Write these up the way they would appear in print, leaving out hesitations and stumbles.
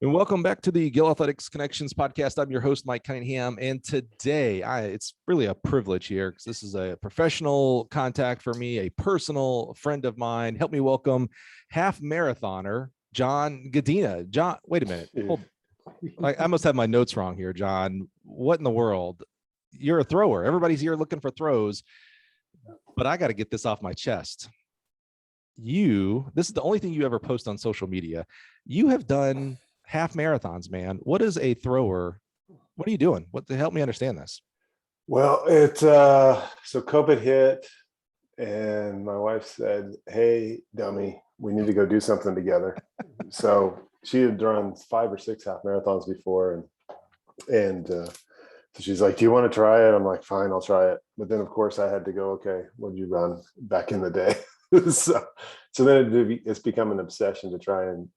And welcome back to the Gill Athletics Connections podcast. I'm your host, Mike Cunningham. And today, it's really a privilege here because this is a professional contact for me, a personal friend of mine. Help me welcome half marathoner, John Godina. John, wait a minute. I must have my notes wrong here, John. What in the world? You're a thrower. Everybody's here looking for throws, but I got to get this off my chest. This is the only thing you ever post on social media. You have done half marathons, man. What is a thrower? What are you doing? Help me understand this? Well, so COVID hit and my wife said, "Hey, dummy, we need to go do something together." So she had run 5 or 6 half marathons before. And so she's like, "Do you want to try it?" I'm like, "Fine, I'll try it." But then of course I had to go, "Okay, what did you run back in the day?" so then it's become an obsession to try and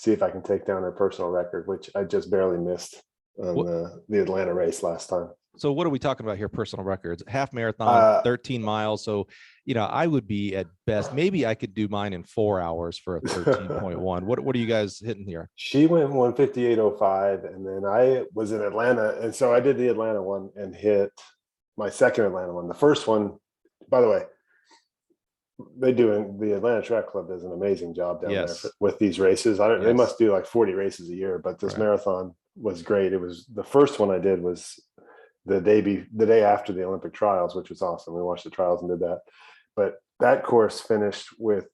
see if I can take down her personal record, which I just barely missed on the Atlanta race last time. So what are we talking about here? Personal records, half marathon, 13 miles. So, I would be at best, maybe I could do mine in 4 hours for a 13.1. What are you guys hitting here? She went 1:58:05, and then I was in Atlanta. And so I did the Atlanta one and hit my second Atlanta one. The first one, by the way, the Atlanta Track Club does an amazing job down there with these races. They must do like 40 races a year, but this marathon was great. It was the first one I did was the day after the Olympic trials, which was awesome. We watched the trials and did that. But that course finished with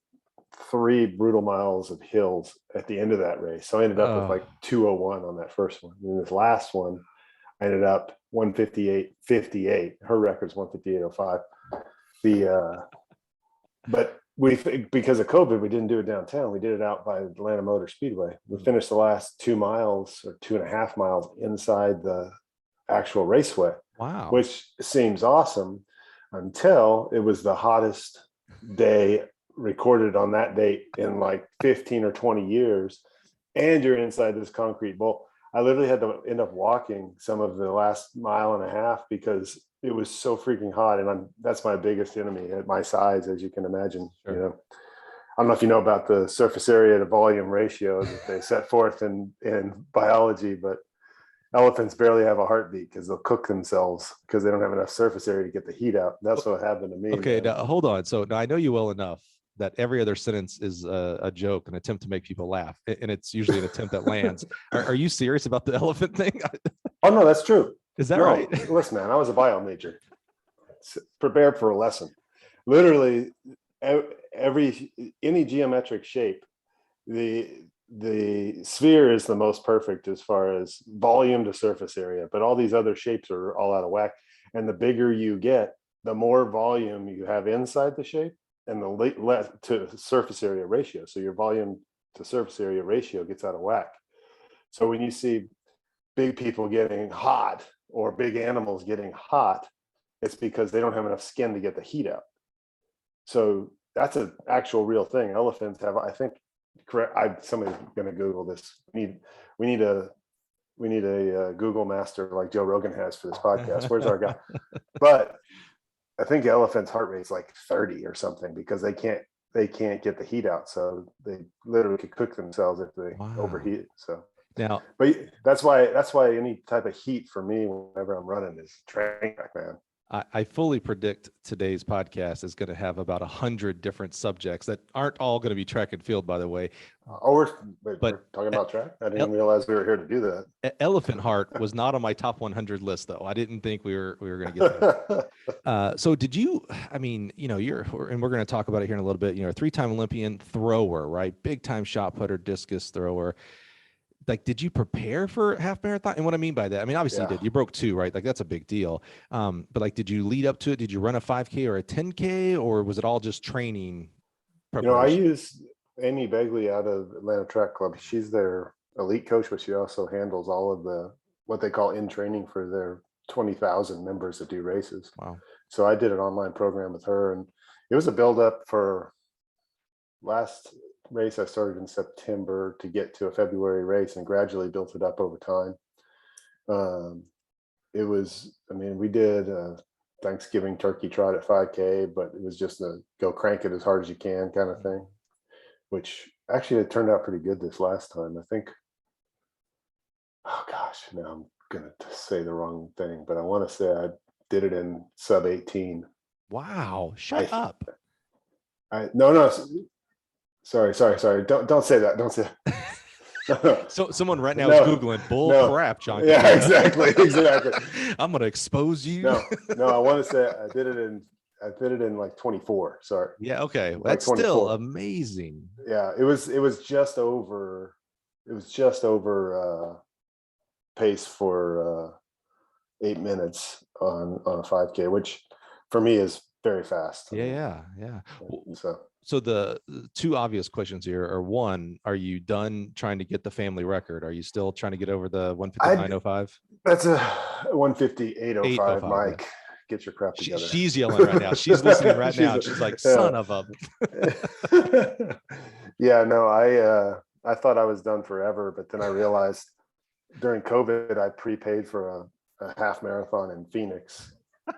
3 brutal miles of hills at the end of that race. So I ended up with like 2:01 on that first one. And this last one, I ended up 1:58:58. Her record's 1:58:05. But because of COVID, we didn't do it downtown. We did it out by Atlanta Motor Speedway. We finished the last 2 miles or 2.5 miles inside the actual raceway. Wow. Which seems awesome until it was the hottest day recorded on that date in like 15 or 20 years. And you're inside this concrete bowl. I literally had to end up walking some of the last mile and a half because it was so freaking hot, and that's my biggest enemy at my size, as you can imagine. Sure. I don't know if you know about the surface area to volume ratio that they set forth in biology, but elephants barely have a heartbeat because they'll cook themselves because they don't have enough surface area to get the heat out. That's what happened to me. Okay, now hold on. So now I know you well enough that every other sentence is a joke, an attempt to make people laugh, and it's usually an attempt that lands. Are you serious about the elephant thing? Oh no, that's true. Is that right? Listen, man, I was a bio major. Prepared for a lesson. Literally, any geometric shape, the sphere is the most perfect as far as volume to surface area, but all these other shapes are all out of whack. And the bigger you get, the more volume you have inside the shape, and the less to surface area ratio. So your volume to surface area ratio gets out of whack. So when you see big people getting hot or big animals getting hot, it's because they don't have enough skin to get the heat out. So that's an actual real thing. Elephants have, I think, correct. Somebody's going to Google this. We need a Google master like Joe Rogan has for this podcast. Where's our guy? But I think elephants' heart rate's like 30 or something because they can't get the heat out. So they literally could cook themselves if they overheat. So now, but that's why any type of heat for me whenever I'm running is train wreck, man. I fully predict today's podcast is going to have about 100 different subjects that aren't all going to be track and field, by the way. We're talking about track? I didn't realize we were here to do that. Elephant heart was not on my top 100 list, though. I didn't think we were going to get that. So did you, and we're going to talk about it here in a little bit, a 3-time Olympian thrower, right? Big time shot putter, discus thrower. Like, did you prepare for half marathon? And what I mean by that, obviously you did. You broke 2, right? Like, that's a big deal. But like, did you lead up to it? Did you run a 5K or a 10K, or was it all just training preparation? I use Amy Begley out of Atlanta Track Club. She's their elite coach, but she also handles all of what they call in training for their 20,000 members that do races. Wow. So I did an online program with her, and it was a build up for last race. I started in September to get to a February race and gradually built it up over time. We did a Thanksgiving turkey trot at 5K, but it was just a go crank it as hard as you can kind of thing, which actually it turned out pretty good this last time. I think gosh, now I'm gonna say the wrong thing, but I want to say I did it in sub 18. Wow. Shut up. No, sorry. Don't say that. Don't say that. So someone right now is Googling bull crap, John. Yeah, exactly. I'm going to expose you. No, I want to say I did it in like 24. Sorry. Yeah. Okay. Like That's 24. still amazing. Yeah. It was just over pace for 8 minutes on a 5K, which for me is very fast. Yeah. So the two obvious questions here are: one, are you done trying to get the family record? Are you still trying to get over the 159.05? That's a 158.05, Mike. Yeah. Get your crap together. She's yelling right now. She's listening right now. She's like, son of a. Yeah, no, I thought I was done forever, but then I realized during COVID, I prepaid for a half marathon in Phoenix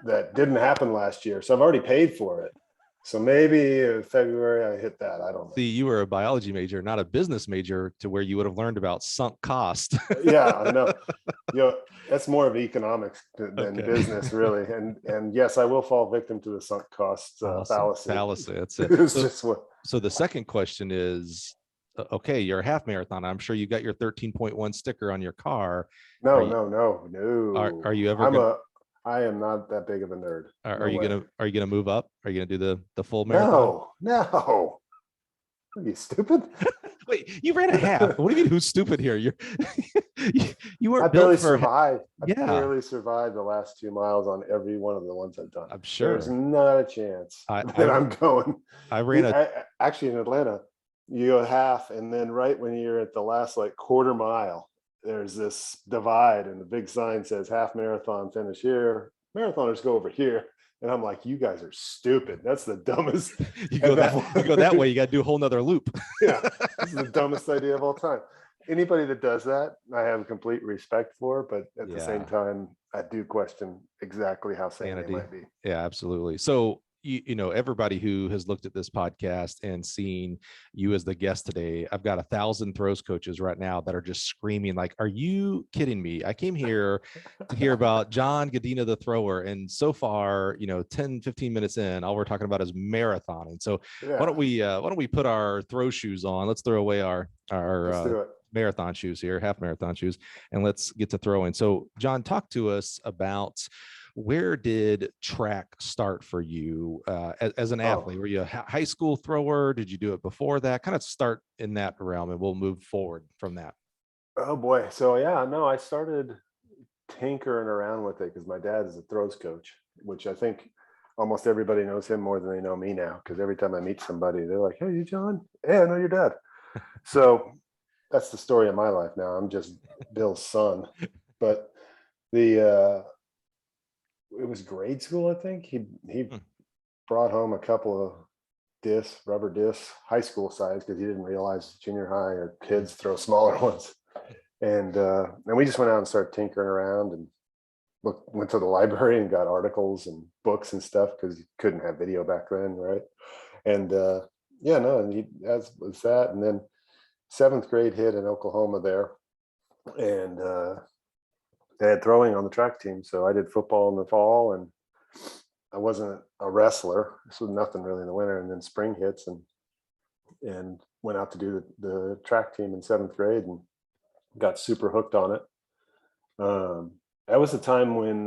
that didn't happen last year. So I've already paid for it. So maybe in February I hit that. I don't know. See, you were a biology major, not a business major, to where you would have learned about sunk cost. Yeah, I know. That's more of economics than business, really. And yes, I will fall victim to the sunk cost fallacy. That's it. So the second question is, okay, you're a half marathon. I'm sure you got your 13.1 sticker on your car. No. Are you ever? I am not that big of a nerd. Are you gonna move up? Are you gonna do the full marathon? No. Are you stupid? Wait, you ran a half. What do you mean? Who's stupid here? You weren't I built barely for. Survived. I barely survived the last 2 miles on every one of the ones I've done. I'm sure there's not a chance that I'm going. I ran actually in Atlanta. You go half, and then right when you're at the last like quarter mile, there's this divide, and the big sign says half marathon finish here. Marathoners go over here. And I'm like, you guys are stupid. That's the dumbest. You go that way, you got to do a whole nother loop. Yeah, this is the dumbest idea of all time. Anybody that does that, I have complete respect for, but at the same time, I do question exactly how sane they might be. Yeah, absolutely. So you know, everybody who has looked at this podcast and seen you as the guest today, I've got 1,000 throws coaches right now that are just screaming like, are you kidding me? I came here to hear about John Godina, the thrower. And so far, 10, 15 minutes in, all we're talking about is marathon. And so why don't we put our throw shoes on? Let's throw away our marathon shoes here, half marathon shoes, and let's get to throwing. So John, talk to us about, where did track start for you as an athlete? Were you a high school thrower? Did you do it before that? Kind of start in that realm, and we'll move forward from that. Oh boy. So I started tinkering around with it because my dad is a throws coach, which I think almost everybody knows him more than they know me now, because every time I meet somebody, they're like, hey, you John? Yeah, I know your dad. So that's the story of my life now. I'm just Bill's son. But it was grade school, I think. He brought home a couple of rubber discs, high school size, because he didn't realize junior high or kids throw smaller ones. And we just went out and started tinkering around and went to the library and got articles and books and stuff, because you couldn't have video back then, right? And that was that. And then 7th grade hit in Oklahoma there, and they had throwing on the track team. So I did football in the fall, and I wasn't a wrestler, so nothing really in the winter. And then spring hits, and went out to do the track team in 7th grade and got super hooked on it. That was the time when,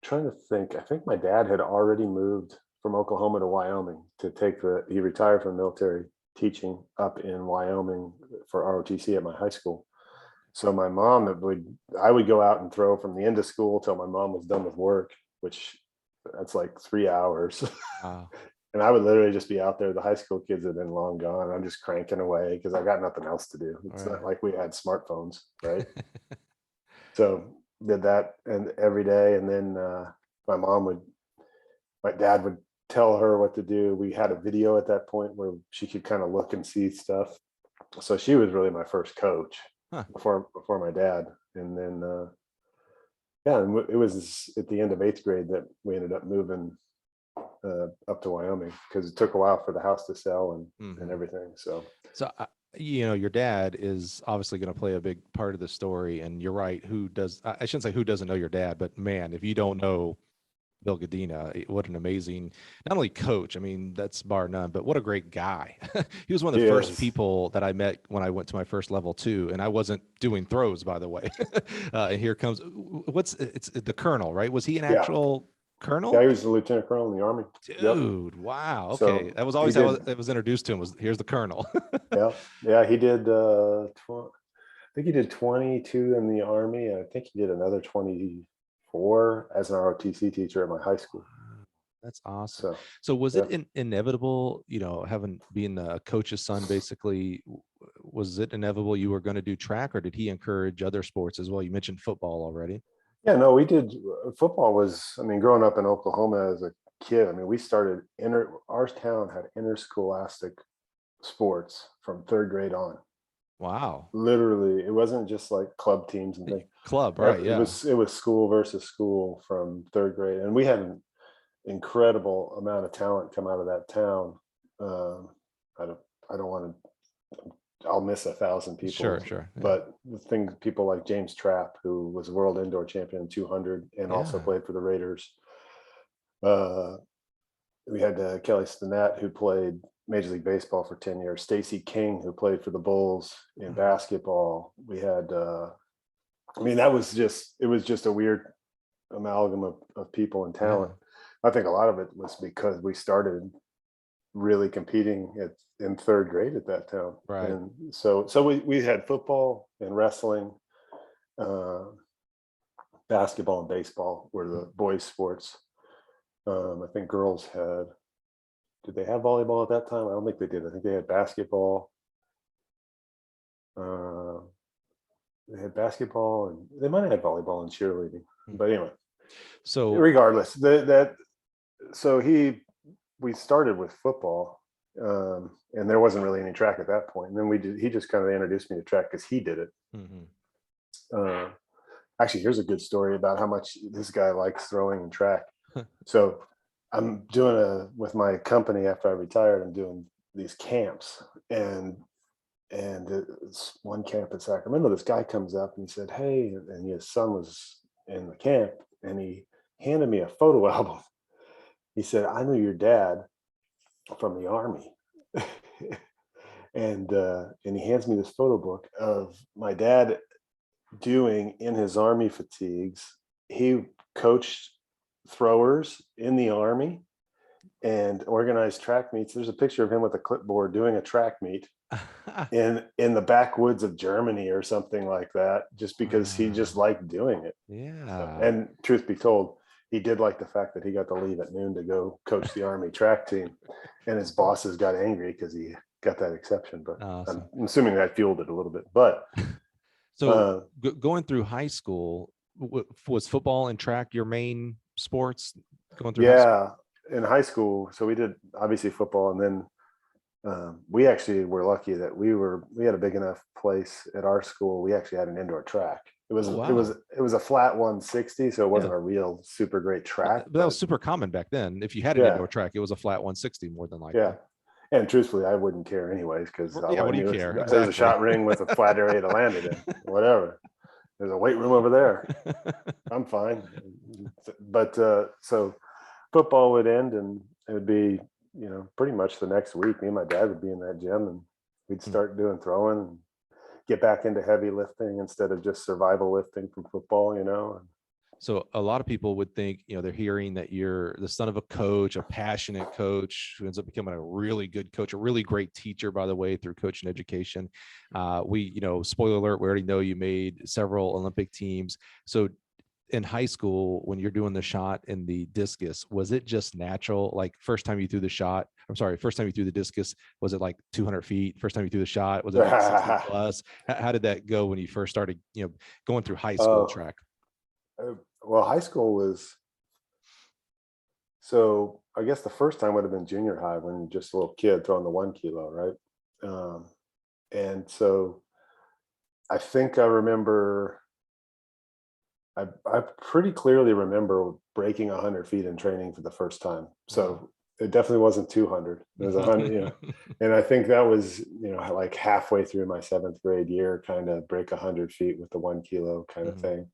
trying to think, I think my dad had already moved from Oklahoma to Wyoming to he retired from military teaching up in Wyoming for ROTC at my high school. So my mom, I would go out and throw from the end of school till my mom was done with work, which that's like 3 hours. Wow. And I would literally just be out there. The high school kids had been long gone. I'm just cranking away because I got nothing else to do. It's not like we had smartphones, right? So did that and every day. And then my dad would tell her what to do. We had a video at that point where she could kind of look and see stuff. So she was really my first coach. Before my dad. And then it was at the end of 8th grade that we ended up moving up to Wyoming, because it took a while for the house to sell and everything. So your dad is obviously going to play a big part of the story. And you're right. I shouldn't say who doesn't know your dad, but man, if you don't know Bill Godina, what an amazing, not only coach, I mean, that's bar none, but what a great guy. He was one of He the first is. people that I met when I went to my first level two, and I wasn't doing throws, by the way. And here comes, it's the colonel, right? Was he an Yeah. actual Yeah, colonel? he was a lieutenant colonel in the Army. Yep. Dude, wow. Okay. So That was he always how did. it was introduced to him, was here's the colonel. Yeah. Yeah, he did. I think he did 22 in the Army. And I think he did another 24 as an ROTC teacher at my high school. That's awesome. So, So was yeah. it inevitable, having being a coach's son, basically, was it inevitable you were going to do track, or did he encourage other sports as well? You mentioned football already. Yeah, no, we did. Football was, I mean, growing up in Oklahoma as a kid, I mean, we started our town had interscholastic sports from third grade on. Wow. Literally, it wasn't just like club teams and things. Club, right? It Yeah. was school versus school from third grade, and we had an incredible amount of talent come out of that town. Um, I don't want to. I'll miss 1,000 people. Sure. Yeah. But the thing, people like James Trapp, who was world indoor champion in 200 and also played for the Raiders. We had Kelly Stinnett, who played Major League Baseball for 10 years. Stacey King, who played for the Bulls in basketball. We had, I mean, it was just a weird amalgam of people and talent. I think a lot of it was because we started really competing in third grade at that town. Right. And so we had football and wrestling, basketball and baseball were the boys' sports. I think girls did they have volleyball at that time? I don't think they did. I think they had basketball. They had basketball, and they might have had volleyball and cheerleading. But anyway, so regardless, we started with football, and there wasn't really any track at that point. And then he just kind of introduced me to track because he did it. Mm-hmm. Actually, here's a good story about how much this guy likes throwing and track. So I'm doing with my company after I retired, I'm doing these camps, and it's one camp in Sacramento. This guy comes up and he said, "Hey," and his son was in the camp, and he handed me a photo album. He said, "I knew your dad from the Army." and he hands me this photo book of my dad doing in his Army fatigues. He coached throwers in the Army and organized track meets. There's a picture of him with a clipboard doing a track meet in the backwoods of Germany or something like that, just because he just liked doing it. Yeah. And truth be told, he did like the fact that he got to leave at noon to go coach the Army track team, and his bosses got angry because he got that exception. But awesome. I'm assuming that fueled it a little bit. But so going through high school, was football and track your main sports going through high school? In high school, so we did obviously football, and then we actually were lucky that we had a big enough place at our school. We actually had an indoor track. It was a flat 160, so it wasn't a real super great track. But that was super common back then. If you had an indoor track, it was a flat 160 more than likely. Yeah. And truthfully, I wouldn't care anyways, because what do you care? Exactly. There's a shot ring with a flat area to land it in. Whatever. There's a weight room over there. I'm fine. But so football would end, and it would be, pretty much the next week, me and my dad would be in that gym, and we'd start doing throwing and get back into heavy lifting instead of just survival lifting from football, So a lot of people would think, they're hearing that you're the son of a coach, a passionate coach who ends up becoming a really good coach, a really great teacher, by the way, through coaching education. Spoiler alert, we already know you made several Olympic teams. So in high school, when you're doing the shot in the discus, was it just natural? Like first time you threw the discus, was it like 200 feet? First time you threw the shot, was it like 60 plus? How did that go when you first started, going through high school track? Well, high school was, so I guess the first time would have been junior high, when you're just a little kid throwing the 1 kilo, right? And so I think I remember, I pretty clearly remember breaking 100 feet in training for the first time. So it definitely wasn't 200. It was 100, and I think that was, like halfway through my 7th grade year, kind of break 100 feet with the 1 kilo kind of thing.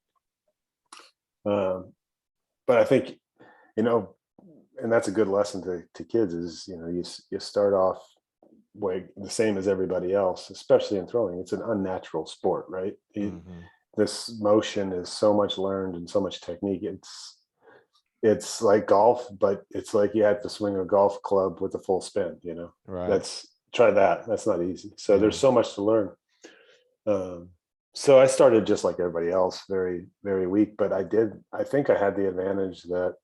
But I think, and that's a good lesson to kids is, you start off way the same as everybody else, especially in throwing. It's an unnatural sport, right? This motion is so much learned and so much technique. It's like golf, but it's like you have to swing a golf club with a full spin, Right. Try that. That's not easy. So there's so much to learn. So I started just like everybody else, very, very weak, but I think I had the advantage that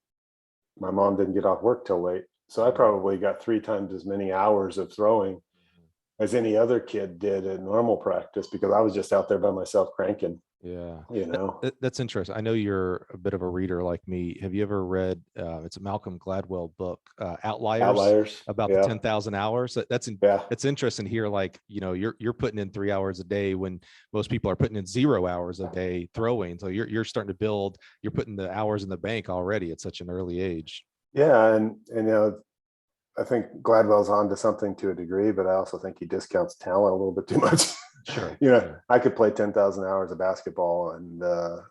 my mom didn't get off work till late. So I probably got 3 times as many hours of throwing as any other kid did at normal practice, because I was just out there by myself cranking. Yeah. That's interesting. I know you're a bit of a reader like me. Have you ever read, it's a Malcolm Gladwell book, Outliers, about the 10,000 hours? It's interesting to hear, like, you're putting in 3 hours a day when most people are putting in 0 hours a day throwing. So you're starting to build, you're putting the hours in the bank already at such an early age. Yeah. And I think Gladwell's on to something to a degree, but I also think he discounts talent a little bit too much. Sure. I could play 10,000 hours of basketball, and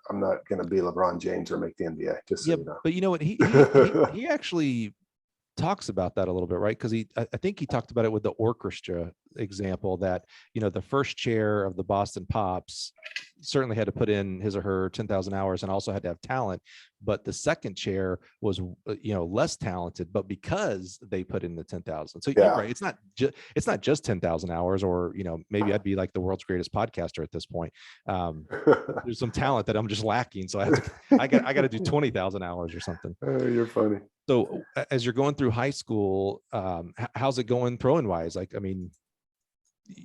I'm not going to be LeBron James or make the NBA. Just so you know. But you know what? He actually talks about that a little bit, right? Because I think he talked about it with the orchestra example that, the first chair of the Boston Pops certainly had to put in his or her 10,000 hours and also had to have talent. But the second chair was, less talented, but because they put in the 10,000. So you're right. It's not just 10,000 hours, or, maybe I'd be like the world's greatest podcaster at this point. There's some talent that I'm just lacking. So I got to do 20,000 hours or something. You're funny. So as you're going through high school, how's it going throwing wise? Like, I mean,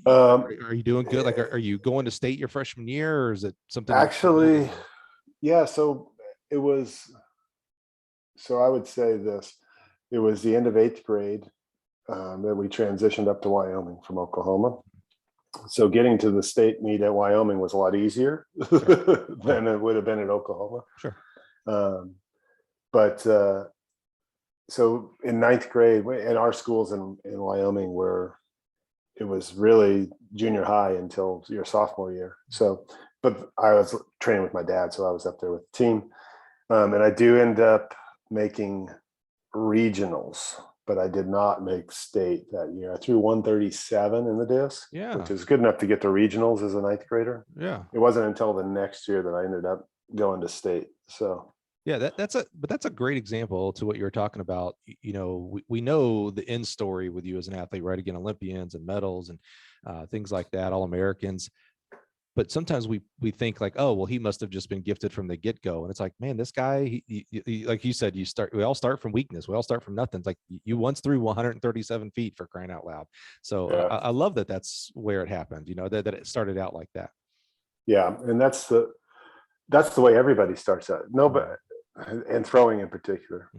are you doing good? Like, are you going to state your freshman year, or is it something? Actually, yeah. So I would say this, it was the end of 8th grade that we transitioned up to Wyoming from Oklahoma. So getting to the state meet at Wyoming was a lot easier than it would have been at Oklahoma. Sure. But so in 9th grade, and our schools in Wyoming it was really junior high until your sophomore year. So, but I was training with my dad, so I was up there with the team. And I do end up making regionals, but I did not make state that year. I threw 137 in the disc, which is good enough to get to regionals as a 9th grader. Yeah. It wasn't until the next year that I ended up going to state. So yeah, that's a great example to what you're talking about. We know the end story with you as an athlete, right? Again, Olympians and medals and things like that, all Americans. But sometimes we think like, oh, well, he must have just been gifted from the get-go. And it's like, man, this guy, he, like you said, we all start from weakness. We all start from nothing. It's like you once threw 137 feet, for crying out loud. So I love that that's where it happened, that it started out like that. Yeah. And that's the way everybody starts out. Nobody, and throwing in particular,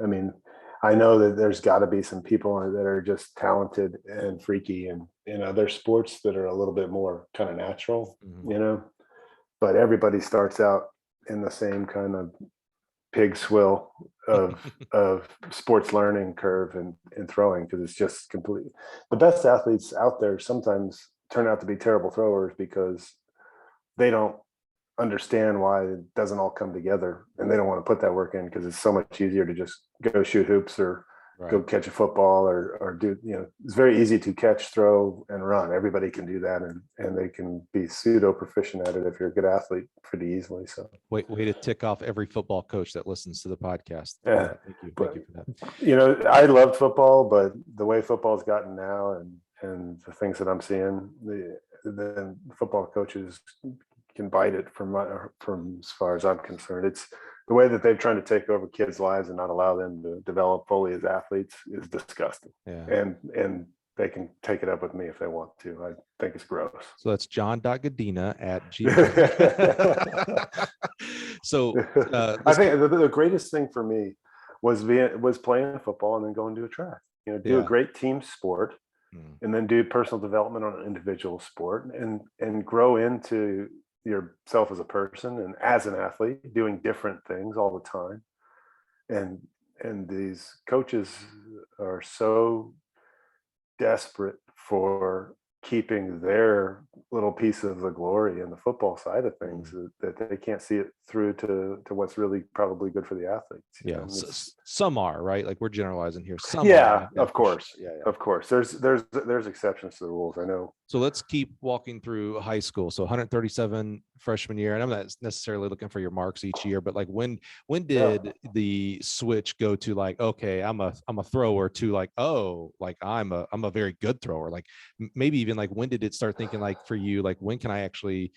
I mean, I know that there's got to be some people that are just talented and freaky and in other sports that are a little bit more kind of natural, but everybody starts out in the same kind of pig swill of sports learning curve and throwing, because it's just completely, the best athletes out there sometimes turn out to be terrible throwers because they don't understand why it doesn't all come together, and they don't want to put that work in because it's so much easier to just go shoot hoops or go catch a football or do, it's very easy to catch, throw, and run. Everybody can do that, and they can be pseudo proficient at it if you're a good athlete pretty easily. So way to tick off every football coach that listens to the podcast. Yeah. Thank you for that. I loved football, but the way football's gotten now and the things that I'm seeing, the football coaches can bite it from as far as I'm concerned. It's the way that they're trying to take over kids' lives and not allow them to develop fully as athletes is disgusting. Yeah. And they can take it up with me if they want to. I think it's gross. So that's john.godina@gmail. So I think the greatest thing for me was playing football and then going to a track. Do a great team sport, and then do personal development on an individual sport, and grow into yourself as a person and as an athlete, doing different things all the time, and and these coaches are so desperate for keeping their little piece of the glory in the football side of things, that they can't see it through to what's really probably good for the athletes. Yeah, some are, right? Like, we're generalizing here. Some yeah, are, of course. Sure. Yeah. Of course. There's exceptions to the rules, I know. So let's keep walking through high school. So 137 freshman year, and I'm not necessarily looking for your marks each year, but like when did the switch go to like, okay, I'm a thrower, to like, oh, like I'm a very good thrower? Like maybe even like, when did it start thinking like for you, like when can I actually,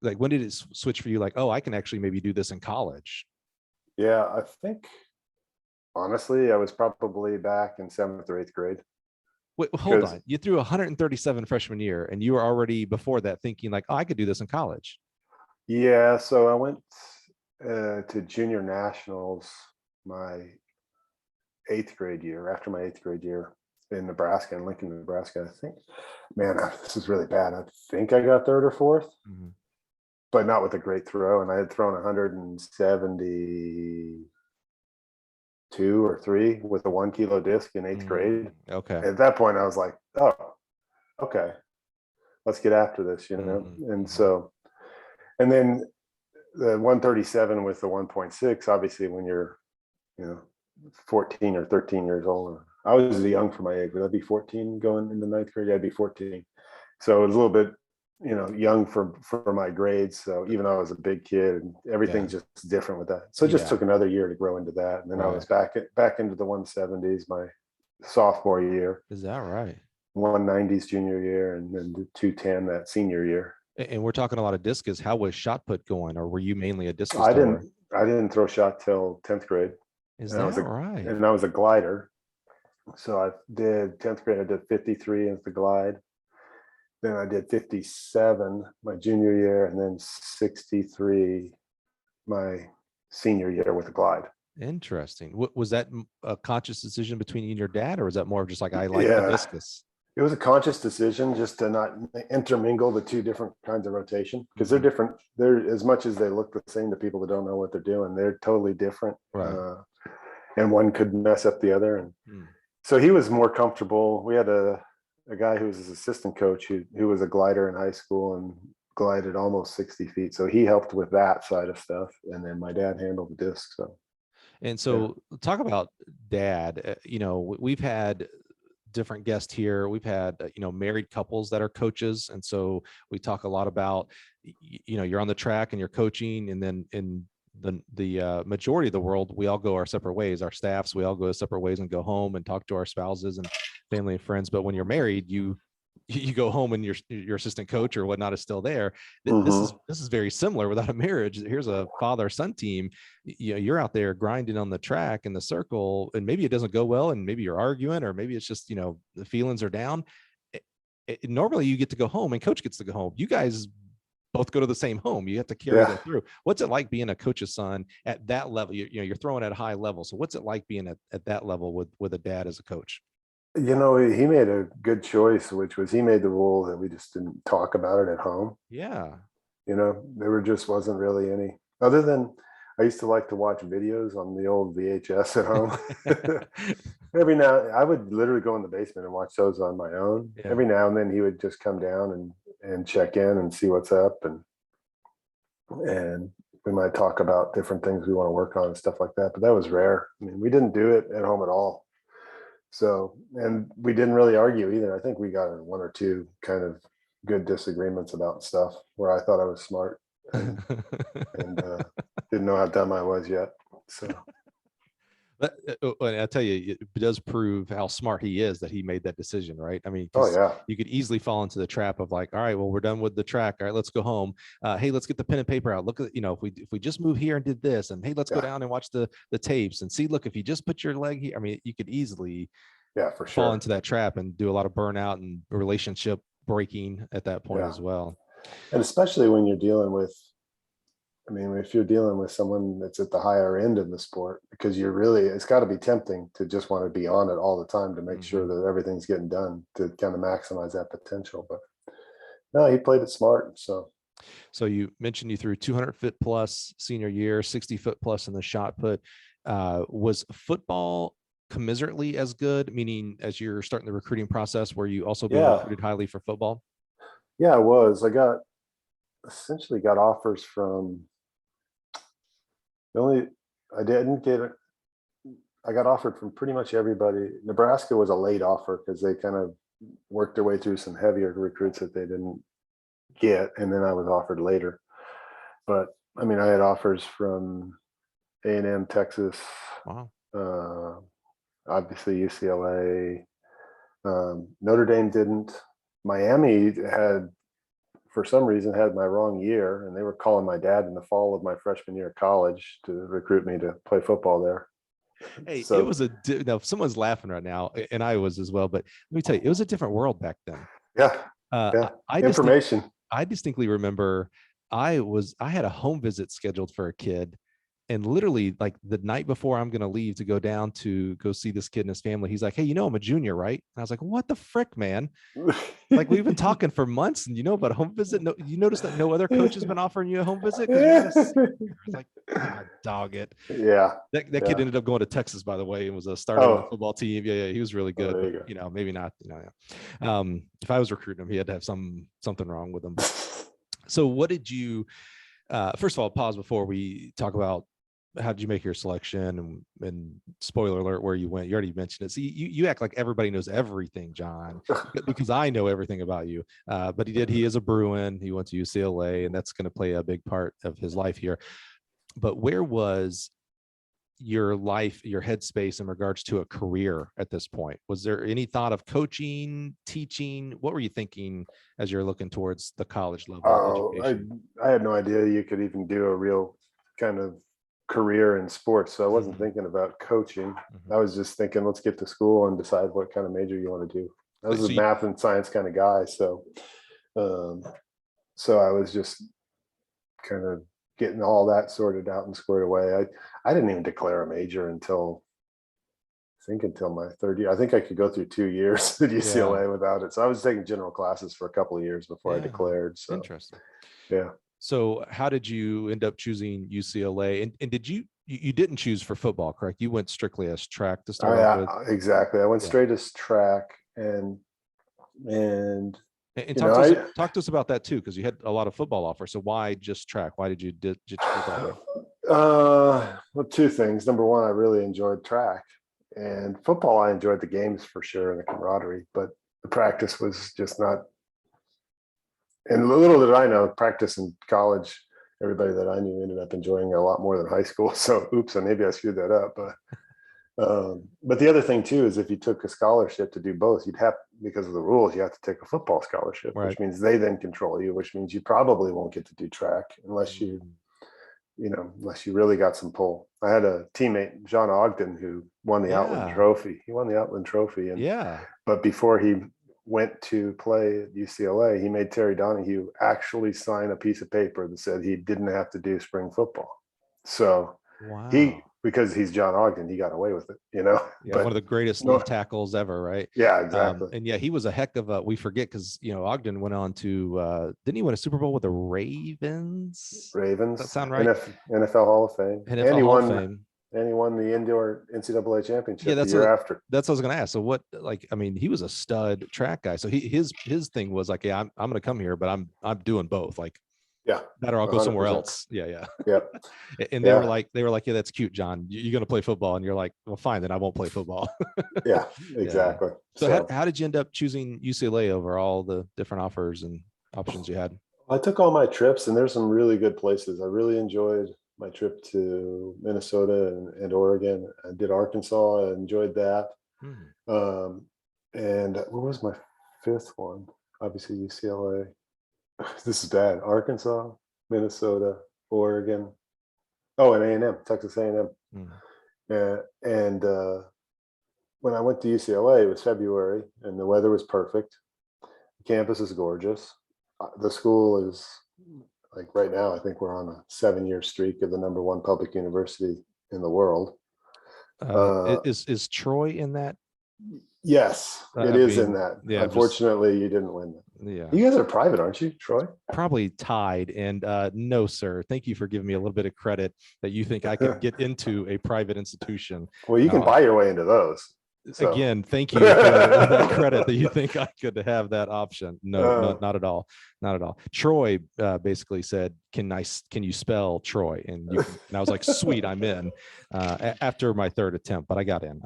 like when did it switch for you, like, oh, I can actually maybe do this in college? Yeah, I think honestly, I was probably back in 7th or 8th grade. Wait, hold on. You threw 137 freshman year, and you were already before that thinking like, oh, I could do this in college. Yeah, so I went to junior nationals my 8th grade year, after my 8th grade year in Nebraska, in Lincoln, Nebraska. I think, man, this is really bad. I think I got 3rd or 4th, but not with a great throw. And I had thrown 172 or 3 with a 1 kilo disc in 8th grade. Okay. At that point, I was like, oh, okay, let's get after this, you know? And so, and then the 137 with the 1.6, obviously when you're, 14 or 13 years old, I was young for my age, but I'd be 14 going into 9th grade. I'd be 14. So it was a little bit, young for my grades. So even though I was a big kid, and everything's just different with that. So it just took another year to grow into that. And then I was back into the 170s my sophomore year. Is that right? 190s junior year, and then the 210 that senior year. And we're talking a lot of discus. How was shot put going, or were you mainly a discus thrower? I didn't throw shot till 10th grade. Is that right? And I was a glider. So I did 10th grade, I did 53 as the glide. Then I did 57 my junior year, and then 63 my senior year with the glide. Interesting. Was that a conscious decision between you and your dad, or was that more of just like, I like the discus? It was a conscious decision just to not intermingle the two different kinds of rotation, because they're different. They're, as much as they look the same to people that don't know what they're doing, they're totally different. Right. And one could mess up the other. And so he was more comfortable. We had a guy who was his assistant coach who was a glider in high school and glided almost 60 feet. So he helped with that side of stuff. And then my dad handled the disc. So talk about dad. We've had different guests here. We've had, married couples that are coaches. And so we talk a lot about, you're on the track and you're coaching, and then in the majority of the world, we all go our separate ways. Our staffs, we all go separate ways and go home and talk to our spouses and family and friends. But when you're married, you go home and your assistant coach or whatnot is still there. This is very similar without a marriage. Here's a father-son team. You're out there grinding on the track in the circle, and maybe it doesn't go well, and maybe you're arguing, or maybe it's just, the feelings are down. Normally you get to go home and coach gets to go home. You guys both go to the same home. You have to carry that through. What's it like being a coach's son at that level? You're throwing at a high level. So what's it like being at that level with a dad as a coach? He made a good choice, which was he made the rule that we just didn't talk about it at home. Yeah. There just wasn't really any, other than I used to like to watch videos on the old VHS at home. Every now, I would literally go in the basement and watch those on my own. Yeah. Every now and then he would just come down and check in and see what's up. And we might talk about different things we want to work on and stuff like that. But that was rare. I mean, we didn't do it at home at all. So, and we didn't really argue either. I think we got in 1 or 2 kind of good disagreements about stuff where I thought I was smart and didn't know how dumb I was yet. So, I tell you, it does prove how smart he is that he made that decision, right? I mean, you could easily fall into the trap of like, all right, well, we're done with the track. All right, let's go home. Hey, let's get the pen and paper out. Look at, if we just move here and did this, and hey, let's go down and watch the tapes and see, look, if you just put your leg here, I mean, you could easily for sure fall into that trap and do a lot of burnout and relationship breaking at that point as well. And especially when you're dealing with, if you're dealing with someone that's at the higher end of the sport, because it's got to be tempting to just want to be on it all the time to make sure that everything's getting done to kind of maximize that potential. But no, he played it smart. So you mentioned you threw 200 foot plus senior year, 60 foot plus in the shot put. Was football commiserately as good, meaning as you're starting the recruiting process, were you also being recruited highly for football? Yeah, I was. I essentially got offers from the only, I didn't get it. I got offered from pretty much everybody. Nebraska was a late offer because they kind of worked their way through some heavier recruits that they didn't get. And then I was offered later. But I mean, I had offers from A&M, Texas, Wow. Obviously UCLA, Notre Dame didn't. Miami had, for some reason, had my wrong year, and they were calling my dad in the fall of my freshman year of college to recruit me to play football there. Hey, So, it was now someone's laughing right now, and I was as well, but let me tell you, it was a different world back then. yeah, information. I distinctly remember I had a home visit scheduled for a kid, and literally like the night before I'm going to leave to go down to go see this kid and his family, he's like, "Hey, I'm a junior, right?" And I was like, "What the frick, man?" Like, we've been talking for months, and about a home visit. No, you notice that no other coach has been offering you a home visit because you're going to see. It's like, dog it. Yeah. That kid ended up going to Texas, by the way, and was a starter on the football team. Yeah, he was really good. But, maybe not. If I was recruiting him, he had to have something wrong with him. So, what did you? First of all, pause before we talk about how did you make your selection, and spoiler alert, where you went. You already mentioned it. So you act like everybody knows everything, John, because I know everything about you. But he is a Bruin. He went to UCLA, and that's going to play a big part of his life here. But where was your life, your headspace in regards to a career at this point? Was there any thought of coaching, teaching? What were you thinking as you're looking towards the college level education? I had no idea you could even do a real kind of career in sports. So I wasn't thinking about coaching. I was just thinking, let's get to school and decide what kind of major you want to do. I was a math and science kind of guy. So, so I was just kind of getting all that sorted out and squared away. I didn't even declare a major until my third year. I think I could go through 2 years at UCLA without it. So I was taking general classes for a couple of years before I declared. So interesting. Yeah. So how did you end up choosing UCLA? And did you didn't choose for football, correct? You went strictly as track to start off with? Exactly. I went straight as track, and talk to us about that too, because you had a lot of football offers. So why just track? Why did you ditch football? Well, two things. Number one, I really enjoyed track, and football. I enjoyed the games for sure and the camaraderie, but the practice was just not. And little did I know, practice in college, everybody that I knew ended up enjoying a lot more than high school. So, oops, and maybe I screwed that up. But the other thing too is if you took a scholarship to do both, you'd have, because of the rules, you have to take a football scholarship, which means they then control you, which means you probably won't get to do track unless you really got some pull. I had a teammate, John Ogden, who won the Outland Trophy. He won the Outland Trophy, but before he went to play at UCLA, he made Terry Donahue actually sign a piece of paper that said he didn't have to do spring football. So because he's John Ogden, he got away with it, but one of the greatest left tackles ever, right? Yeah, exactly. And he was a heck of a, we forget, because Ogden went on to didn't he win a Super Bowl with the Ravens? Does that sound right? NFL Hall of Fame. NFL Hall of Fame. And he won the indoor NCAA championship the year after. That's what I was going to ask. So what, he was a stud track guy. So his thing was like, I'm going to come here, but I'm doing both. Better I'll go 100%. Somewhere else. Yeah. And they were like, yeah, that's cute, John. You're going to play football. And you're like, well, fine, then I won't play football. Yeah, exactly. So how did you end up choosing UCLA over all the different offers and options you had? I took all my trips, and there's some really good places. I really enjoyed my trip to Minnesota and Oregon. I did Arkansas. I enjoyed that. And what was my fifth one? Obviously UCLA. This is bad. Arkansas, Minnesota, Oregon. Oh, and A&M, Texas A&M. And when I went to UCLA, it was February, and the weather was perfect. The campus is gorgeous. The school is, like, right now, I think we're on a 7-year streak of the #1 public university in the world. Is Troy in that Yes, it I is mean, in that. yeah, Unfortunately, you didn't win that. yeah, You guys are private, aren't you, Troy? probably tied. And no, sir, thank you for giving me a little bit of credit that you think I could get into a private institution. Well, you can buy your way into those. So. Again, thank you for that credit that you think I could have that option. No, not at all. Not at all. Troy basically said, can you spell Troy? And I was like, sweet, I'm in after my third attempt, but I got in.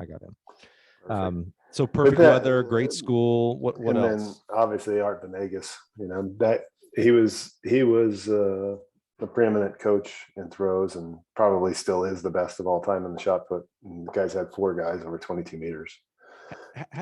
So perfect weather, great school. What else? And then obviously Art Venegas, that he was the preeminent coach in throws and probably still is the best of all time in the shot put. And the guy's had 4 guys over 22 meters.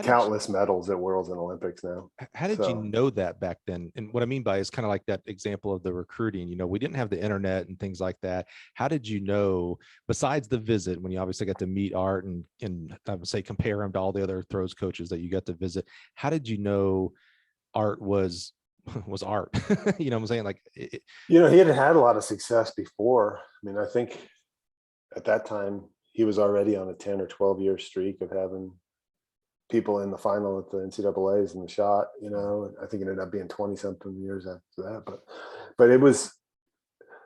Countless medals at Worlds and Olympics now. How did you know that back then? And what I mean by is kind of like that example of the recruiting. We didn't have the internet and things like that. How did you know, besides the visit, when you obviously got to meet Art and I would say compare him to all the other throws coaches that you got to visit, how did you know Art was Art? You know what I'm saying? Like, he had a lot of success before. I mean, I think at that time he was already on a 10 or 12 year streak of having people in the final at the NCAAs in the shot. I think it ended up being 20 something years after that. But it was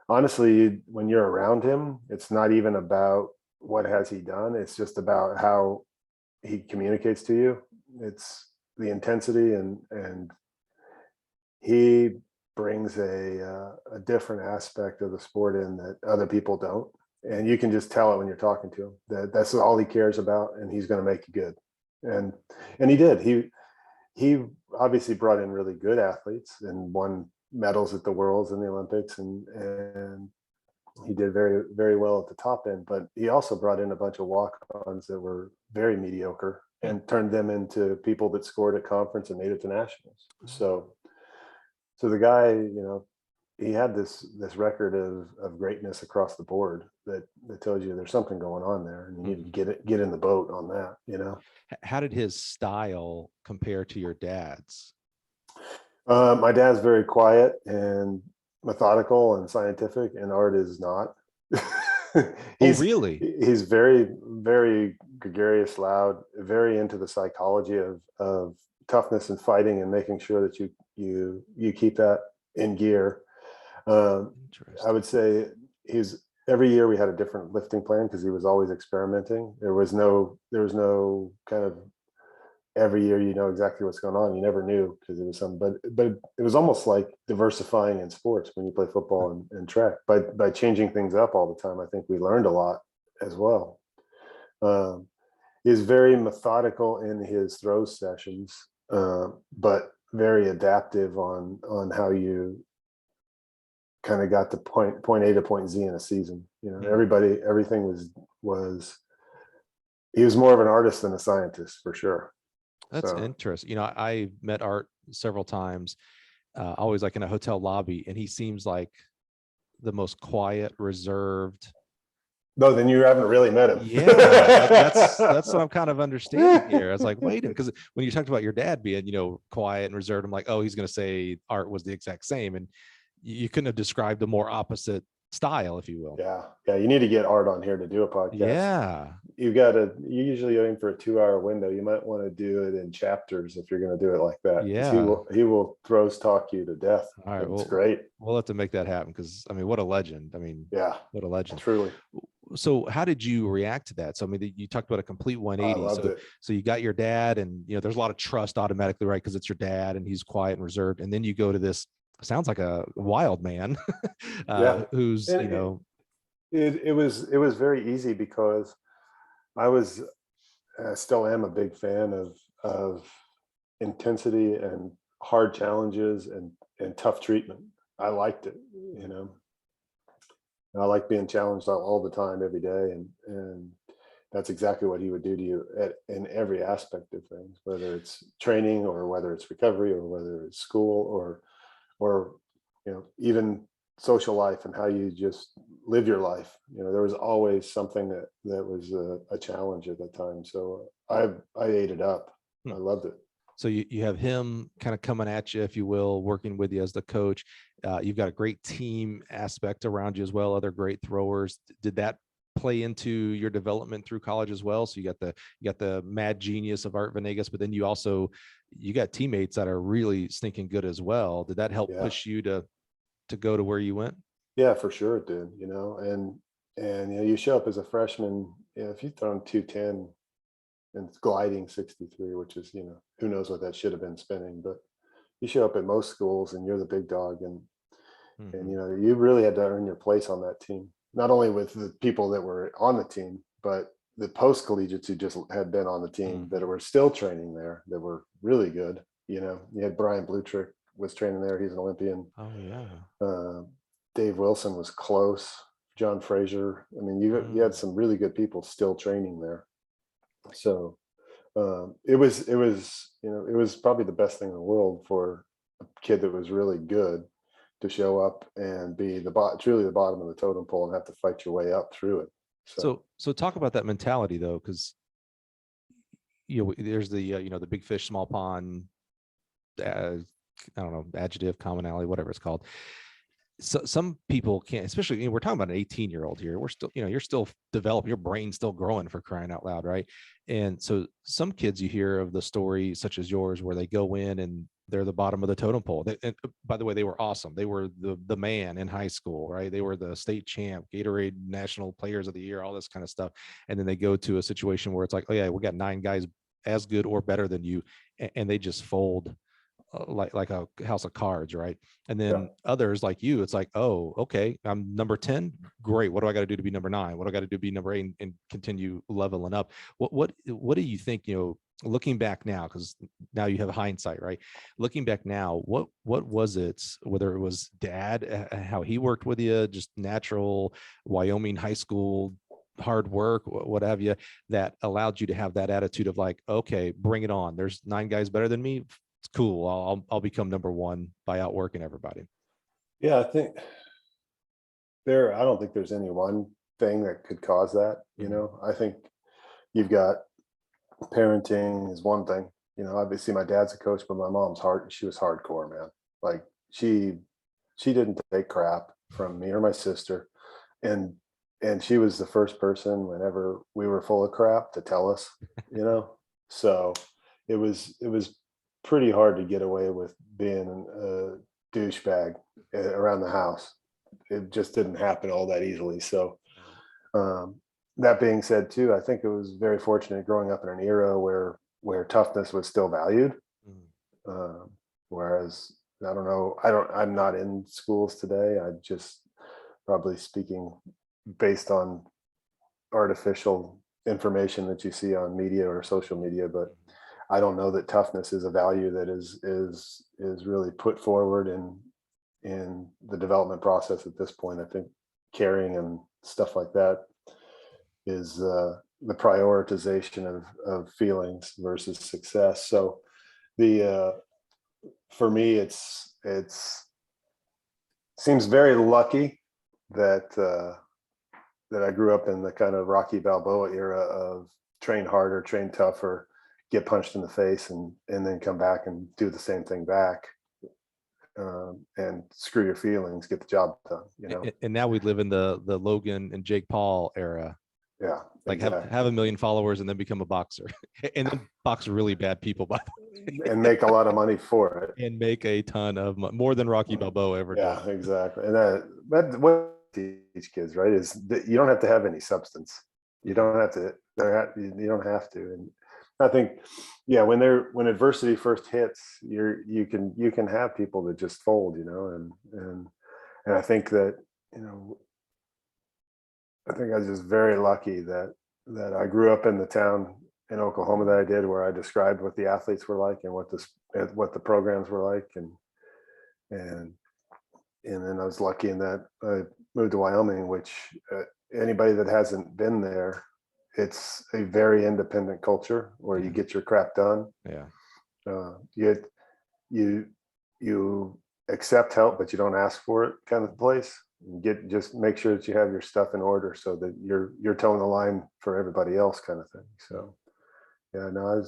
honestly, when you're around him, it's not even about what has he done. It's just about how he communicates to you. It's the intensity and he brings a different aspect of the sport in that other people don't. And you can just tell it when you're talking to him that's all he cares about, and he's going to make you good. And he did. He obviously brought in really good athletes and won medals at the Worlds and the Olympics, and he did very, very well at the top end. But he also brought in a bunch of walk-ons that were very mediocre and turned them into people that scored at conference and made it to nationals. So the guy, he had this record of greatness across the board that tells you there's something going on there, and you need to get in the boat on that. How did his style compare to your dad's? My dad's very quiet and methodical and scientific, and Art is not. He's very, very gregarious, loud, very into the psychology of toughness and fighting and making sure that you keep that in gear. I would say every year we had a different lifting plan because he was always experimenting. There was no kind of every year exactly what's going on. You never knew because it was but it was almost like diversifying in sports when you play football and track. By changing things up all the time, I think we learned a lot as well. He's very methodical in his throw sessions, but very adaptive on how you kind of got to point A to point Z in a season. Everything was he was more of an artist than a scientist for sure. That's interesting. I met Art several times, always like in a hotel lobby, and he seems like the most quiet, reserved. No, then you haven't really met him. Yeah, that's what I'm kind of understanding here. I was like, wait, because when you talked about your dad being, quiet and reserved, I'm like, oh, he's going to say Art was the exact same, and you couldn't have described a more opposite style, if you will. Yeah. You need to get Art on here to do a podcast. Yeah. You usually aim for a 2-hour window. You might want to do it in chapters if you're going to do it like that. Yeah. He will throws talk you to death. All right. It's great. We'll have to make that happen because what a legend. What a legend. Truly. So how did you react to that? So, you talked about a complete 180. I loved it. So you got your dad and, there's a lot of trust automatically, right? Because it's your dad and he's quiet and reserved. And then you go to this, sounds like a wild man who's, It was very easy because I still am a big fan of intensity and hard challenges and tough treatment. I liked it, I like being challenged all the time, every day. And that's exactly what he would do to you in every aspect of things, whether it's training or whether it's recovery or whether it's school or even social life and how you just live your life. There was always something that was a challenge at that time. So I ate it up. I loved it. So you have him kind of coming at you, if you will, working with you as the coach. You've got a great team aspect around you as well, other great throwers. Did that play into your development through college as well? So you got the mad genius of Art Venegas, but then you got teammates that are really stinking good as well. Did that help Yeah. push you to go to where you went? Yeah, for sure it did, and you show up as a freshman, if you throw 210 and it's gliding 63, which is, who knows what that should have been spinning, but you show up at most schools and you're the big dog, and you really had to earn your place on that team, not only with the people that were on the team, but the post collegiates who just had been on the team that were still training there, that were really good. You had Brian Blutrick was training there, he's an Olympian. Oh yeah. Dave Wilson was close, John Fraser. I mean, you had some really good people still training there. So it was probably the best thing in the world for a kid that was really good to show up and be truly the bottom of the totem pole and have to fight your way up through it. So talk about that mentality though, because there's the the big fish, small pond. I don't know, adjective, commonality, whatever it's called. So some people can't, especially we're talking about an 18-year-old here. We're still, you're still developing, your brain's still growing, for crying out loud, right? And so some kids, you hear of the story such as yours, where they go in and they're the bottom of the totem pole. And by the way, they were awesome. They were the man in high school, right? They were the state champ, Gatorade National Players of the Year, all this kind of stuff. And then they go to a situation where it's like, oh yeah, we got 9 guys as good or better than you, and they just fold like a house of cards, right? And then others like you, it's like, oh, okay, I'm number 10, great. What do I got to do to be number 9? What do I got to do to be number 8 and continue leveling up? What do you think, looking back now, because now you have hindsight, right? Looking back now, what was it, whether it was dad, how he worked with you, just natural Wyoming high school hard work, what have you, that allowed you to have that attitude of like, okay, bring it on. There's 9 guys better than me. It's cool. I'll become number 1 by outworking everybody. Yeah, I don't think there's any one thing that could cause that. I think you've got parenting is one thing. Obviously my dad's a coach, but my mom's she was hardcore, man. Like she didn't take crap from me or my sister. And she was the first person whenever we were full of crap to tell us, so it was pretty hard to get away with being a douchebag around the house. It just didn't happen all that easily. So that being said too, I think it was very fortunate growing up in an era where toughness was still valued. Whereas I don't know, I'm not in schools today. I just probably speaking based on artificial information that you see on media or social media, but I don't know that toughness is a value that is really put forward in the development process at this point. I think caring and stuff like that is the prioritization of feelings versus success. So for me, it's seems very lucky that I grew up in the kind of Rocky Balboa era of train harder, train tougher, get punched in the face, and then come back and do the same thing back, and screw your feelings, get the job done. And now we live in the Logan and Jake Paul era. Yeah, like exactly. have 1 million followers and then become a boxer, and then box really bad people, by the way, and make a lot of money for it, and make a ton of money, more than Rocky Balboa ever did. Yeah, exactly. And that what teach kids, right, is that you don't have to have any substance. You don't have to. You don't have to. And I think, yeah, when adversity first hits, you can have people that just fold, and I think that, I think I was just very lucky that I grew up in the town in Oklahoma that I did, where I described what the athletes were like and what the programs were like, and then I was lucky in that I moved to Wyoming, which anybody that hasn't been there, it's a very independent culture where you get your crap done. Yeah. You accept help, but you don't ask for it, kind of place. Just make sure that you have your stuff in order so that you're towing the line for everybody else, kind of thing. So yeah, no,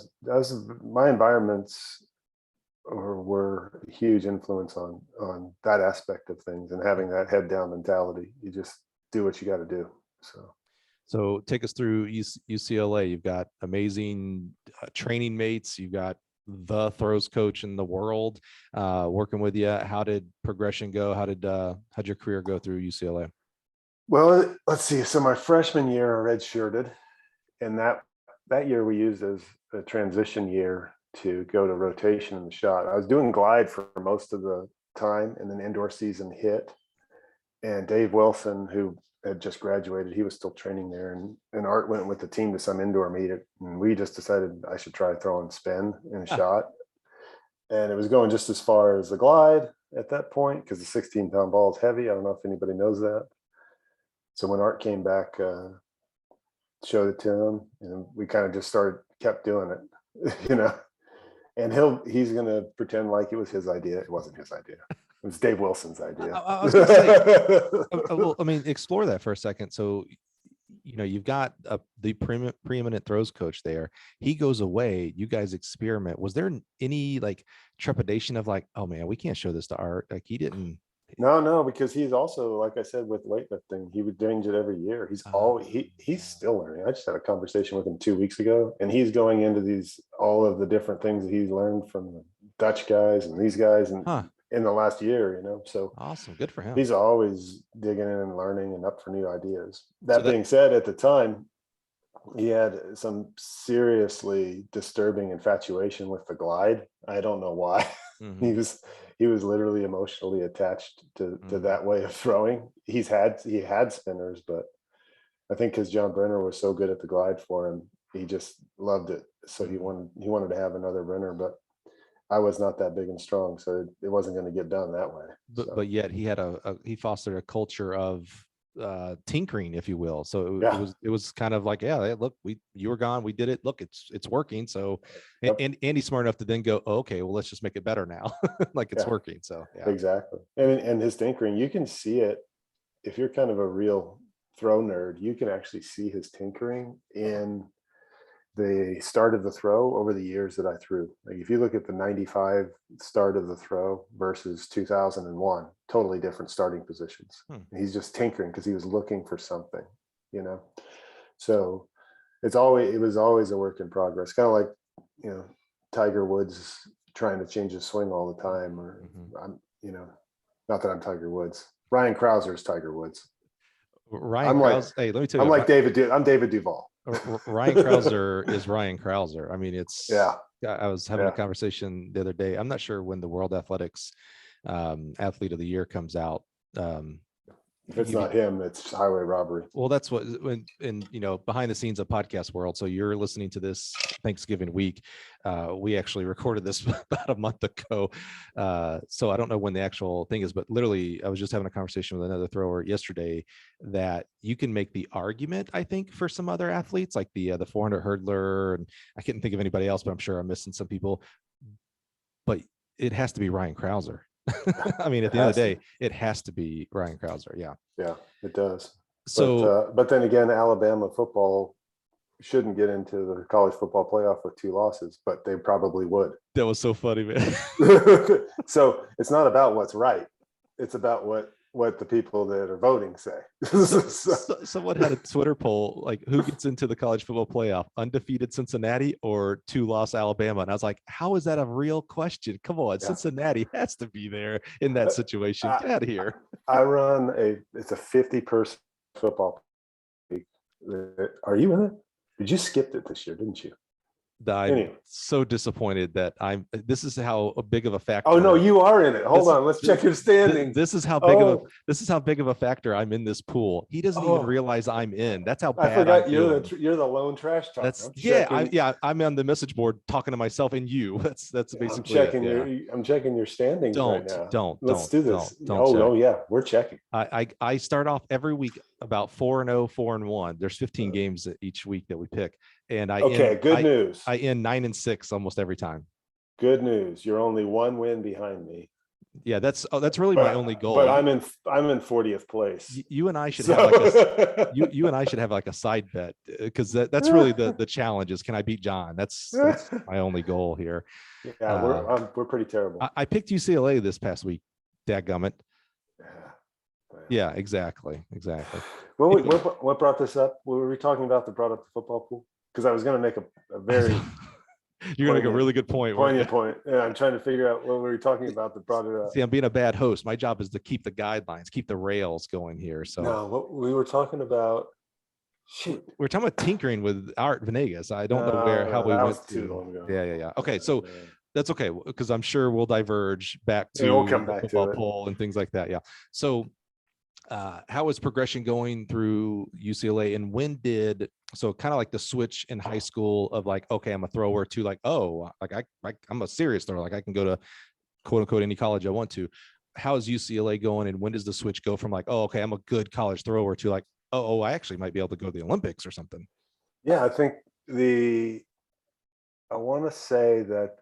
my environments were a huge influence on that aspect of things, and having that head down mentality. You just do what you got to do. So take us through UCLA. You've got amazing training mates. You've got the throws coach in the world working with you. How did progression go? How'd your career go through UCLA? Well, let's see. So my freshman year, I redshirted, and that year we used as a transition year to go to rotation in the shot. I was doing glide for most of the time, and then indoor season hit. And Dave Wilson, who had just graduated, he was still training there, and Art went with the team to some indoor meet, and we just decided I should try throwing spin in a shot. And it was going just as far as the glide at that point, because the 16-pound ball is heavy. I don't know if anybody knows that. So when Art came back, showed it to him, and we kind of just kept doing it, you know. And he's gonna pretend like it was his idea. It wasn't his idea. It was Dave Wilson's idea. I was gonna say, well, I mean, explore that for a second. So, you know, you've got the preeminent throws coach there. He goes away. You guys experiment. Was there any like trepidation of like, oh man, we can't show this to Art? Like he didn't. No, because he's also, like I said, with weightlifting, he would change it every year. He's still learning. I just had a conversation with him 2 weeks ago, and he's going into all of the different things that he's learned from the Dutch guys and these guys, and in the last year, you know. So awesome, good for him. He's always digging in and learning and up for new ideas. That being said, at the time, he had some seriously disturbing infatuation with the glide. I don't know why. Mm-hmm. He was literally emotionally attached to that way of throwing. He had spinners, but I think because John Brenner was so good at the glide for him, he just loved it. So he wanted to have another Brenner, but I was not that big and strong, so it wasn't going to get done that way. But yet he had he fostered a culture of tinkering, if you will. So it was kind of like, yeah, look, you were gone, we did it, look, it's working. So and Andy's smart enough to then go, oh, okay, well, let's just make it better now. Like it's working. So exactly. And his tinkering, you can see it if you're kind of a real throw nerd. You can actually see his tinkering in the start of the throw over the years that I threw. Like if you look at the 95 start of the throw versus 2001, totally different starting positions. He's just tinkering because he was looking for something, you know. So it was always a work in progress, kind of like, you know, Tiger Woods trying to change his swing all the time, or I'm, you know, not that I'm Tiger Woods. Ryan Krauser is Tiger Woods. Hey, let me tell you, I'm David Duval. Ryan Krauser is Ryan Krauser. I mean, I was having a conversation the other day. I'm not sure when the World Athletics Athlete of the Year comes out. If it's not him, it's highway robbery. Well, that's what, and you know, behind the scenes of podcast world. So you're listening to this Thanksgiving week. We actually recorded this about a month ago. So I don't know when the actual thing is, but literally I was just having a conversation with another thrower yesterday that you can make the argument, I think, for some other athletes, like the 400 hurdler, and I couldn't think of anybody else, but I'm sure I'm missing some people, but it has to be Ryan Krauser. I mean, at the end of the day, it has to be Ryan Krauser. Yeah, it does. So, but then again, Alabama football shouldn't get into the college football playoff with 2 losses, but they probably would. That was so funny, man. So it's not about what's right; it's about what the people that are voting say. Someone had a Twitter poll, like, who gets into the college football playoff, undefeated Cincinnati or 2-loss Alabama? And I was like, how is that a real question? Come on, Cincinnati has to be there in that situation. Get out of here. I run it's a 50-person football league. Are you in it? You just skipped it this year, didn't you? I'm so disappointed that this is how big of a factor. Oh no, you are in it. Hold on, let's check your standing. This is how big of a factor I'm in this pool. He doesn't even realize I'm in. That's how bad. I forgot you're the lone trash talker. I'm on the message board talking to myself and you. That's basically I'm checking your standings right now. Let's do this. We're checking. I start off every week about 4-0, 4-1. There's 15 games each week that we pick. And good news. I end 9-6 almost every time. Good news. You're only 1 win behind me. Yeah, that's really my only goal. But I'm in 40th place. You and I should have you and I should have like a side bet, because that's really the challenge is, can I beat John? That's my only goal here. Yeah, we're pretty terrible. I picked UCLA this past week. Dadgummit. Yeah, exactly. What brought this up? What were we talking about that brought up the football pool? Because I was going to make a very You're gonna make a really good point. Poignant point. Yeah, I'm trying to figure out what we were talking about that brought it up. See, I'm being a bad host. My job is to keep the guidelines, keep the rails going here. So no, what we were talking about. Shoot. We're talking about tinkering with art Venegas. I don't know how we went too long ago. Yeah. Okay, so that's okay, because I'm sure we'll diverge back to we'll come back football to it. poll and things like that. Yeah. So how is progression going through UCLA, and when did, so kind of like the switch in high school of like, okay, I'm a thrower, to like, oh, like I'm a serious thrower, like I can go to quote unquote any college I want to. How is UCLA going, and when does the switch go from like, oh, okay, I'm a good college thrower, to like, oh, I actually might be able to go to the Olympics or something? Yeah, I think I want to say that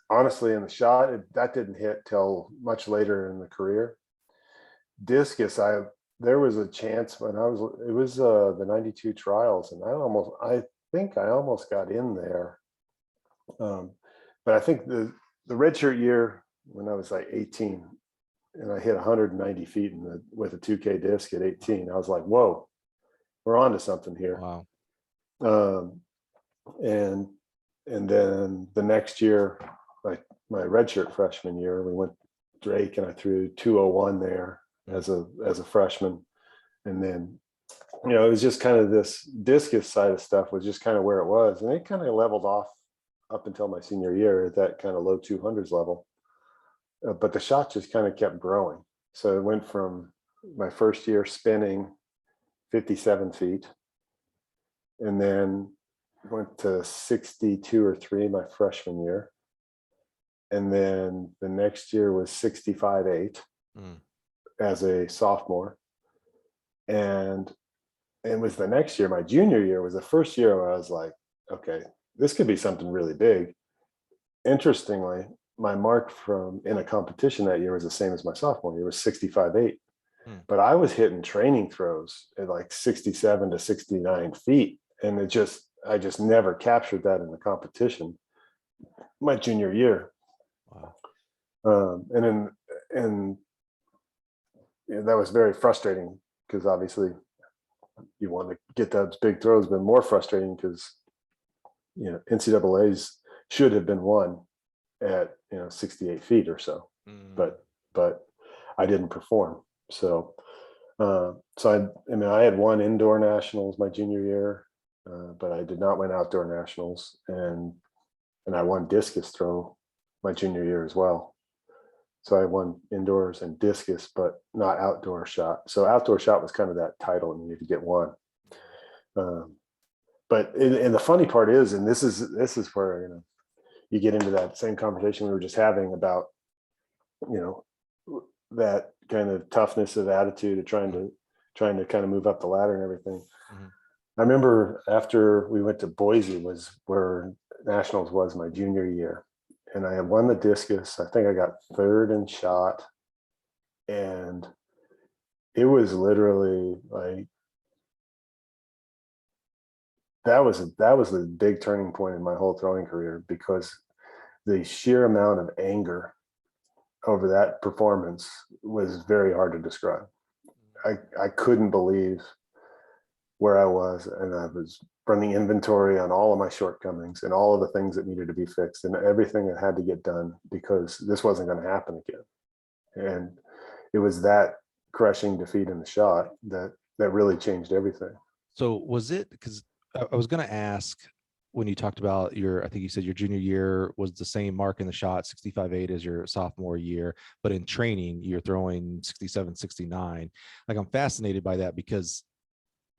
honestly in the shot, that didn't hit till much later in the career. Discus, there was a chance when it was the 92 trials, and I think I almost got in there. But I think the redshirt year when I was like 18 and I hit 190 feet with a 2K disc at 18, I was like, whoa, we're on to something here. Wow. And then the next year, like my redshirt freshman year, we went Drake and I threw 201 there as a freshman. And then, it was just kind of this discus side of stuff was just kind of where it was. And it kind of leveled off up until my senior year at that kind of low 200s level. But the shot just kind of kept growing. So it went from my first year spinning 57 feet, and then went to 62 or 3 my freshman year. And then the next year was 65.8 as a sophomore. And it was the next year, my junior year was the first year where I was like, okay, this could be something really big. Interestingly, my mark in a competition that year was the same as my sophomore year, was 65.8. But I was hitting training throws at like 67 to 69 feet. And I just never captured that in the competition my junior year. Wow. And that was very frustrating, because obviously you want to get those big throws, but more frustrating because, NCAAs should have been won at 68 feet or so, but I didn't perform. So I had won indoor nationals my junior year, but I did not win outdoor nationals, and I won discus throw my junior year as well. So I won indoors and discus, but not outdoor shot. So outdoor shot was kind of that title, and you need to get one. But and the funny part is, and this is where you get into that same conversation we were just having about that kind of toughness of attitude of trying to kind of move up the ladder and everything. I remember after we went to Boise was where nationals was my junior year, and I had won the discus. I think I got third in shot, and it was literally like that was the big turning point in my whole throwing career, because the sheer amount of anger over that performance was very hard to describe. I couldn't believe where I was, and I was running inventory on all of my shortcomings and all of the things that needed to be fixed and everything that had to get done, because this wasn't going to happen again. And it was that crushing defeat in the shot that really changed everything. So was it, because I was going to ask, when you talked about I think you said your junior year was the same mark in the shot, 65.8, as your sophomore year, but in training you're throwing 67, 69. Like, I'm fascinated by that, because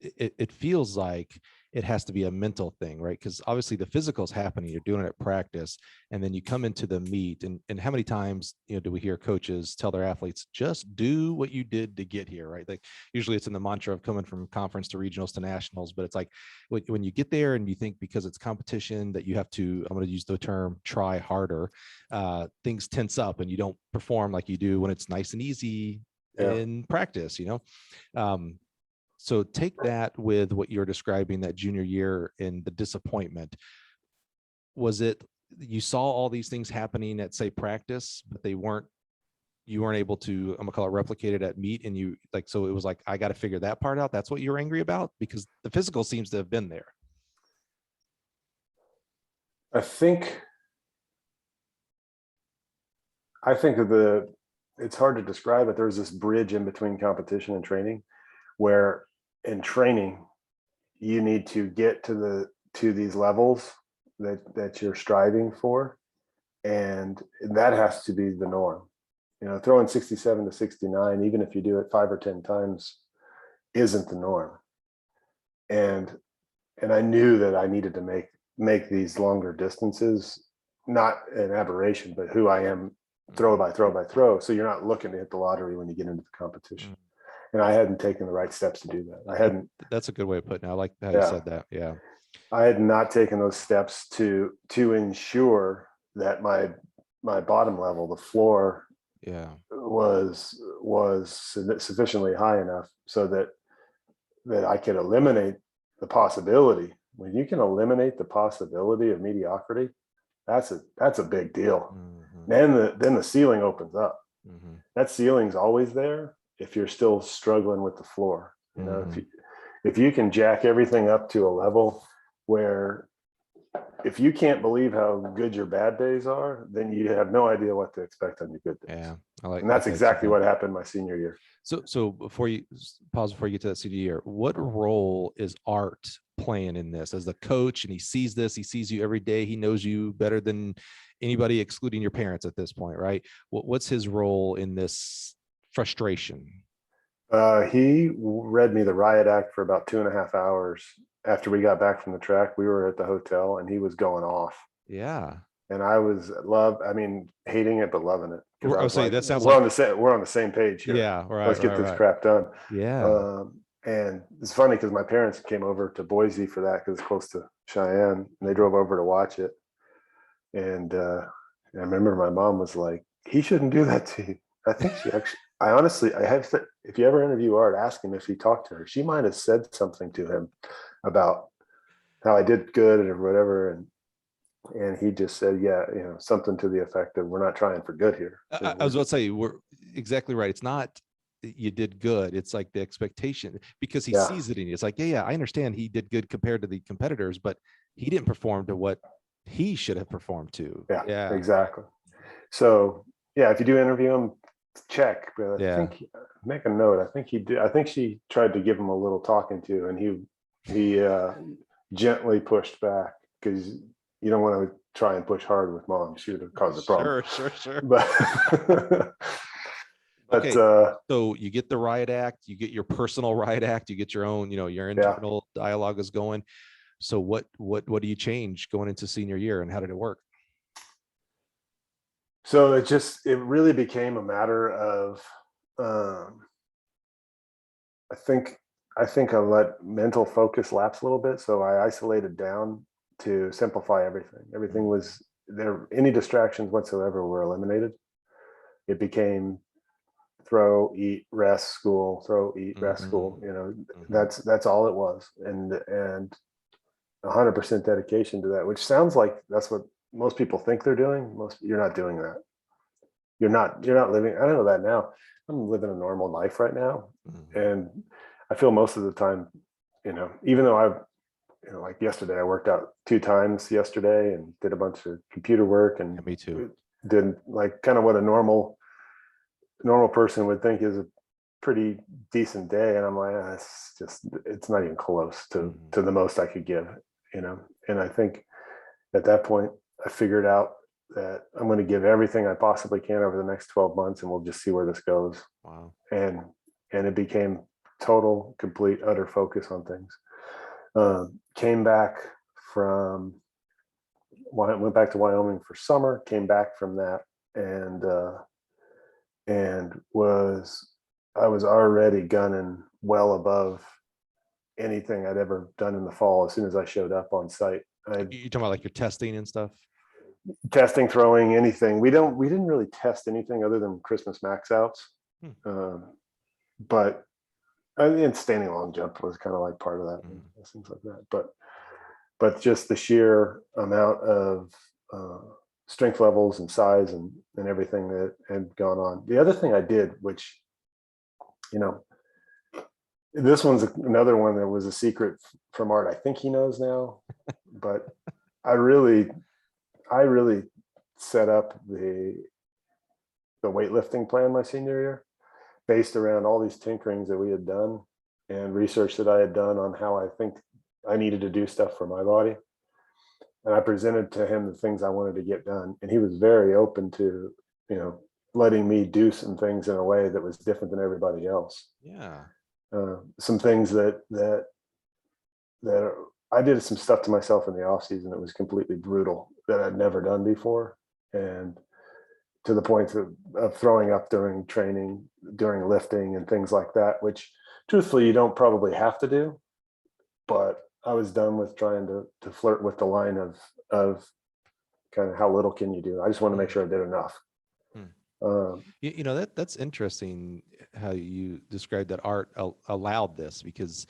it feels like it has to be a mental thing, right? Because obviously the physical is happening, you're doing it at practice, and then you come into the meet, and how many times do we hear coaches tell their athletes, just do what you did to get here, right? Like, usually it's in the mantra of coming from conference to regionals to nationals, but it's like when you get there and you think because it's competition that you have to, I'm going to use the term, try harder, things tense up and you don't perform like you do when it's nice and easy in practice. So take that with what you're describing, that junior year and the disappointment. Was it, you saw all these things happening at, say, practice, but they weren't you weren't able to, I'm gonna call it, replicate it at meet, and you like, so it was like, I got to figure that part out. That's what you were angry about, because the physical seems to have been there. I think that it's hard to describe it. There's this bridge in between competition and training, where in training you need to get to these levels that you're striving for, and that has to be the norm. Throwing 67 to 69, even if you do it 5 or 10 times, isn't the norm. And I knew that I needed to make these longer distances, not an aberration, but who I am, throw by throw by throw. So you're not looking to hit the lottery when you get into the competition. And I hadn't taken the right steps to do that. That's a good way of putting it. I like how you said that. Yeah. I had not taken those steps to ensure that my bottom level, the floor, was sufficiently high enough so that I could eliminate the possibility. When you can eliminate the possibility of mediocrity, that's a big deal. Then the ceiling opens up. That ceiling's always there if you're still struggling with the floor. If you can jack everything up to a level where, if you can't believe how good your bad days are, then you have no idea what to expect on your good days. Yeah, and that's exactly what happened my senior year. So before you get to that senior year, what role is Art playing in this as the coach? And he sees you every day. He knows you better than anybody, excluding your parents at this point, right? What's his role in this frustration? He read me the riot act for about 2.5 hours. After we got back from the track, we were at the hotel and he was going off. Yeah. And I was hating it, but loving it. I was saying, that sounds we're like we're on the same page here. Yeah. Right. Let's get this crap done. Yeah. And it's funny because my parents came over to Boise for that, because it's close to Cheyenne, and they drove over to watch it. And I remember my mom was like, "He shouldn't do that to you." I think she actually, if you ever interview Art, ask him if he talked to her. She might have said something to him about how I did good or whatever. And he just said, something to the effect of, "We're not trying for good here." I was about to say, we're exactly right. It's not you did good. It's like the expectation, because he sees it in you. It's like, I understand he did good compared to the competitors, but he didn't perform to what he should have performed to. Yeah, exactly. So if you do interview him, check. But I think, make a note. I think he did. I think she tried to give him a little talking to, and he gently pushed back, because you don't want to try and push hard with mom. She would have caused a problem. Sure. But okay. So you get the riot act, you get your personal riot act, you get your own, your internal dialogue is going. So what do you change going into senior year, and how did it work? So it really became a matter of, I think I let mental focus lapse a little bit. So I isolated down to simplify everything. Everything was there. Any distractions whatsoever were eliminated. It became throw, eat, rest, school, throw, eat, rest, school. That's all it was. And 100% dedication to that, which sounds like that's what most people think they're doing. You're not doing that. You're not living. I don't know that now. I'm living a normal life right now. And I feel most of the time, even though I've, like yesterday, I worked out 2 times yesterday and did a bunch of computer work, and me too. Did like kind of what a normal person would think is a pretty decent day. And I'm like, it's not even close to the most I could give, and I think at that point I figured out that I'm going to give everything I possibly can over the next 12 months, and we'll just see where this goes. Wow. And it became total, complete, utter focus on things. Went back to Wyoming for summer, came back from that, and I was already gunning well above anything I'd ever done in the fall as soon as I showed up on site. You talking about like your testing and stuff? Testing, throwing, anything. We didn't really test anything other than Christmas max outs. But and standing long jump was kind of like part of that, things like that. But just the sheer amount of strength levels and size and everything that had gone on. The other thing I did, which, you know, this one's another one that was a secret from Art. I think he knows now, but I really set up the weightlifting plan my senior year based around all these tinkerings that we had done and research that I had done on how I think I needed to do stuff for my body. And I presented to him the things I wanted to get done. And he was very open to, you know, letting me do some things in a way that was different than everybody else. Yeah. Some things that I did some stuff to myself in the off season that was completely brutal that I'd never done before. And to the point of throwing up during training, during lifting and things like that, which truthfully, you don't probably have to do, but I was done with trying to flirt with the line of kind of how little can you do. I just want to make sure I did enough. You know, that's interesting how you described that Art allowed this, because,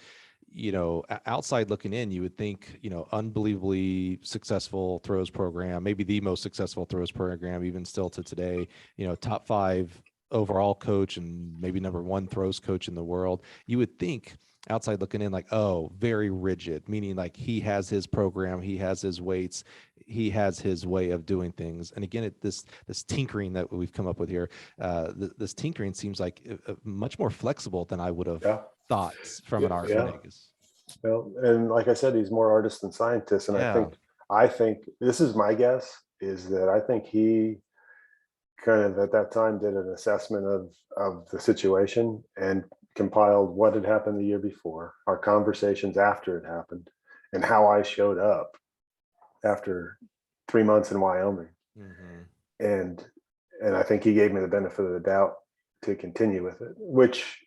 you know, outside looking in, you would think, you know, unbelievably successful throws program, maybe the most successful throws program, even still to today, you know, top 5 overall coach and maybe number 1 throws coach in the world. You would think outside looking in, like, oh, very rigid, meaning like he has his program, he has his weights, he has his way of doing things. And again, this tinkering that we've come up with here, this tinkering seems like much more flexible than I would have thought from an Art Venegas. Well, and like I said, he's more artist than scientist. And I think this is my guess, is that I think he kind of at that time did an assessment of the situation and compiled what had happened the year before, our conversations after it happened, and how I showed up after 3 months in Wyoming. And I think he gave me the benefit of the doubt to continue with it, which,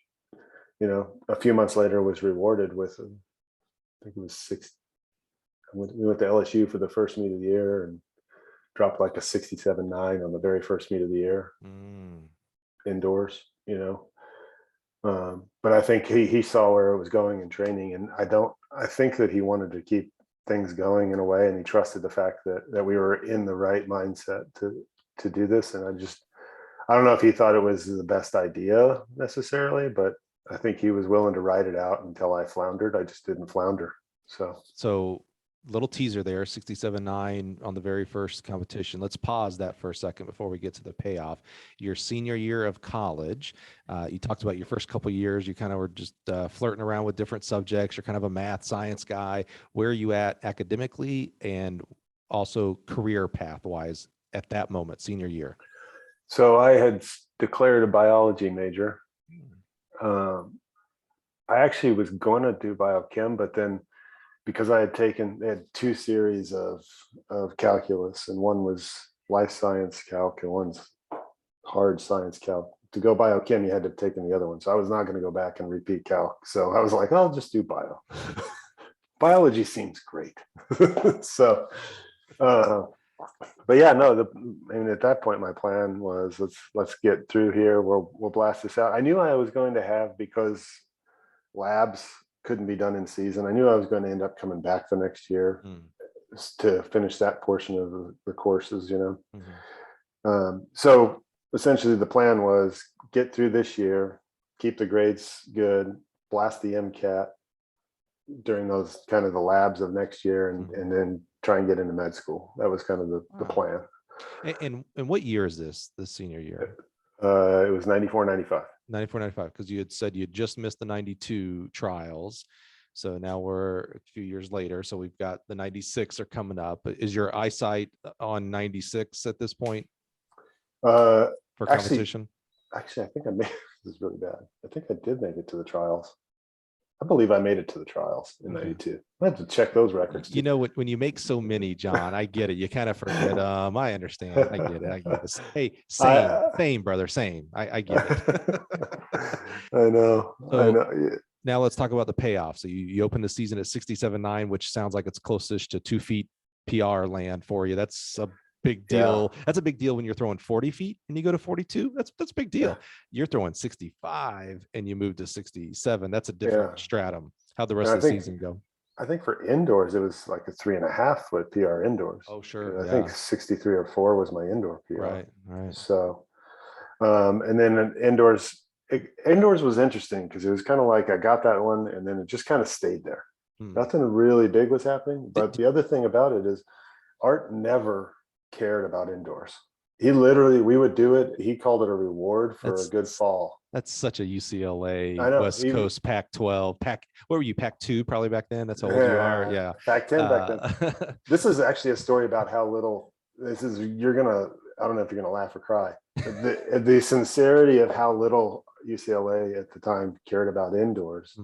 you know, a few months later was rewarded with, I think it was 6. We went to LSU for the first meet of the year and dropped like a 67.9 on the very first meet of the year indoors, you know. But I think he saw where it was going in training, and I think that he wanted to keep things going in a way, and he trusted the fact that we were in the right mindset to do this. And I don't know if he thought it was the best idea necessarily, but I think he was willing to ride it out until I floundered. I just didn't flounder. So little teaser there, 67.9 on the very first competition. Let's pause that for a second before we get to the payoff. Your senior year of college, you talked about your first couple of years. You kind of were just flirting around with different subjects. You're kind of a math science guy. Where are you at academically and also career path wise at that moment, senior year? So I had declared a biology major. I actually was going to do biochem, but then because they had 2 series of calculus, and one was life science calc and one's hard science calc. To go biochem, you had to have taken the other one. So I was not going to go back and repeat calc. So I was like, I'll just do bio. Biology seems great. So, but yeah, no, I mean, at that point, my plan was let's get through here. We'll blast this out. I knew I was going to have, because labs couldn't be done in season, I knew I was going to end up coming back the next year to finish that portion of the courses, you know. So essentially the plan was get through this year, keep the grades good, blast the MCAT during those kind of the labs of next year, and then try and get into med school. That was kind of the plan. And what year is this senior year? It was 94, 95. 94, 95, because you had said you just missed the 92 trials. So now we're a few years later. So we've got the 96 are coming up. Is your eyesight on 96 at this point for competition? Actually, I think I made this is really bad. I think I did make it to the trials. I believe I made it to the trials in 92. I had to check those records too. You know, when you make so many, John, I get it. You kind of forget. I understand. I get it. Hey, same, brother. Same. I get it. I know. Yeah. Now let's talk about the payoff. So you open the season at 67.9, which sounds like it's closest to 2 feet PR land for you. That's a big deal. Yeah. That's a big deal when you're throwing 40 feet and you go to 42. That's a big deal. Yeah. You're throwing 65 and you move to 67. That's a different stratum. How'd the rest of the season go? I think for indoors, it was like a 3.5 foot PR indoors. Oh, sure. I think 63 or 4 was my indoor PR. Right. So, and then indoors was interesting because it was kind of like I got that one and then it just kind of stayed there. Nothing really big was happening. But the other thing about it is Art never cared about indoors. We would do it. He called it a reward for a good fall. That's such a UCLA I know, West Coast Pac-12. What were you, Pac-2 probably back then? That's how old you are. Yeah. Pac-10 back then. This is actually a story about how little, I don't know if you're gonna laugh or cry. The sincerity of how little UCLA at the time cared about indoors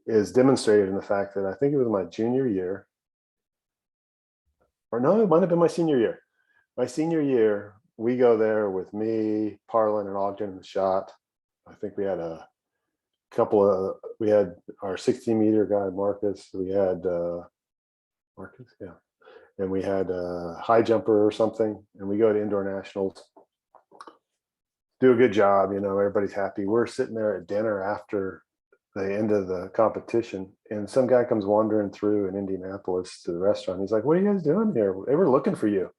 is demonstrated in the fact that I think it was my junior year, or no, it might have been my senior year. My senior year, we go there with me, Parlin, and Ogden in the shot. I think we had we had our 60-meter guy, Marcus. We had Marcus, yeah. And we had a high jumper or something. And we go to indoor nationals, do a good job. Everybody's happy. We're sitting there at dinner after the end of the competition. And some guy comes wandering through in Indianapolis to the restaurant. He's like, "What are you guys doing here? They were looking for you."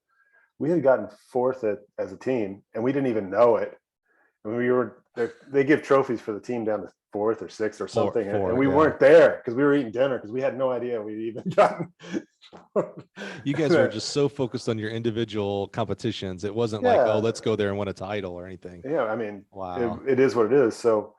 We had gotten fourth as a team and we didn't even know it. And they give trophies for the team down to fourth or sixth or something. And we weren't there because we were eating dinner because we had no idea we'd even gotten. You guys were just so focused on your individual competitions. It wasn't like, oh, let's go there and win a title or anything. Yeah. I mean, wow. It is what it is. So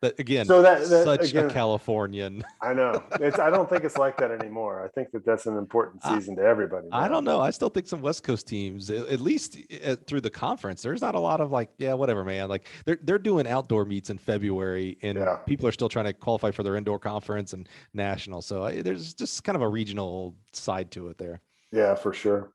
but again, such a Californian. I know. I don't think it's like that anymore. I think that's an important season to everybody. I don't know. I still think some West Coast teams, at least through the conference, there's not a lot of like, yeah, whatever, man. Like they're doing outdoor meets in February, and people are still trying to qualify for their indoor conference and national. So there's just kind of a regional side to it there. Yeah, for sure.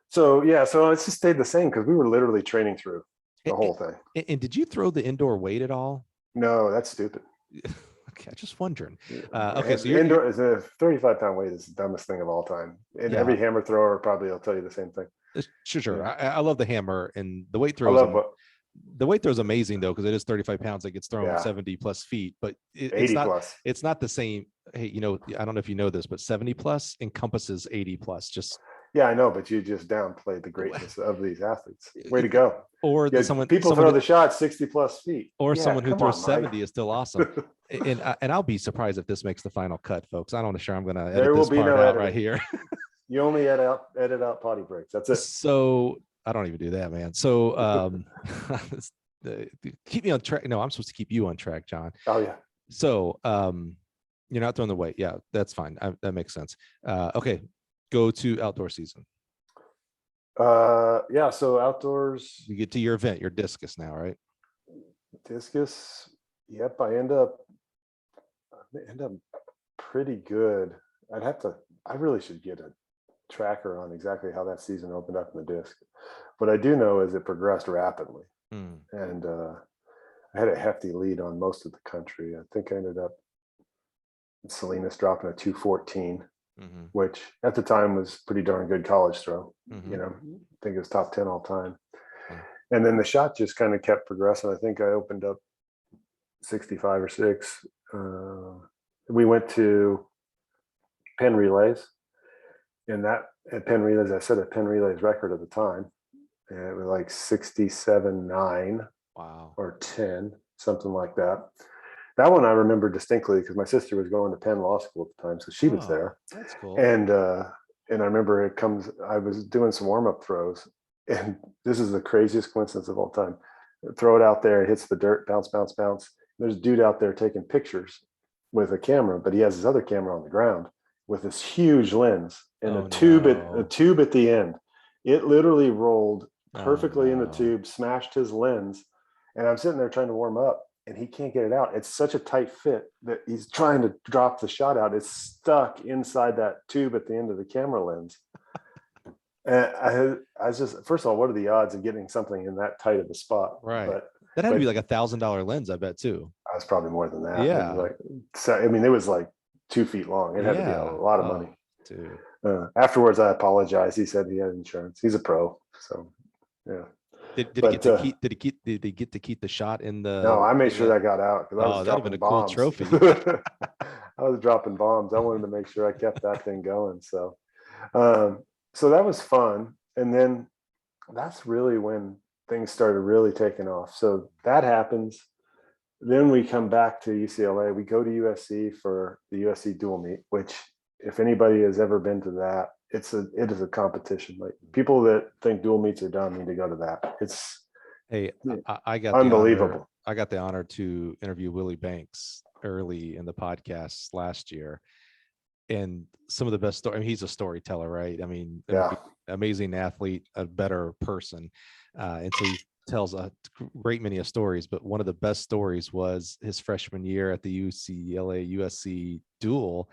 So it's just stayed the same because we were literally training through the whole thing. And did you throw the indoor weight at all? No, that's stupid. Okay, I'm just wondering. Okay, so indoor is a 35-pound weight is the dumbest thing of all time, and every hammer thrower probably will tell you the same thing. Sure. Yeah. I love the hammer and the weight throw. The weight throw is amazing though because it is 35 pounds that gets thrown 70 plus feet, but it's not plus. It's not the same. Hey, I don't know if you know this, but 70 plus encompasses 80 plus. Just yeah, I know, but you just downplayed the greatness of these athletes. Way to go. Or people throw the shot 60 plus feet. Or someone who throws 70 is still awesome. and I'll be surprised if this makes the final cut, folks. I'm not sure I'm going to edit this part out right here. You only edit out potty breaks. That's it. So I don't even do that, man. So keep me on track. No, I'm supposed to keep you on track, John. Oh yeah. So you're not throwing the weight. Yeah, that's fine. That makes sense. Okay. Go to outdoor season. So outdoors. You get to your event, your discus now, right? Discus. Yep. I end up pretty good. I really should get a tracker on exactly how that season opened up in the disc. What I do know is it progressed rapidly. And I had a hefty lead on most of the country. I think I ended up in Salinas dropping a 214. Which at the time was pretty darn good college throw. I think it was top 10 all time. And then the shot just kind of kept progressing. I think I opened up 65 or 6. We went to Penn Relays, and that at Penn Relays, I set a Penn Relays record at the time, and it was like 67.9 or 10, something like that. That one I remember distinctly because my sister was going to Penn Law School at the time, so she was there. That's cool. And I remember I was doing some warm-up throws, and this is the craziest coincidence of all time. Throw it out there, it hits the dirt, bounce, bounce, bounce. There's a dude out there taking pictures with a camera, but he has his other camera on the ground with this huge lens and a tube at the end. It literally rolled perfectly in the tube, smashed his lens, and I'm sitting there trying to warm up. And he can't get it out. It's such a tight fit that he's trying to drop the shot out. It's stuck inside that tube at the end of the camera lens. And I was just, first of all, what are the odds of getting something in that tight of a spot? Right. That had to be like $1,000 lens, I bet, too. I was probably more than that. Yeah. It was like 2 feet long. It had to be a lot of money. Dude. Afterwards, I apologized. He said he had insurance. He's a pro. So, yeah. Did he get to keep the shot in the? No, I made sure that got out. That'd have been a cool trophy. I was dropping bombs. I wanted to make sure I kept that thing going. So so that was fun. And then that's really when things started really taking off. So that happens. Then we come back to UCLA. We go to USC for the USC dual meet, which if anybody has ever been to that, it is a competition. Like people that think dual meets are done need to go to that. It's I got unbelievable. I got the honor to interview Willie Banks early in the podcast last year. And some of the best story. I mean, he's a storyteller, right? I mean, amazing athlete, a better person. And so he tells a great many of stories, but one of the best stories was his freshman year at the UCLA USC duel.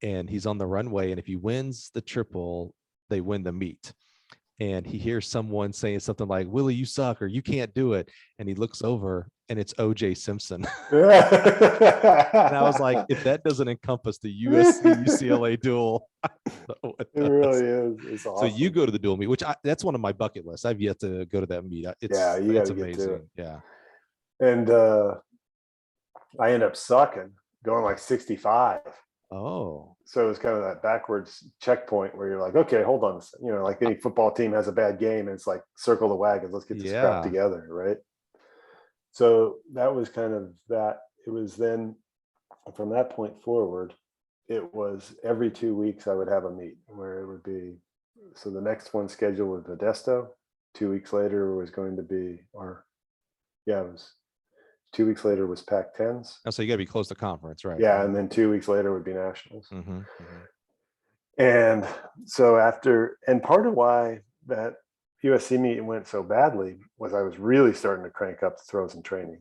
And he's on the runway. And if he wins the triple, they win the meet. And he hears someone saying something like, Willie, you suck, or you can't do it. And he looks over and it's OJ Simpson. And I was like, if that doesn't encompass the USC UCLA duel, it really is. It's awesome. So you go to the dual meet, which that's one of my bucket lists. I've yet to go to that meet. It's amazing. Yeah. And I end up sucking, going like 65. Oh. So it was kind of that backwards checkpoint where you're like, okay, hold on. You know, like any football team has a bad game and it's like circle the wagons. Let's get this crap together. Right. So that was kind of that. It was then from that point forward, it was every 2 weeks I would have a meet where it would be, so the next one scheduled was Modesto. 2 weeks later was going to be, it was 2 weeks later was Pac-10s. Oh, so you got to be close to conference, right? Yeah, and then 2 weeks later would be nationals. Mm-hmm. And so and part of why that USC meet went so badly was I was really starting to crank up the throws in training.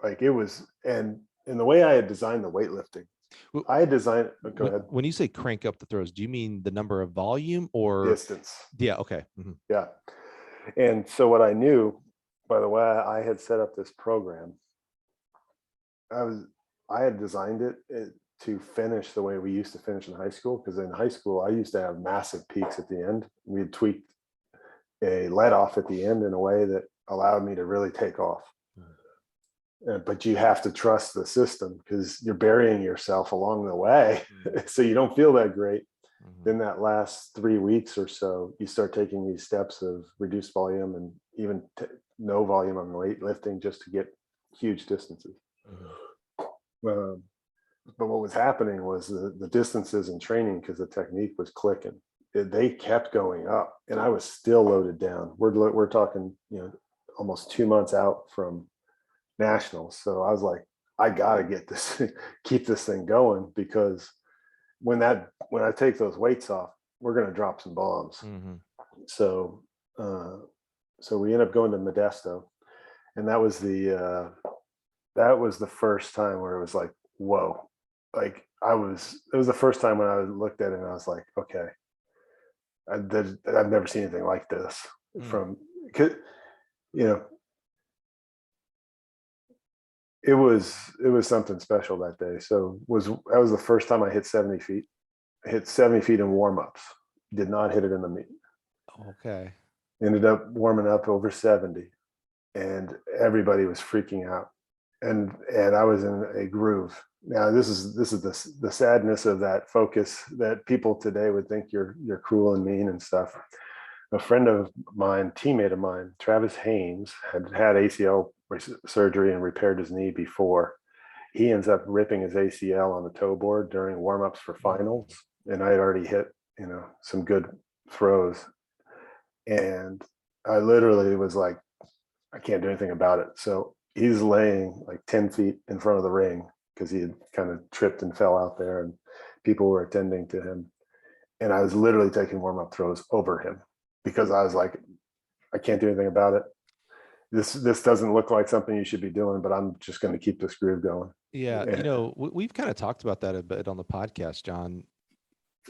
Like it was, and in the way I had designed the weightlifting, I had designed. Go ahead. When you say crank up the throws, do you mean the number of volume or distance? Yeah. Okay. Mm-hmm. Yeah. And so what I knew, by the way, I had set up this program. I had designed it to finish the way we used to finish in high school, because in high school I used to have massive peaks at the end. We had tweaked a let off at the end in a way that allowed me to really take off. But you have to trust the system because you're burying yourself along the way. So you don't feel that great. Then that last 3 weeks or so, you start taking these steps of reduced volume and even no volume on weightlifting just to get huge distances. But what was happening was the distances in training, because the technique was clicking, they kept going up and I was still loaded down. We're talking, almost 2 months out from nationals. So I was like, I got to get this, keep this thing going, because when I take those weights off, we're going to drop some bombs. So we end up going to Modesto, and that was the first time where it was like, whoa, like it was the first time when I looked at it and I was like, okay, I've never seen anything like this from, it was something special that day. So that was the first time I hit 70 feet. I hit 70 feet in warm-ups. Did not hit it in the meet. Okay. Ended up warming up over 70, and everybody was freaking out. And I was in a groove. Now this is the sadness of that focus that people today would think you're cruel and mean and stuff. A friend of mine, teammate of mine, Travis Haynes, had ACL surgery and repaired his knee before. He ends up ripping his ACL on the toe board during warm-ups for finals. And I had already hit, some good throws. And I literally was like, I can't do anything about it. So he's laying like 10 feet in front of the ring because he had kind of tripped and fell out there, and people were attending to him. And I was literally taking warm-up throws over him because I was like, I can't do anything about it. This doesn't look like something you should be doing, but I'm just going to keep this groove going. Yeah. We've kind of talked about that a bit on the podcast, John.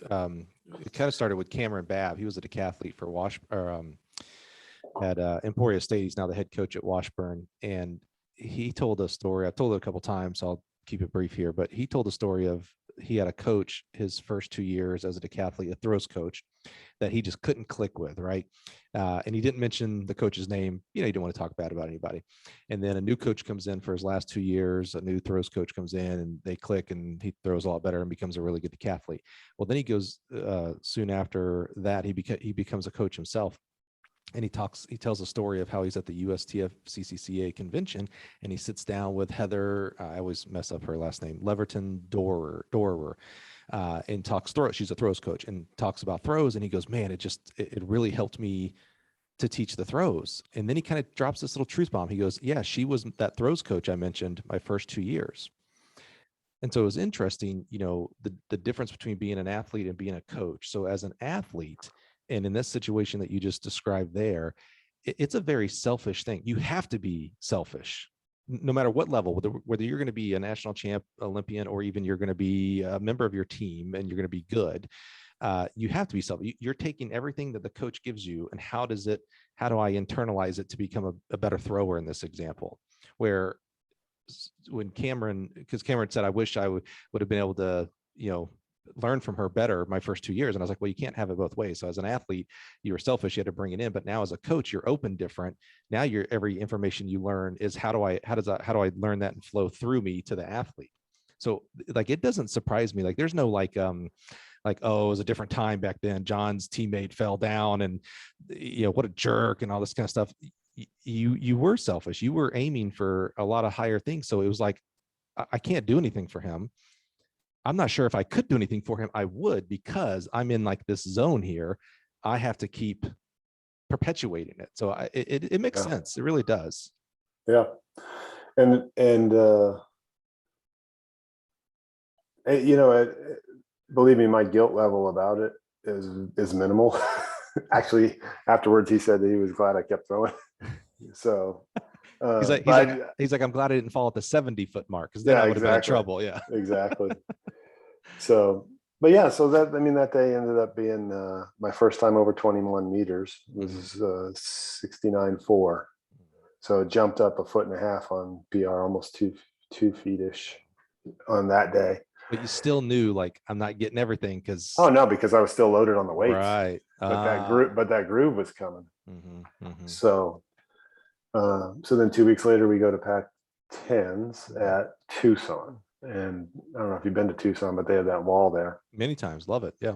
It kind of started with Cameron Babb. He was a decathlete for at Emporia State. He's now the head coach at Washburn. And he told a story. I've told it a couple of times, so I'll keep it brief here, but he told a story of he had a coach his first 2 years as a decathlete, a throws coach, that he just couldn't click with, right? And he didn't mention the coach's name. He didn't want to talk bad about anybody. And then a new coach comes in for his last 2 years. A new throws coach comes in, and they click, and he throws a lot better and becomes a really good decathlete. Well, then he goes soon after that, he becomes a coach himself. And he tells a story of how he's at the USTF CCCA convention, and he sits down with Heather, I always mess up her last name, Leverton Dorer, and talks throws. She's a throws coach, and talks about throws. And he goes, man, it really helped me to teach the throws. And then he kind of drops this little truth bomb. He goes, yeah, she was that throws coach I mentioned my first 2 years. And so it was interesting, the difference between being an athlete and being a coach. So as an athlete, and in this situation that you just described there, it's a very selfish thing. You have to be selfish, no matter what level, whether you're going to be a national champ, Olympian, or even you're going to be a member of your team and you're going to be good. You have to be selfish. You're taking everything that the coach gives you, and how do I internalize it to become a better thrower in this example? Where when Cameron said, I wish I would have been able to, learn from her better my first 2 years. And I was like, well, you can't have it both ways. So as an athlete, you were selfish, you had to bring it in. But now as a coach, you're open different. Now every information you learn is how do I learn that and flow through me to the athlete? So like, it doesn't surprise me. Like, there's no oh, it was a different time back then. John's teammate fell down and what a jerk and all this kind of stuff. You were selfish. You were aiming for a lot of higher things. So it was like, I can't do anything for him. I'm not sure if I could do anything for him. I would, because I'm in like this zone here. I have to keep perpetuating it. So it makes sense. It really does. Yeah. And believe me, my guilt level about it is minimal. Actually, afterwards, he said that he was glad I kept throwing. So he's like, I'm glad I didn't fall at the 70-foot mark, because then I would have been in trouble. Yeah, exactly. So, but yeah, so that day ended up being my first time over 21 meters. It was 69.4. So it jumped up 1.5 feet on PR, almost 2 feet-ish on that day. But you still knew, like, I'm not getting everything because. Oh no, because I was still loaded on the weights. Right. But that groove was coming. So then 2 weeks later, we go to Pac 10s at Tucson. And I don't know if you've been to Tucson, but they have that wall there. Many times. Love it. Yeah.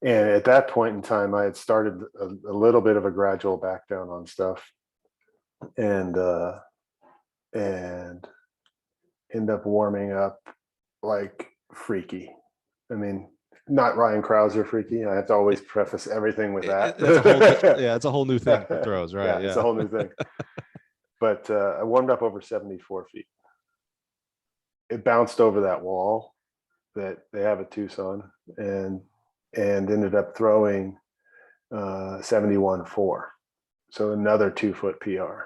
And at that point in time, I had started a little bit of a gradual back down on stuff, and end up warming up like freaky. I mean, not Ryan Krauser freaky. I have to always preface everything with that. It's a whole new thing for throws, right? Yeah, it's a whole new thing. But I warmed up over 74 feet. It bounced over that wall that they have at Tucson, and ended up throwing 71.4. So another 2-foot PR.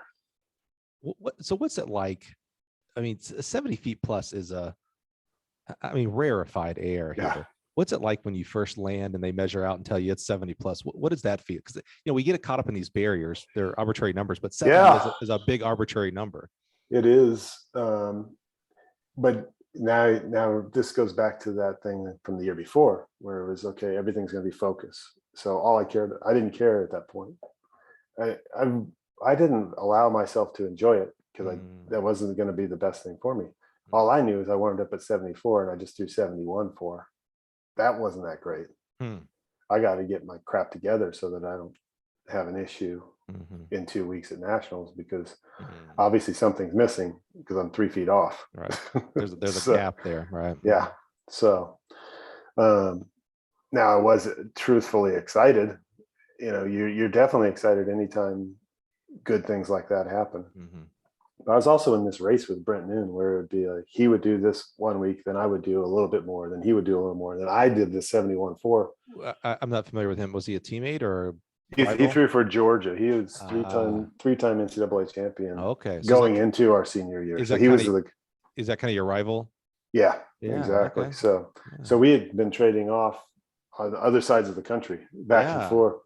So what's it like? I mean, 70 feet plus is rarefied air here. Yeah. What's it like when you first land and they measure out and tell you it's 70 plus? What does that feel? Because we get caught up in these barriers. They're arbitrary numbers, but 70 is a big arbitrary number. It is. But now this goes back to that thing from the year before, where it was okay, everything's going to be focused. So I didn't care at that point. I didn't allow myself to enjoy it, because that wasn't going to be the best thing for me. All I knew is I wound up at 74, and I just threw 71.4. That wasn't that great. I got to get my crap together so that I don't have an issue in 2 weeks at nationals, because obviously something's missing, because I'm 3 feet off. Right. There's a gap there. Right. Yeah. So now I was truthfully excited. You're definitely excited anytime good things like that happen. But I was also in this race with Brent Noon, where it would be like, he would do this 1 week, then I would do a little bit more, then he would do a little more, then I did the 71.4. I'm not familiar with him. Was he a teammate or? He threw for Georgia. He was three-time NCAA champion. Okay. So going into our senior year. So he was is that kind of your rival? Yeah, exactly. Okay. So we had been trading off on the other sides of the country, back and forth.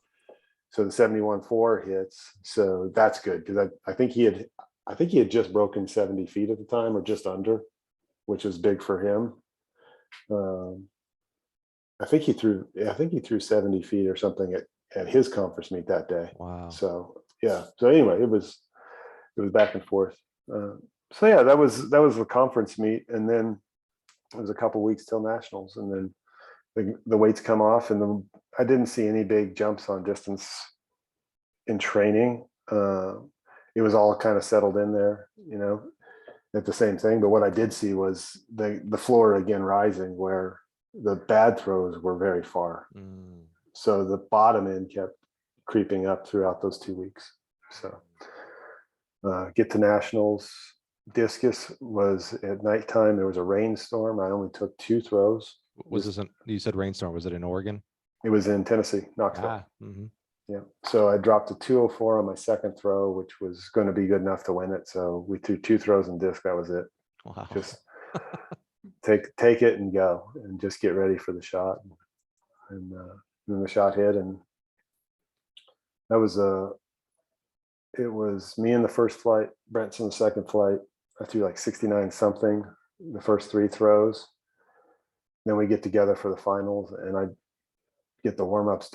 So the 71.4 hits. So that's good, because I think he had just broken 70 feet at the time, or just under, which was big for him. I think he threw 70 feet or something at his conference meet that day. Wow. So yeah. So anyway, it was back and forth. So yeah, that was the conference meet, and then it was a couple weeks till nationals, and then the weights come off, and I didn't see any big jumps on distance in training. It was all kind of settled in there, at the same thing. But what I did see was the floor again rising, where the bad throws were very far. So the bottom end kept creeping up throughout those 2 weeks. So get to nationals. Discus was at nighttime. There was a rainstorm. I only took 2 throws. You said rainstorm, was it in Oregon? It was in Tennessee, Knoxville. Mm-hmm. Yeah. So I dropped a 204 on my second throw, which was going to be good enough to win it. So we threw 2 throws in disc. That was it. Wow. Just take it and go, and just get ready for the shot. And then the shot hit, and that was it was me in the first flight, Brent's in the second flight. I threw like 69 something the first 3 throws. Then we get together for the finals, and I get the warm-ups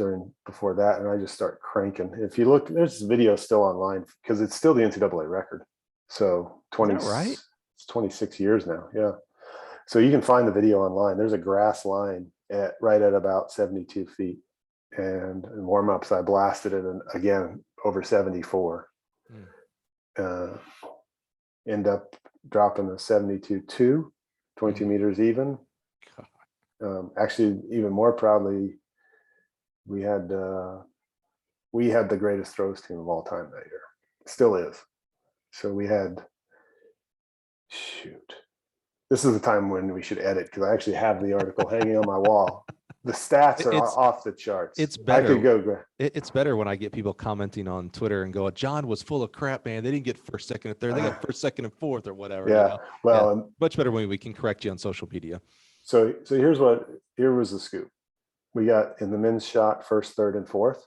before that, and I just start cranking. If you look, there's video still online, because it's still the NCAA record. So 20, right? It's 26 years now. Yeah. So you can find the video online. There's a grass line right at about 72 feet. And in warm-ups, I blasted it, and again, over 74. End up dropping a 72.2, 22 meters even. Actually, even more proudly, we had the greatest throws team of all time that year. Still is. So we had, this is the time when we should edit, because I actually have the article hanging on my wall. The stats are off the charts. It's better. I could go. It's better when I get people commenting on Twitter and go, "John was full of crap, man. They didn't get first, second, and third. They got first, second, and fourth, or whatever." Yeah. Well, much better when we can correct you on social media. So here was the scoop. We got in the men's shot first, third, and fourth.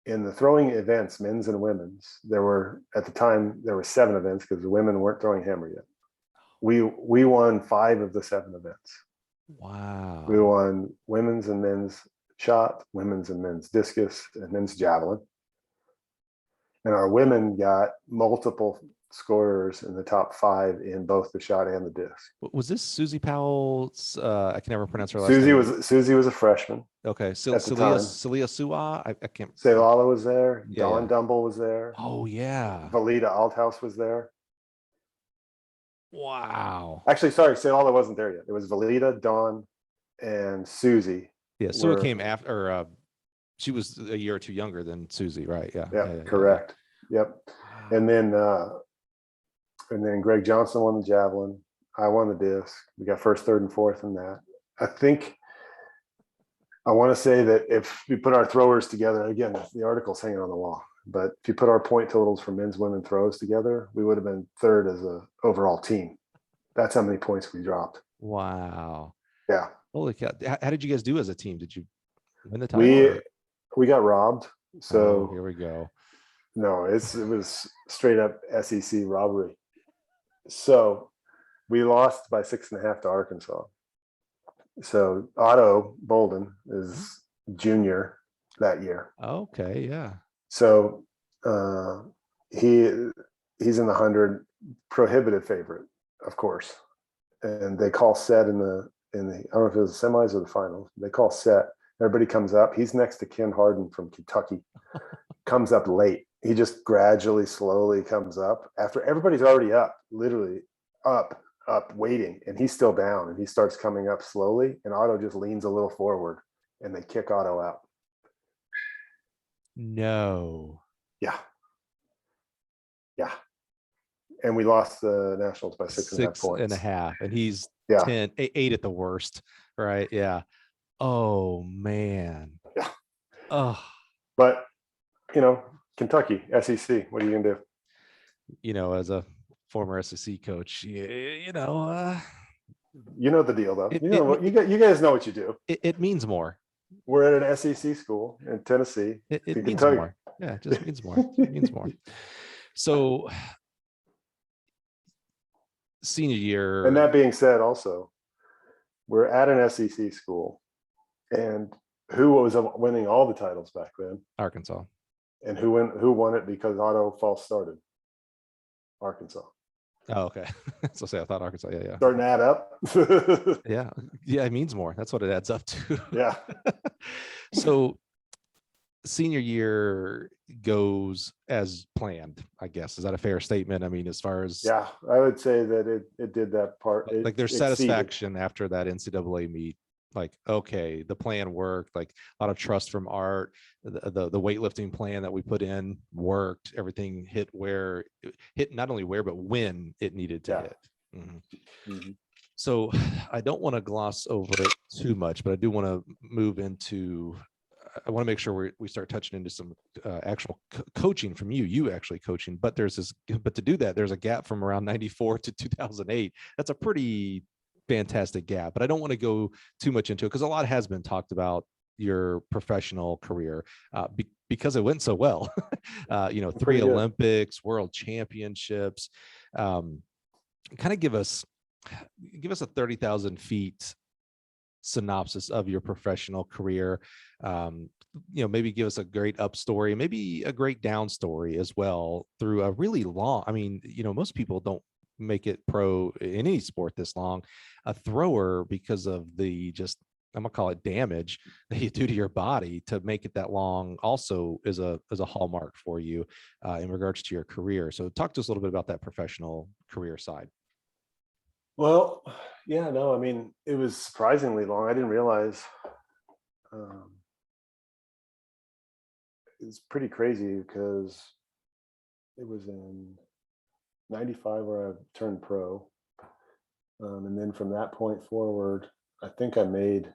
In the throwing events, men's and women's, at the time 7 events, because the women weren't throwing hammer yet. We won 5 of the 7 events. Wow. We won women's and men's shot, women's and men's discus, and men's javelin. And our women got multiple scorers in the top 5 in both the shot and the disc. Was this Susie Powell's? I can never pronounce her last name. Susie was a freshman. Okay, Celia Sua. I can't. Cevala was there. Yeah, Dawn Dumble was there. Oh yeah. Valida Althouse was there. Wow. Actually, sorry, Cevala wasn't there yet. It was Valida, Dawn, and Susie. Yeah, Sua came after. She was a year or 2 younger than Susie, right? Yeah. Yeah, correct. Yeah. Yep. Wow. And then Greg Johnson won the javelin. I won the disc. We got first, third, and fourth in that. I want to say that if we put our throwers together, again, the article's hanging on the wall, but if you put our point totals for men's, women throws together, we would have been third as an overall team. That's how many points we dropped. Wow. Yeah. Holy cow. How did you guys do as a team? Did you win the title? We got robbed. So here we go. No, it was straight up SEC robbery. So we lost by 6.5 to Arkansas. So Otto Bolden is junior that year. Okay, yeah. So he's in the 100, prohibitive favorite, of course. And they call set in the I don't know if it was the semis or the finals. They call set. Everybody comes up. He's next to Ken Harden from Kentucky. Comes up late. He just gradually, slowly comes up after everybody's already up, literally up, waiting, and he's still down, and he starts coming up slowly, and Otto just leans a little forward, and they kick Otto out. No. Yeah. And we lost the nationals by 6.5 points. 6.5, and he's 8 at the worst, right? Yeah. Oh man. Yeah. Oh. But Kentucky, SEC, what are you gonna do? As a former SEC coach, you know the deal, though. You guys know what you do. It means more. We're at an SEC school in Tennessee. It means Kentucky. More. Yeah, it just means more. It means more. So, senior year. And that being said, also, we're at an SEC school, and who was winning all the titles back then? Arkansas. And who won it because Otto false started? Arkansas. Oh, okay. So say I thought Arkansas. Yeah. Starting to add up. Yeah. It means more. That's what it adds up to. Yeah. So senior year goes as planned, I guess. Is that a fair statement? I mean, as far as Yeah, I would say that it did that part. like there's satisfaction after that NCAA meet. Like, okay, the plan worked. Like a lot of trust from Art. The weightlifting plan that we put in worked. Everything hit not only where but when it needed to hit. Mm-hmm. Mm-hmm. So I don't want to gloss over it too much, but I do want to move into. I want to make sure we start touching into some actual coaching from you actually coaching. But to do that, there's a gap from around 94 to 2008. That's a pretty fantastic gap, but I don't want to go too much into it because a lot has been talked about your professional career because it went so well. 3 Olympics, world championships. Kind of give us a 30,000 feet synopsis of your professional career. Maybe give us a great up story, maybe a great down story as well through a really long. I mean, most people don't make it pro in any sport this long. A thrower, because of I'm gonna call it damage that you do to your body to make it that long, also is a hallmark for you in regards to your career. So talk to us a little bit about that professional career side. Well, yeah, no, I mean, it was surprisingly long. I didn't realize. It's pretty crazy because it was in 95 where I turned pro. And then from that point forward, I think I made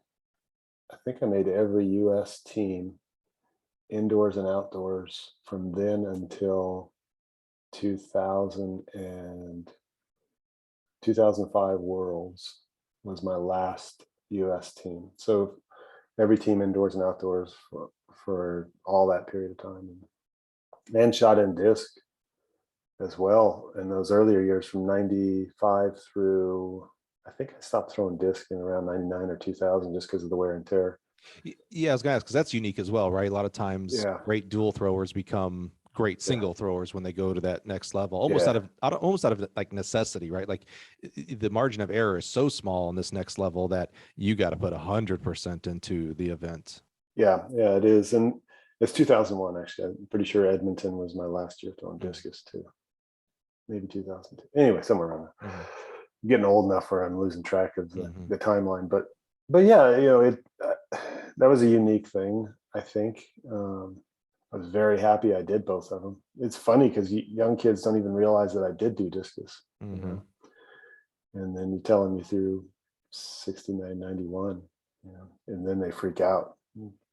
every US team, indoors and outdoors, from then until 2005 Worlds was my last US team. So every team indoors and outdoors for all that period of time, and shot in disc as well in those earlier years from 95 through, I think I stopped throwing disc in around 99 or 2000 just because of the wear and tear. Yeah, I was gonna ask because that's unique as well, right? A lot of times great dual throwers become great single throwers when they go to that next level, almost out of like necessity, right? Like the margin of error is so small on this next level that you got to put 100% into the event. Yeah, it is. And it's 2001, actually. I'm pretty sure Edmonton was my last year throwing discus too. Maybe 2002. Anyway, somewhere around there. Mm-hmm. I'm getting old enough where I'm losing track of the timeline. But yeah, that was a unique thing, I think. I was very happy I did both of them. It's funny because young kids don't even realize that I did do discus. And then you tell them you threw 69, 91, and then they freak out.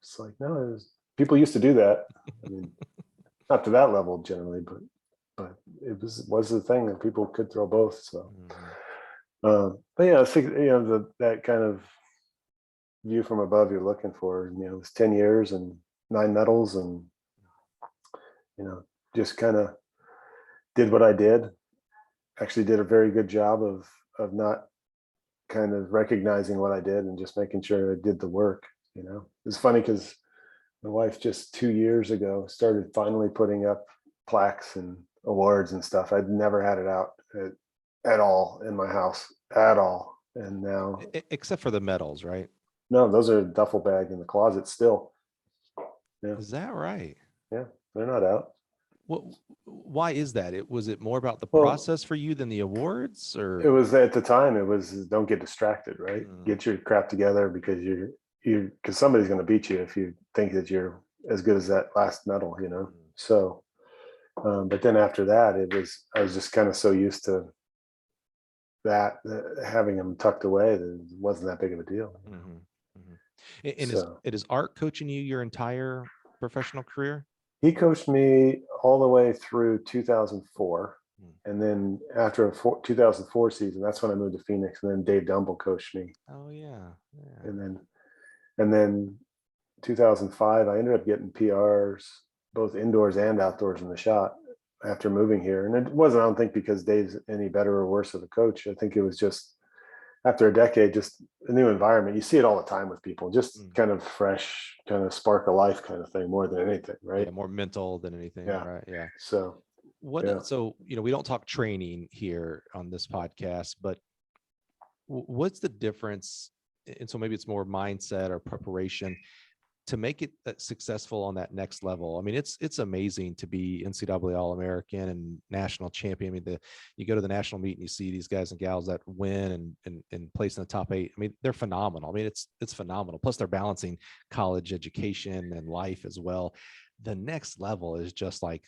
It's like, no, people used to do that. I mean, not to that level generally, but it was the thing that people could throw both. So, but yeah, that kind of view from above you're looking for. It was 10 years and 9 medals, and just kind of did what I did. Actually, did a very good job of not kind of recognizing what I did and just making sure I did the work. It's funny because my wife just 2 years ago started finally putting up plaques and awards and stuff. I'd never had it out at all in my house at all. And now, except for the medals, right? No, those are a duffel bag in the closet still. Yeah. Is that right? Yeah, they're not out. Why is that? Was it more about the process for you than the awards, or? It was at the time. It was don't get distracted, right? Get your crap together because because somebody's going to beat you if you think that you're as good as that last medal, So, but then after that, I was just kind of so used to that having them tucked away that it wasn't that big of a deal. And is Art coaching you your entire professional career? He coached me all the way through 2004. And then after a 2004 season, that's when I moved to Phoenix. And then Dave Dumble coached me. Oh, yeah. And then 2005, I ended up getting PRs, both indoors and outdoors in the shot after moving here. And it wasn't, I don't think, because Dave's any better or worse of a coach. I think it was just after a decade, just a new environment. You see it all the time with people, just kind of fresh, kind of spark of life kind of thing, more than anything, right? Yeah, more mental than anything, Yeah. right? Yeah. So So, we don't talk training here on this podcast, but what's the difference? And so maybe it's more mindset or preparation to make it successful on that next level. I mean, it's amazing to be NCAA All-American and national champion. I mean, you go to the national meet and you see these guys and gals that win and place in the top 8. I mean, they're phenomenal. I mean, it's phenomenal. Plus, they're balancing college education and life as well. The next level is just like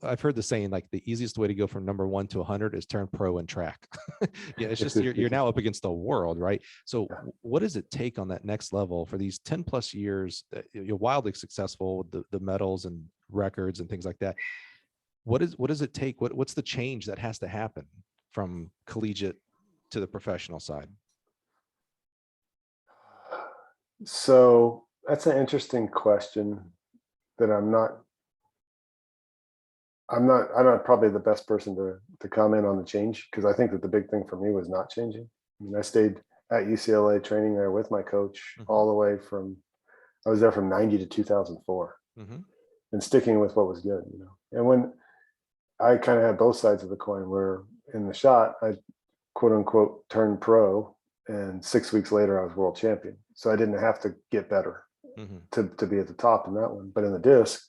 I've heard the saying, like the easiest way to go from number 1 to 100 is turn pro in track. Yeah, it's just you're now up against the world, right? So what does it take on that next level for these 10 plus years? You're wildly successful with the medals and records and things like that. What does it take? What's the change that has to happen from collegiate to the professional side? So that's an interesting question that I'm not probably the best person to comment on the change, because I think that the big thing for me was not changing. I mean, I stayed at UCLA training there with my coach all the way from, I was there from 90 to 2004 and sticking with what was good, And when I kind of had both sides of the coin, where in the shot, I quote unquote turned pro, and 6 weeks later I was world champion. So I didn't have to get better to be at the top in that one. But in the disc,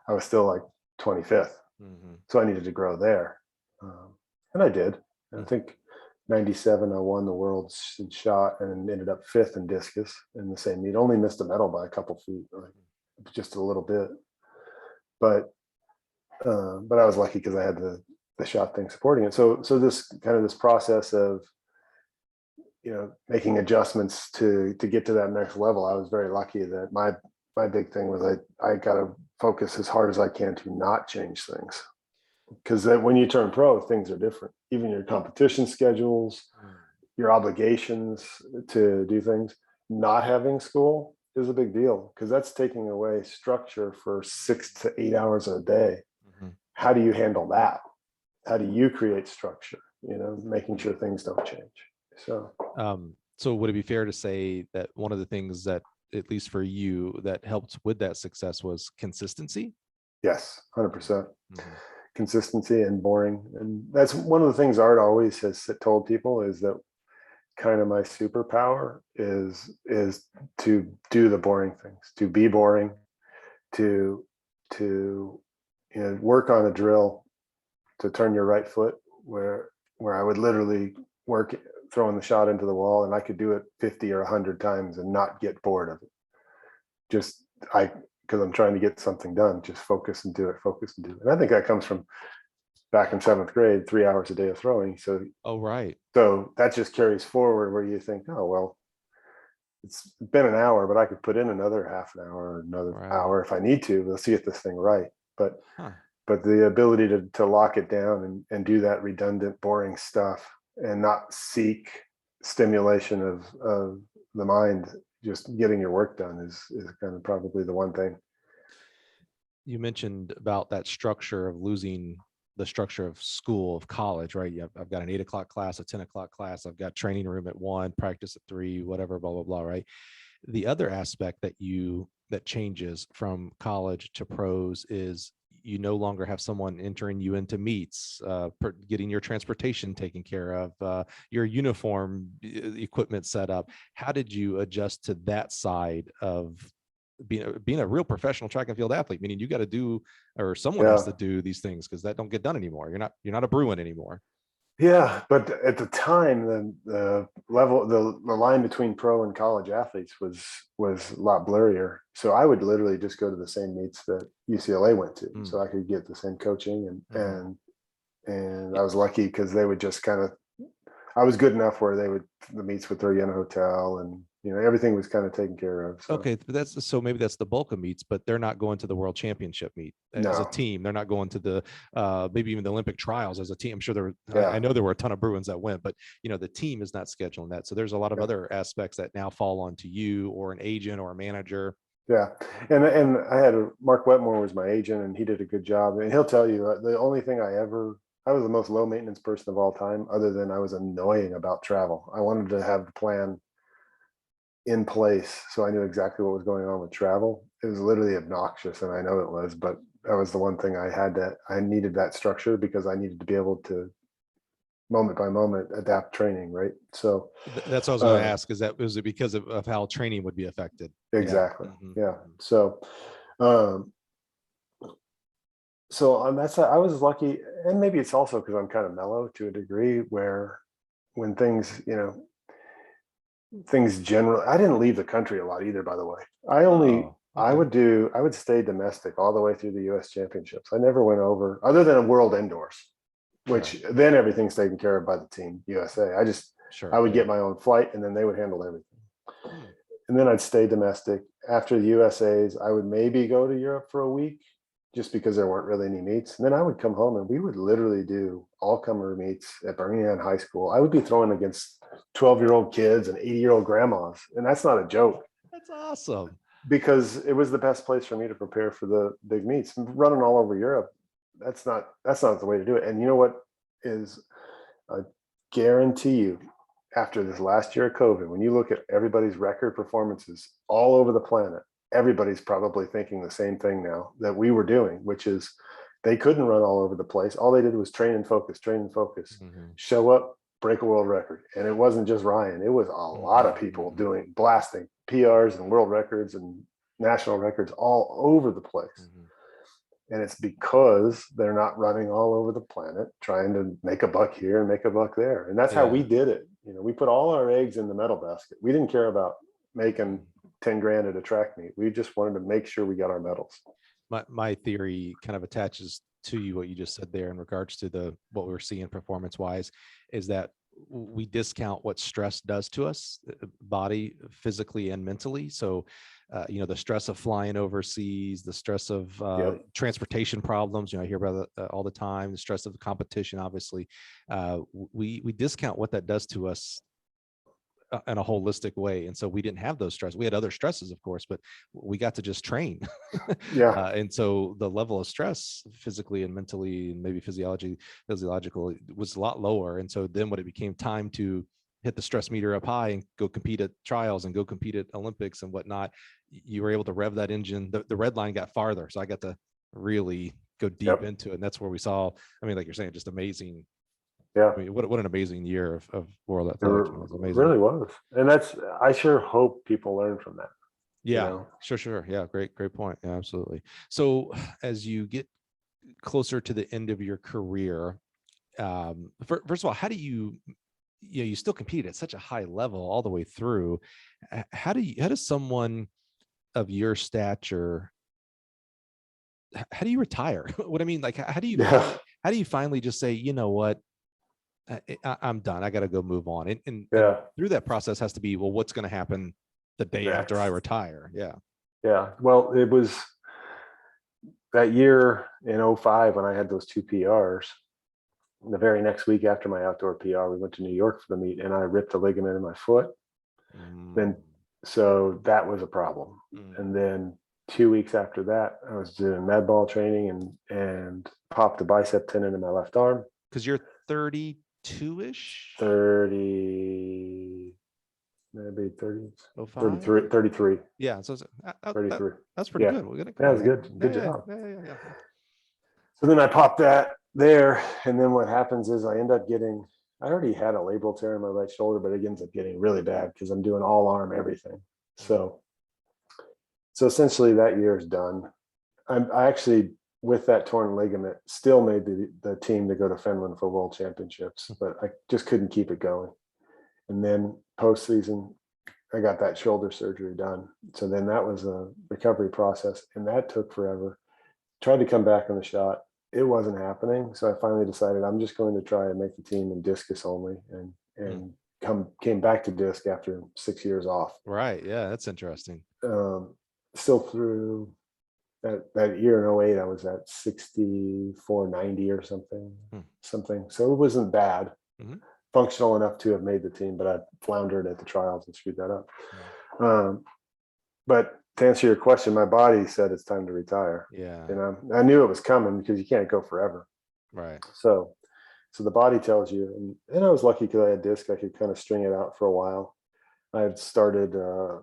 I was still like 25th. So I needed to grow there. And I did. And I think 97, I won the world's in shot and ended up 5th in discus in the same meet. Only missed the medal by a couple feet, like just a little bit. But I was lucky because I had the shot thing supporting it. So this kind of this process of, making adjustments to get to that next level, I was very lucky that my big thing was I got to focus as hard as I can to not change things, because when you turn pro, things are different. Even your competition schedules, your obligations to do things. Not having school is a big deal, because that's taking away structure for 6 to 8 hours a day. How do you handle that? How do you create structure? Making sure things don't change. So would it be fair to say that one of the things that, at least for you, that helped with that success was consistency? Yes, 100%. Consistency and boring. And that's one of the things Art always has told people, is that kind of my superpower is to do the boring things, to be boring, to work on a drill, to turn your right foot, where I would literally work throwing the shot into the wall, and I could do it 50 or 100 times and not get bored of it. Because I'm trying to get something done, just focus and do it. And I think that comes from back in 7th grade, 3 hours a day of throwing. So that just carries forward, where you think, oh, well, it's been an hour, but I could put in another half an hour or another hour if I need to. Let's get this thing right. But the ability to lock it down and do that redundant, boring stuff, and not seek stimulation of the mind, just getting your work done is kind of probably the one thing. You mentioned about that structure of losing the structure of school, of college, right? I've got an 8 o'clock class, a 10 o'clock class. I've got training room at 1, practice at 3, whatever, blah, blah, blah, right? The other aspect that changes from college to pros is you no longer have someone entering you into meets, getting your transportation taken care of, your uniform equipment set up. How did you adjust to that side of being a real professional track and field athlete? Meaning you got to do, or someone has to do these things, because that don't get done anymore. You're not a Bruin anymore. Yeah, but at the time, the level, the line between pro and college athletes was a lot blurrier. So I would literally just go to the same meets that UCLA went to, so I could get the same coaching, and I was lucky because they would just kind of, I was good enough where the meets would throw you in a hotel, and everything was kind of taken care of. So. Okay, but maybe that's the bulk of meets, but they're not going to the world championship meet as a team. They're not going to the maybe even the Olympic trials as a team. I'm sure there were, I know there were a ton of Bruins that went, but the team is not scheduling that. So there's a lot of other aspects that now fall onto you or an agent or a manager. Yeah, and I had Mark Wetmore was my agent, and he did a good job. And he'll tell you the only thing I ever I was the most low maintenance person of all time, other than I was annoying about travel. I wanted to have the plan in place, so I knew exactly what was going on with travel. It was literally obnoxious, and I know it was, but that was the one thing I needed that structure, because I needed to be able to moment by moment adapt training, right? So That's what I was going to ask, was it because of how training would be affected? exactly. Yeah. Yeah. So so on that side, I was lucky, and maybe it's also because I'm kind of mellow to a degree, where when things, things generally, I didn't leave the country a lot either, by the way. I would stay domestic all the way through the US championships. I never went over, other than a world indoors, which then everything's taken care of by the team USA. I would get my own flight, and then they would handle everything. And then I'd stay domestic. After the USA's, I would maybe go to Europe for a week, just because there weren't really any meets. And then I would come home, and we would literally do all-comer meets at Birmingham High School. I would be throwing against 12-year-old kids and 80-year-old grandmas. And that's not a joke. That's awesome. Because it was the best place for me to prepare for the big meets. Running all over Europe, that's not the way to do it. And you know what is, I guarantee you, after this last year of COVID, when you look at everybody's record performances all over the planet, everybody's probably thinking the same thing now that we were doing, which is they couldn't run all over the place. All they did was train and focus, show up, break a world record. And it wasn't just Ryan, it was a lot of people blasting PRs and world records and national records all over the place. And it's because they're not running all over the planet trying to make a buck here and make a buck there. And that's how we did it. We put all our eggs in the medal basket. We didn't care about making 10 grand at a track meet. We just wanted to make sure we got our medals. My theory kind of attaches to what you just said there in regards to what we're seeing performance wise, is that we discount what stress does to us, body, physically and mentally. So the stress of flying overseas, the stress of transportation problems, I hear about it all the time, the stress of the competition, obviously, we discount what that does to us in a holistic way. And so we didn't have those stresses. We had other stresses, of course, but we got to just train. And so the level of stress physically and mentally, and maybe physiological, was a lot lower. And so then when it became time to hit the stress meter up high and go compete at trials and go compete at Olympics and whatnot, you were able to rev that engine. The red line got farther. So I got to really go deep into it. And that's where we saw, like you're saying, just amazing. What an amazing year of World Athletics. It was amazing. Really was. And I sure hope people learn from that. Sure. Yeah. Great point. Yeah, absolutely. So as you get closer to the end of your career, first of all, how do you still compete at such a high level all the way through? How does someone of your stature, how do you retire? What I mean, like, how do you finally just say, you know what, I'm done. I got to go move on. And through that process has to be, well, what's going to happen the day after I retire? Yeah. Well, it was that year in 2005 when I had those 2 PRs. The very next week after my outdoor PR, we went to New York for the meet, and I ripped a ligament in my foot. So that was a problem. And then 2 weeks after that, I was doing med ball training and popped a bicep tendon in my left arm. Because you're 32-ish? 30, maybe 30, 33. Yeah. So 33. That's pretty good. We're gonna that was good. Good job. Yeah. So then I popped that there. And then what happens is I end up getting, I already had a labral tear in my right shoulder, but it ends up getting really bad because I'm doing all arm everything. So essentially that year is done. I actually, with that torn ligament, still made the team to go to Finland for World Championships, but I just couldn't keep it going. And then postseason, I got that shoulder surgery done. So then that was a recovery process, and that took forever. Tried to come back on the shot. It wasn't happening. So I finally decided I'm just going to try and make the team in discus only, and came back to disc after 6 years off. Right. Yeah. That's interesting. Still through that year in 2008, I was at 6490 or something. So it wasn't bad. Functional enough to have made the team, but I floundered at the trials and screwed that up. But to answer your question, my body said it's time to retire. Yeah. I knew it was coming because you can't go forever. Right. So So the body tells you, and I was lucky because I had disc, I could kind of string it out for a while. I had started a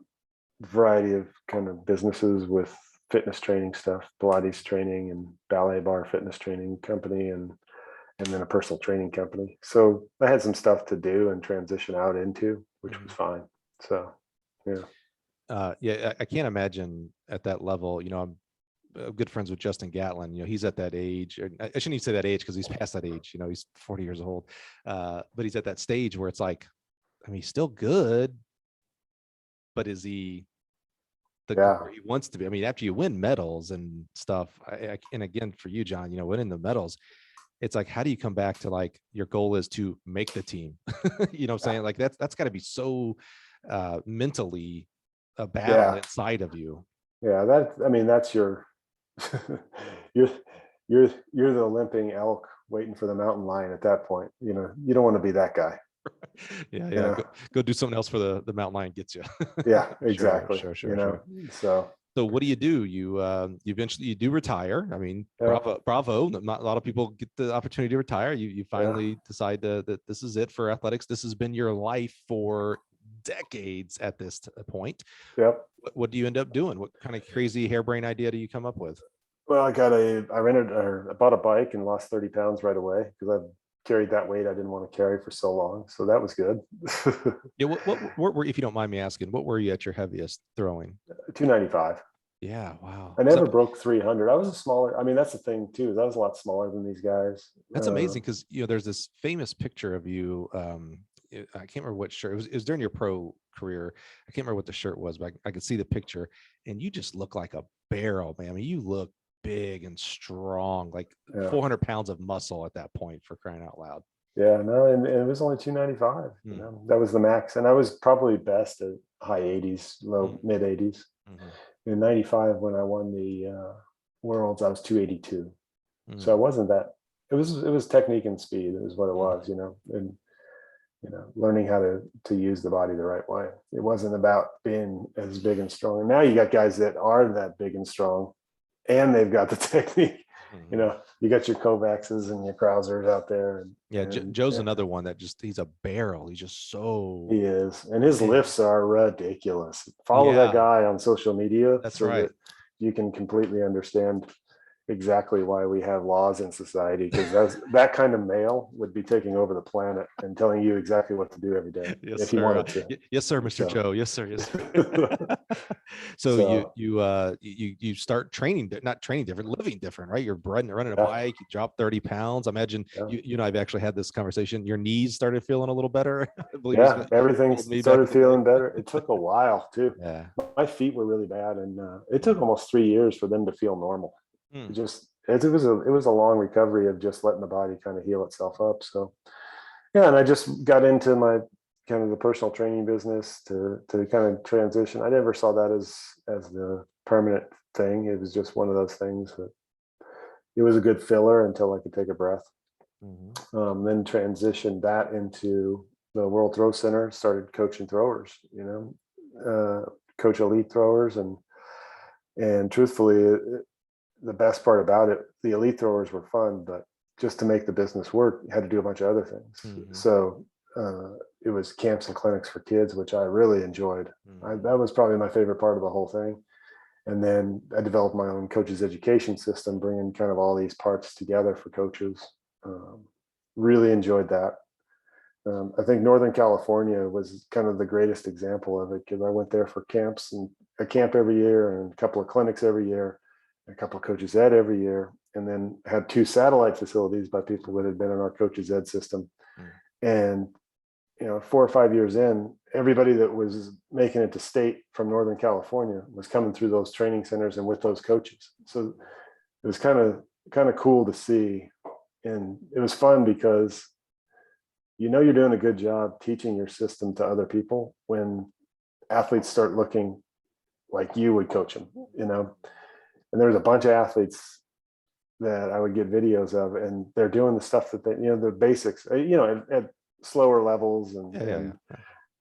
variety of kind of businesses with fitness training stuff, Pilates training and ballet bar fitness training company, and then a personal training company. So I had some stuff to do and transition out into, which was fine. So, yeah. Yeah, I can't imagine at that level. You know, I'm good friends with Justin Gatlin. You know, he's at that age. I shouldn't even say that age because he's past that age. You know, he's 40 years old, but he's at that stage where it's like, I mean, he's still good, but is he where he wants to be? I mean, after you win medals and stuff, and again for you, John, you know, winning the medals, it's like, how do you come back to like your goal is to make the team? You know what I'm saying? Like that's got to be so mentally a battle inside of you. Yeah, that's your you're the Olympian elk waiting for the mountain lion at that point. You know, you don't want to be that guy. Yeah. Go do something else for the mountain lion gets you. Yeah, exactly. Sure. So what do? You eventually you do retire. I mean, bravo. Not a lot of people get the opportunity to retire. You finally decide that this is it for athletics. This has been your life for decades at this point. Yep. What do you end up doing? What kind of crazy harebrained idea do you come up with? Well, I bought a bike and lost 30 pounds right away because I've carried that weight I didn't want to carry for so long. So that was good. Yeah. What if you don't mind me asking, what were you at your heaviest throwing? 295. Yeah. Wow. I never broke 300. I was a smaller. I mean, that's the thing too. I was a lot smaller than these guys. That's amazing because you know there's this famous picture of you. I can't remember what shirt it was during your pro career. I can't remember what the shirt was, but I could see the picture, and you just look like a barrel, man. I mean, you look big and strong, like 400 pounds of muscle at that point, for crying out loud. Yeah, no, and it was only 295. You know, that was the max, and I was probably best at high 80s, low mid 80s. In 95, when I won the worlds, I was 282. So I wasn't that. It was technique and speed. It was what it was, you know, and learning how to use the body the right way. It wasn't about being as big and strong. And now you got guys that are that big and strong, and they've got the technique. You know, you got your Kovacs's and your Krausers out there. Joe's another one that he's a barrel. He's just so. He is. And his lifts are ridiculous. Follow that guy on social media. That's right. That you can completely understand exactly why we have laws in society, because that kind of male would be taking over the planet and telling you exactly what to do every day if he wanted to. Yes, sir, Mr. Joe. Yes, sir. So you start not training different, living different, right? You're running a bike, you drop 30 pounds. I imagine you and I have actually had this conversation. Your knees started feeling a little better. Everything started feeling better. It took a while too. Yeah. My feet were really bad, and it took almost 3 years for them to feel normal. It was a long recovery of just letting the body kind of heal itself up. So and I just got into my kind of the personal training business to kind of transition. I never saw that as the permanent thing. It was just one of those things that it was a good filler until I could take a breath. Then transitioned that into the World Throw Center, started coaching throwers, coach elite throwers, and truthfully, the best part about it, the elite throwers were fun, but just to make the business work, you had to do a bunch of other things. So it was camps and clinics for kids, which I really enjoyed. That was probably my favorite part of the whole thing. And then I developed my own coaches education system, bringing kind of all these parts together for coaches. Really enjoyed that. I think Northern California was kind of the greatest example of it, because I went there for camps, and a camp every year and a couple of clinics every year, a couple of coaches ed every year, and then had 2 satellite facilities by people that had been in our coaches ed system. And 4 or 5 years in, everybody that was making it to state from Northern California was coming through those training centers and with those coaches. So it was kind of cool to see, and it was fun because you're doing a good job teaching your system to other people when athletes start looking like you would coach them, And there was a bunch of athletes that I would get videos of, and they're doing the stuff that they, the basics, at slower levels,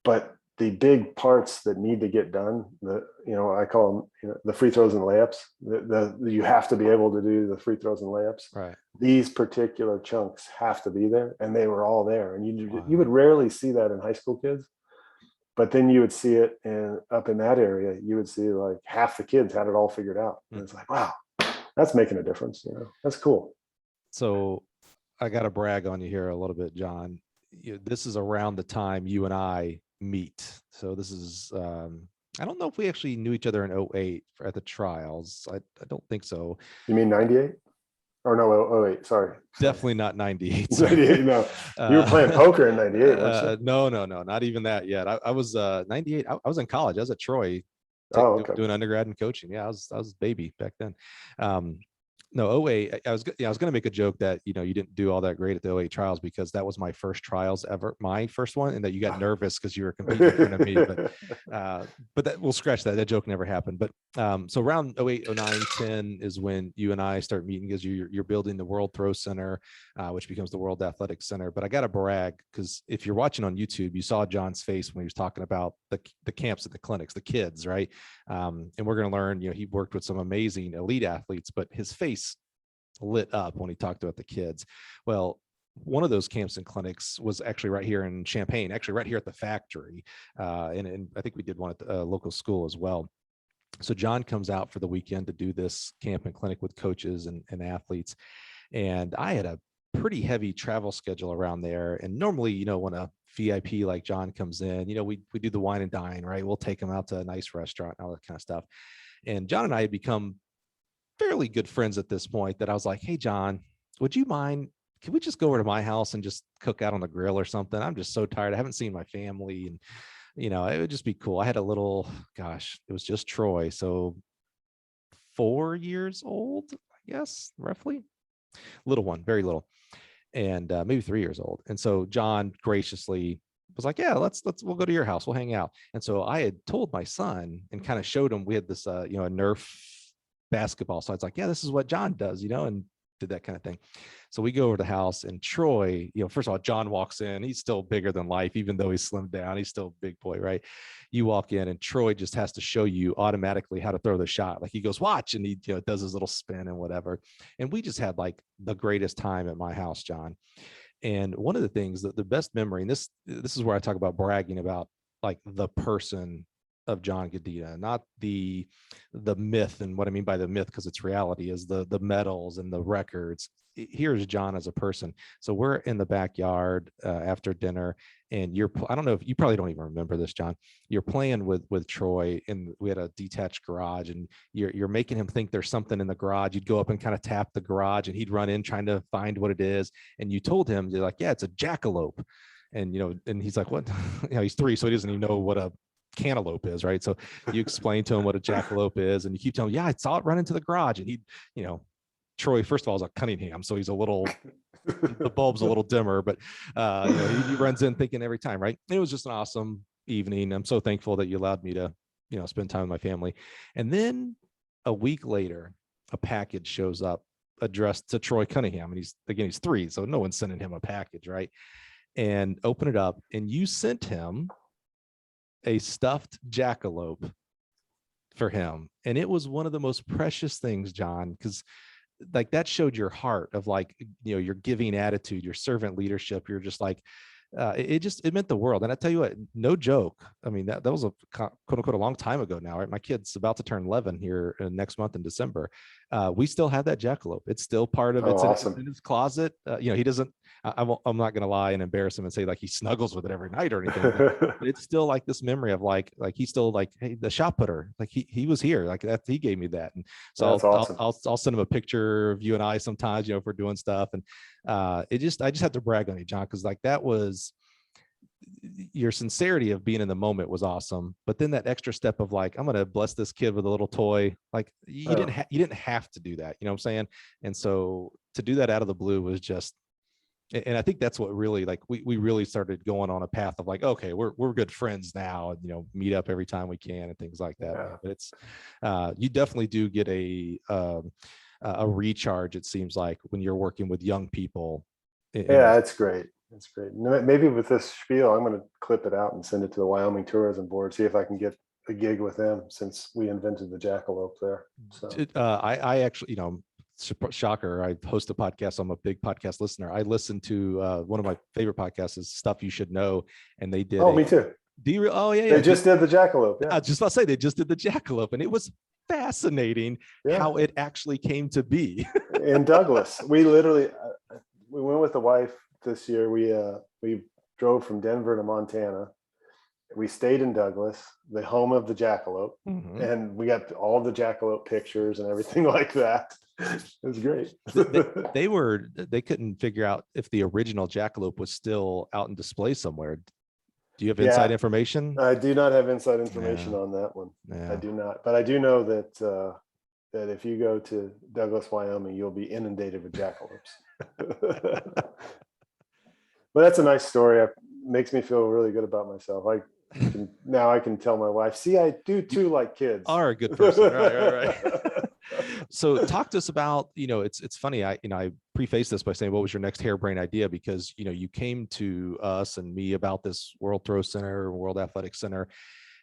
but the big parts that need to get done, I call them, the free throws and layups, you have to be able to do the free throws and layups. Right. These particular chunks have to be there, and they were all there. And you would rarely see that in high school kids, but then you would see it up in that area. You would see like half the kids had it all figured out. And it's like, wow, that's making a difference. That's cool. So I got to brag on you here a little bit, John. This is around the time you and I meet. So this is, I don't know if we actually knew each other in 2008 at the trials. I don't think so. You mean 98? Or no, 08, sorry. Definitely not 98. 98, no. You were playing poker in 98, weren't you? No, not even that yet. I was 98. I was in college. I was at Troy doing undergrad and coaching. Yeah, I was a baby back then. No, 08, I was going to make a joke that, you didn't do all that great at the 08 trials because that was my first trials ever, my first one, and that you got nervous because you were competing in front of me. But that, we'll scratch that. That joke never happened. But so around 08, 09, 10 is when you and I start meeting because you're building the World Throw Center, which becomes the World Athletic Center. But I got to brag because if you're watching on YouTube, you saw John's face when he was talking about the camps at the clinics, the kids, right? And we're going to learn, he worked with some amazing elite athletes, but his face lit up when he talked about the kids. Well, one of those camps and clinics was actually right here in Champaign, actually right here at the factory. And I think we did one at the local school as well. So John comes out for the weekend to do this camp and clinic with coaches and athletes. And I had a pretty heavy travel schedule around there. And normally, when a VIP like John comes in, we do the wine and dine, right? We'll take him out to a nice restaurant and all that kind of stuff. And John and I had become fairly good friends at this point that I was like, hey, John, would you mind? Can we just go over to my house and just cook out on the grill or something? I'm just so tired. I haven't seen my family, and, it would just be cool. I had a little, it was just Troy. So 4 years old, I guess, roughly. Little one, very little. And maybe 3 years old. And so John graciously was like, yeah, we'll go to your house. We'll hang out. And so I had told my son and kind of showed him, we had this, a Nerf basketball. So I was like, yeah, this is what John does, and did that kind of thing. So we go over to the house, and Troy, first of all, John walks in. He's still bigger than life, even though he's slimmed down. He's still a big boy, right? You walk in, and Troy just has to show you automatically how to throw the shot. Like he goes, watch, and he does his little spin and whatever. And we just had like the greatest time at my house, John. And one of the things that the best memory, and this is where I talk about bragging about like the person of John Godina, not the myth. And what I mean by the myth, because it's reality, is the medals and the records. Here's John as a person. So we're in the backyard after dinner, and I don't know if you probably don't even remember this, John. You're playing with Troy, and we had a detached garage, and you're making him think there's something in the garage. You'd go up and kind of tap the garage, and he'd run in trying to find what it is. And you told him, you're like, yeah, it's a jackalope. And and he's like, what? He's 3, so he doesn't even know what a cantaloupe is, right? So you explain to him what a jackalope is, and you keep telling him, yeah, I saw it run into the garage. And he, Troy, first of all, is a Cunningham, so he's a little the bulb's a little dimmer, but he runs in thinking every time, right? And it was just an awesome evening. I'm so thankful that you allowed me to spend time with my family. And then a week later, a package shows up addressed to Troy Cunningham, and he's 3, so no one's sending him a package, right? And open it up, and you sent him a stuffed jackalope for him. And it was one of the most precious things, John, because like that showed your heart of like, your giving attitude, your servant leadership. You're just like, it meant the world. And I tell you what, no joke. I mean, that was a quote unquote a long time ago now, right? My kid's about to turn 11 here next month in December. We still have that jackalope. It's still part of it's awesome. in his closet. He doesn't, I'm not going to lie and embarrass him and say like he snuggles with it every night or anything, but it's still like this memory of like he's still like, hey, the shot putter, like he was here, like that, he gave me that. And so awesome. I'll send him a picture of you and I sometimes, if we're doing stuff. And I just have to brag on you, John, because like that was your sincerity of being in the moment was awesome. But then that extra step of like, I'm going to bless this kid with a little toy. Like you didn't have to do that. You know what I'm saying? And so to do that out of the blue was just, and I think that's what really like, we really started going on a path of like, okay, we're good friends now, and, meet up every time we can and things like that. Yeah. But it's, you definitely do get a recharge. It seems like when you're working with young people. Yeah, it's great. That's great. Maybe with this spiel, I'm going to clip it out and send it to the Wyoming Tourism Board, see if I can get a gig with them, since we invented the jackalope there. So I actually, shocker, I host a podcast. I'm a big podcast listener. I listen to one of my favorite podcasts is Stuff You Should Know, and they did. Oh, me too. Do you? Oh, yeah. They just did the jackalope. Yeah. I was just about to say they just did the jackalope, and it was fascinating how it actually came to be. In Douglas, we literally we went with the wife this year. We drove from Denver to Montana. We stayed in Douglas, the home of the jackalope, and we got all the jackalope pictures and everything like that. It was great. They couldn't figure out if the original jackalope was still out in display somewhere. Do you have inside information? I do not have inside information on that one. I do not, but I do know that that if you go to Douglas, Wyoming, you'll be inundated with jackalopes. But that's a nice story. It makes me feel really good about myself. Now I can tell my wife, see, I do too, like kids. Are a good person. Right. So talk to us about, it's funny. I preface this by saying, what was your next harebrained idea? Because, you came to us and me about this World Throw Center, World Athletic Center.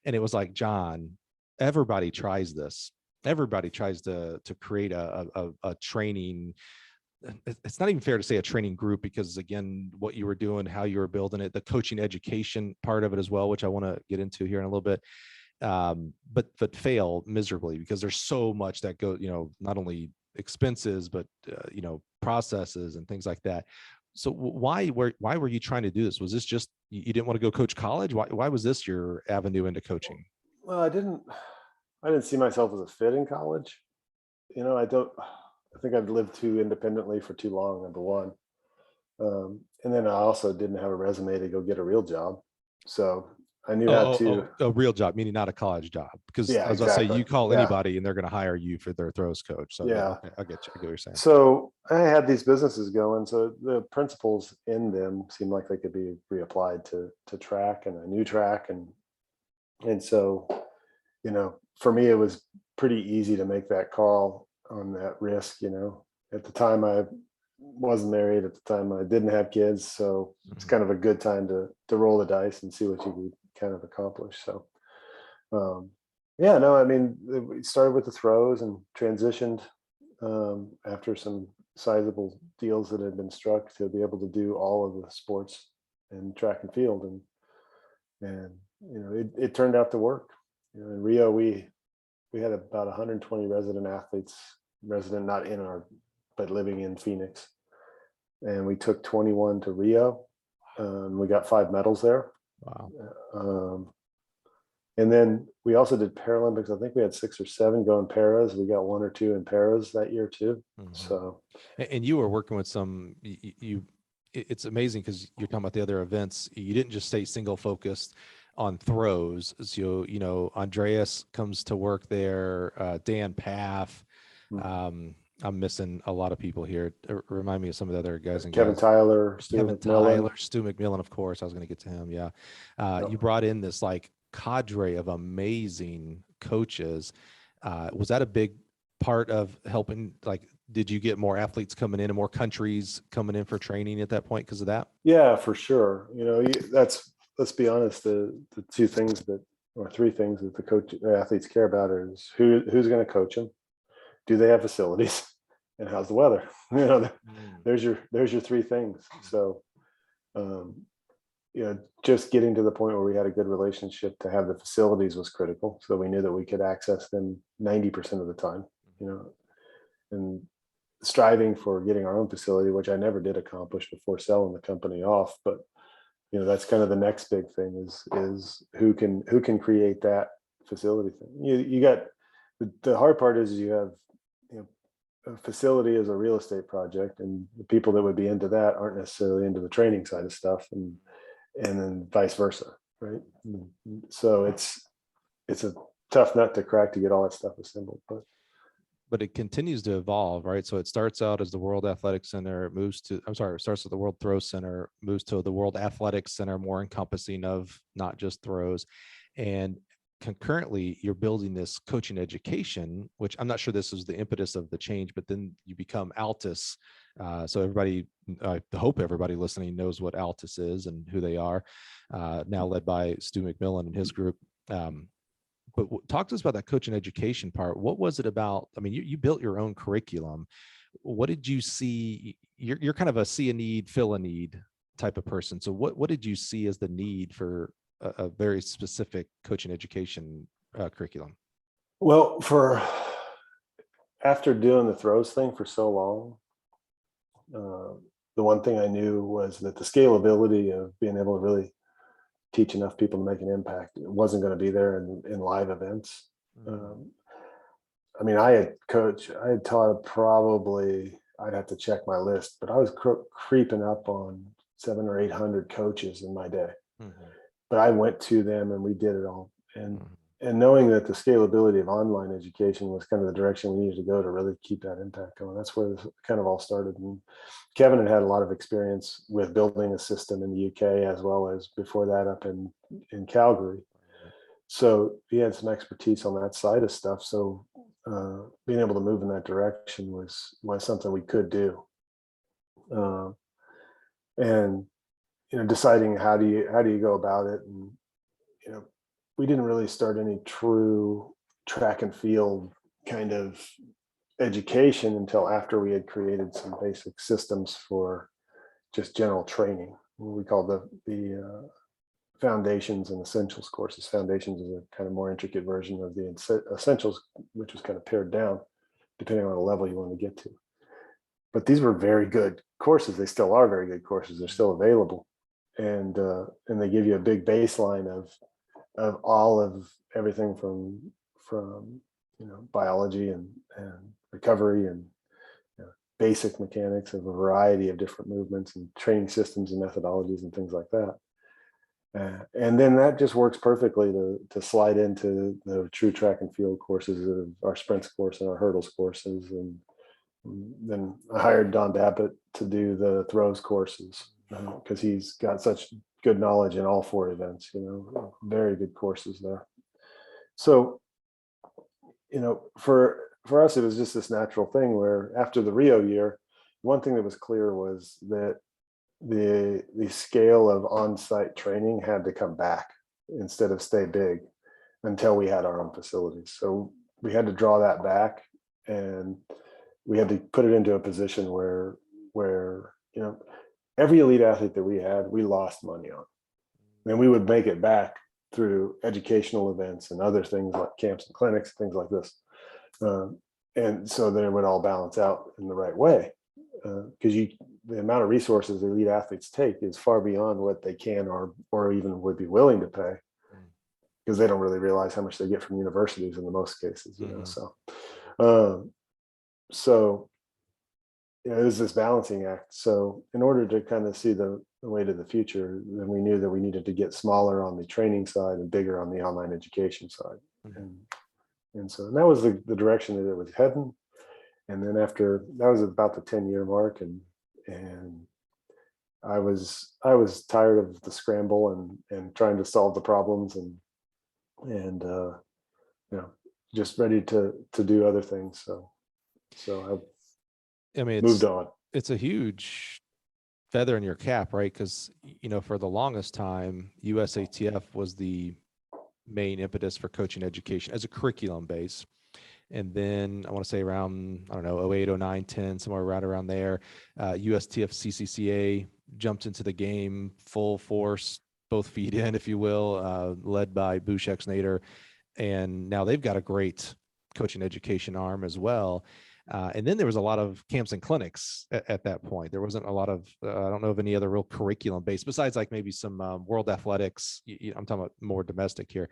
And it was like, John, everybody tries this. Everybody tries to create a training. It's not even fair to say a training group, because again, what you were doing, how you were building it, the coaching education part of it as well, which I want to get into here in a little bit. But fail miserably, because there's so much that goes, not only expenses, but processes and things like that. So why were you trying to do this? Was this just, you didn't want to go coach college? Why was this your avenue into coaching? Well, I didn't see myself as a fit in college. I think I've lived too independently for too long, number one. And then I also didn't have a resume to go get a real job. So I knew how to. A real job, meaning not a college job. Because as I say, you call anybody and they're going to hire you for their throws coach. So okay, I get you. I get what you're saying. So I had these businesses going. So the principles in them seemed like they could be reapplied to track, and I knew track. And so, for me, it was pretty easy to make that call on that risk. At the time I wasn't married, at the time I didn't have kids, so it's kind of a good time to roll the dice and see what you can kind of accomplish. So we started with the throws and transitioned after some sizable deals that had been struck to be able to do all of the sports and track and field, and it turned out to work. In Rio we had about 120 resident athletes, not in but living in Phoenix. And we took 21 to Rio. We got 5 medals there. Wow. And then we also did Paralympics. I think we had 6 or 7 going paras. We got 1 or 2 in paras that year too. So, and you were working with some, it's amazing because you're talking about the other events. You didn't just stay single focused on throws. So, Andreas comes to work there, Dan Paff. I'm missing a lot of people here. Remind me of some of the other guys. And Kevin Tyler, Stu McMillan, of course. I was going to get to him. Yeah. You brought in this like cadre of amazing coaches. Was that a big part of helping? Like, did you get more athletes coming in and more countries coming in for training at that point because of that? Yeah, for sure. Let's be honest. The 2 things or 3 things that the athletes care about is who's going to coach them. Do they have facilities, and how's the weather? There's your 3 things. So, just getting to the point where we had a good relationship to have the facilities was critical. So we knew that we could access them 90% of the time, and striving for getting our own facility, which I never did accomplish before selling the company off. But, that's kind of the next big thing is who can create that facility thing. You got the hard part is you have, a facility is a real estate project, and the people that would be into that aren't necessarily into the training side of stuff, and then vice versa, right? So it's a tough nut to crack to get all that stuff assembled, but it continues to evolve, right? So it starts out as the World Athletic Center, it starts at the World Throw Center, moves to the World Athletic Center, more encompassing of not just throws. And concurrently you're building this coaching education, which I'm not sure this was the impetus of the change, but then you become Altis. So everybody, I hope everybody listening knows what Altis is and who they are, now led by Stu McMillan and his group. But talk to us about that coaching education part. What was it about? I mean, you built your own curriculum. What did you see? You're kind of a see a need, fill a need type of person. So what did you see as the need for a very specific coaching education curriculum? Well, after doing the throws thing for so long, the one thing I knew was that the scalability of being able to really teach enough people to make an impact, it wasn't going to be there in live events. I mean, I had taught probably, I'd have to check my list, but I was creeping up on 700 or 800 coaches in my day. But I went to them and we did it all. And knowing that the scalability of online education was kind of the direction we needed to go to really keep that impact going. That's where this kind of all started. And Kevin had a lot of experience with building a system in the UK, as well as before that up in Calgary. So he had some expertise on that side of stuff. So being able to move in that direction was something we could do. And deciding how do you go about it, and we didn't really start any true track and field kind of education until after we had created some basic systems for just general training. We call the foundations and essentials courses. Foundations is a kind of more intricate version of the essentials, which was kind of pared down depending on the level you want to get to. But these were very good courses. They still are very good courses. They're still available, and they give you a big baseline of all of everything from biology and recovery and basic mechanics of a variety of different movements and training systems and methodologies and things like that. And then that just works perfectly to slide into the true track and field courses of our sprints course and our hurdles courses. And then I hired Don Dappett to do the throws courses because he's got such good knowledge in all four events, very good courses there. So, for us, it was just this natural thing where after the Rio year, one thing that was clear was that the scale of on-site training had to come back instead of stay big until we had our own facilities. So we had to draw that back, and we had to put it into a position where every elite athlete that we had, we lost money on. And we would make it back through educational events and other things like camps and clinics, things like this. And so then it would all balance out in the right way. Because the amount of resources the elite athletes take is far beyond what they can or even would be willing to pay, because they don't really realize how much they get from universities in the most cases, So it was this balancing act. So in order to kind of see the way to the future, then we knew that we needed to get smaller on the training side and bigger on the online education side. And so that was the direction that it was heading. And then after that was about the 10-year mark, and I was tired of the scramble and trying to solve the problems and just ready to do other things. So I mean, moved on. It's a huge feather in your cap, right? Because for the longest time, USATF was the main impetus for coaching education as a curriculum base. And then I want to say around, 08, 09, 10, somewhere right around there, USTF CCCA jumped into the game full force, both feet in, if you will, led by Bushek Nader. And now they've got a great coaching education arm as well. And then there was a lot of camps and clinics at that point. There wasn't a lot of, I don't know of any other real curriculum based besides like maybe some world athletics. I'm talking about more domestic here.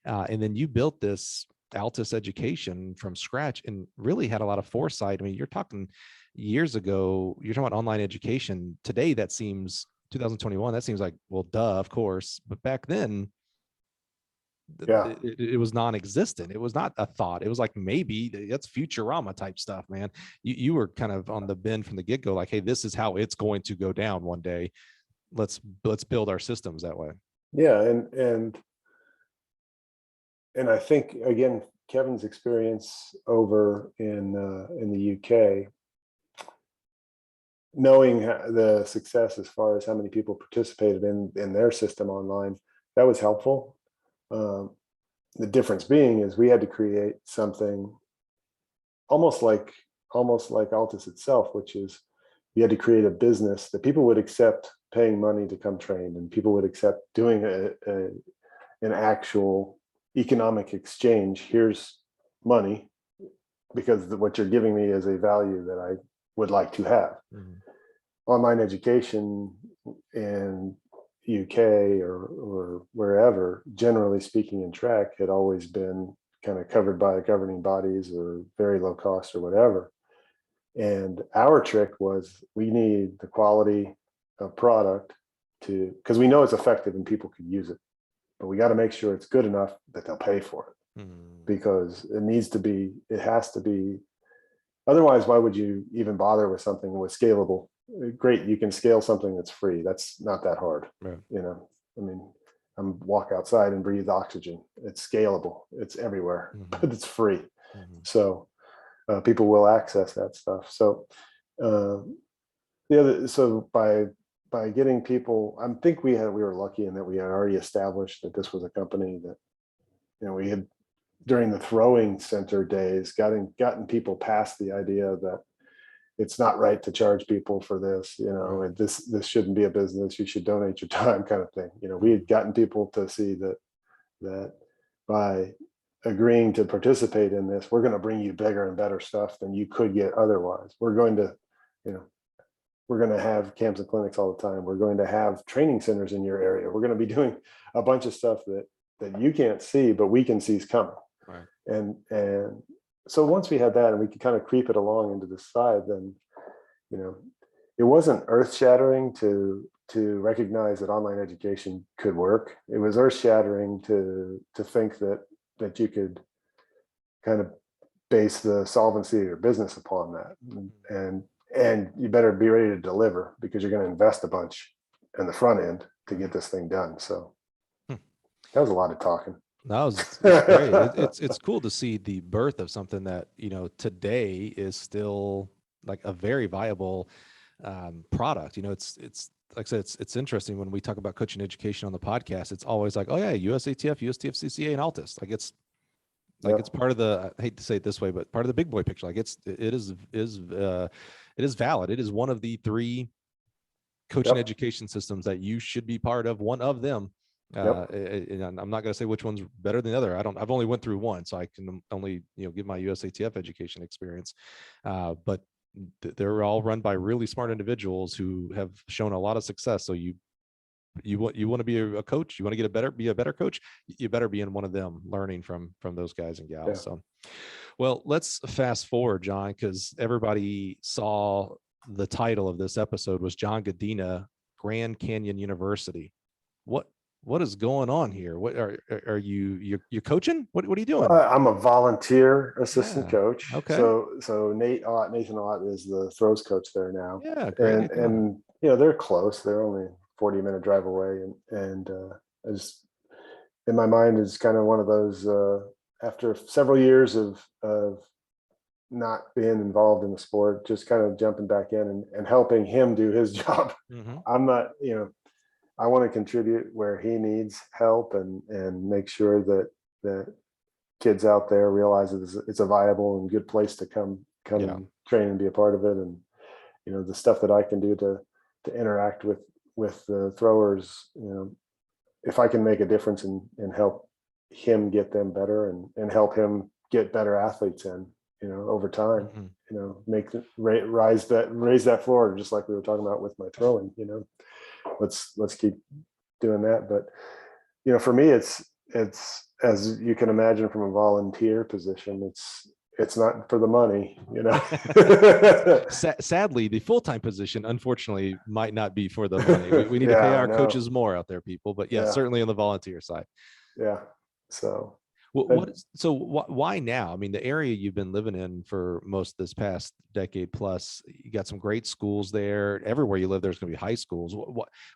And then you built this Altis education from scratch and really had a lot of foresight. I mean, you're talking years ago, you're talking about online education. Today, that seems 2021, that seems like, well, duh, of course. But back then, it was non-existent. It was not a thought. It was like, maybe that's Futurama type stuff, man. You were kind of on the bend from the get-go, like, hey, this is how it's going to go down one day. Let's build our systems that way. Yeah. And and I think, again, Kevin's experience over in the UK, knowing the success as far as how many people participated in their system online, that was helpful. The difference being is we had to create something almost like Altis itself, which is you had to create a business that people would accept paying money to come train, and people would accept doing an actual economic exchange. Here's money because what you're giving me is a value that I would like to have. Mm-hmm. Online education in UK or wherever, generally speaking, in track had always been kind of covered by governing bodies or very low cost or whatever. And our trick was we need the quality of product because we know it's effective and people can use it, but we got to make sure it's good enough that they'll pay for it. Because it has to be, otherwise, why would you even bother with something with scalable? Great, you can scale something that's free. That's not that hard. Right. I mean, walk outside and breathe oxygen. It's scalable. It's everywhere, but it's free. So people will access that stuff. So by getting people, I think we were lucky in that we had already established that this was a company that we had, during the throwing center days, gotten people past the idea that it's not right to charge people for this, and this shouldn't be a business. You should donate your time, kind of thing. We had gotten people to see that by agreeing to participate in this, we're going to bring you bigger and better stuff than you could get otherwise. We're going to have camps and clinics all the time. We're going to have training centers in your area. We're going to be doing a bunch of stuff that you can't see, but we can see is coming. Right. And so once we had that and we could kind of creep it along into the side, then, it wasn't earth shattering to recognize that online education could work. It was earth shattering to think that you could kind of base the solvency of your business upon that. And you better be ready to deliver, because you're going to invest a bunch in the front end to get this thing done. So that was a lot of talking. That was great. It's cool to see the birth of something that, today is still like a very viable product. It's like I said, it's interesting when we talk about coaching education on the podcast. It's always like, oh yeah, USATF, USTF, CCA, and Altis. Like it's part of the, I hate to say it this way, but part of the big boy picture. Like it is valid. It is one of the 3 coaching education systems that you should be part of. One of them. And I'm not going to say which one's better than the other. I've only went through one, so I can only, give my USATF education experience. But they're all run by really smart individuals who have shown a lot of success. So you want to be a coach, you want to be a better coach, you better be in one of them, learning from those guys and gals. Yeah. So, well, let's fast forward, John, because everybody saw the title of this episode was John Godina-Grand Canyon University. What is going on here? What are you're coaching? What are you doing? I'm a volunteer assistant coach. Okay. So Nathan Ott is the throws coach there now. Yeah, great. And they're close. They're only 40-minute drive away. And I just, in my mind, is kind of one of those, after several years of not being involved in the sport, just kind of jumping back in and helping him do his job. I'm not, I want to contribute where he needs help and make sure that kids out there realize it's a viable and good place to come and train and be a part of it. And, the stuff that I can do to interact with the throwers, if I can make a difference and help him get them better and help him get better athletes in, over time, raise that floor, just like we were talking about with my throwing, let's keep doing that. But for me, it's as you can imagine from a volunteer position, it's not for the money. Sadly, the full-time position, unfortunately, might not be for the money. We need to pay our coaches more out there, people. But certainly on the volunteer side. Yeah. So. Why now? I mean, the area you've been living in for most of this past decade plus, you got some great schools there. Everywhere you live, there's going to be high schools.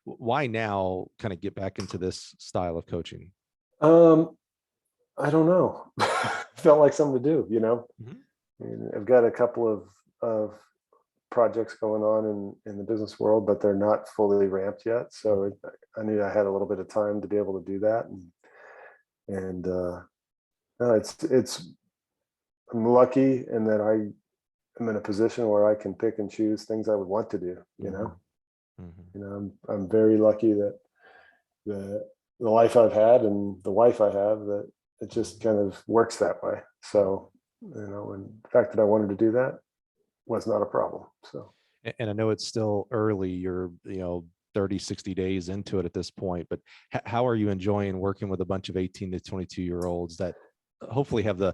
Why now kind of get back into this style of coaching? I don't know. Felt like something to do, Mhm. I mean, I've got a couple of projects going on in the business world, but they're not fully ramped yet. So I knew I had a little bit of time to be able to do that. And no, I'm lucky in that I am in a position where I can pick and choose things I would want to do, Mhm. Mhm. I'm very lucky that the life I've had and the wife I have, that it just kind of works that way. So, and the fact that I wanted to do that was not a problem. So, And I know it's still early. You're, 30, 60 days into it at this point, but how are you enjoying working with a bunch of 18 to 22-year-olds that hopefully have the,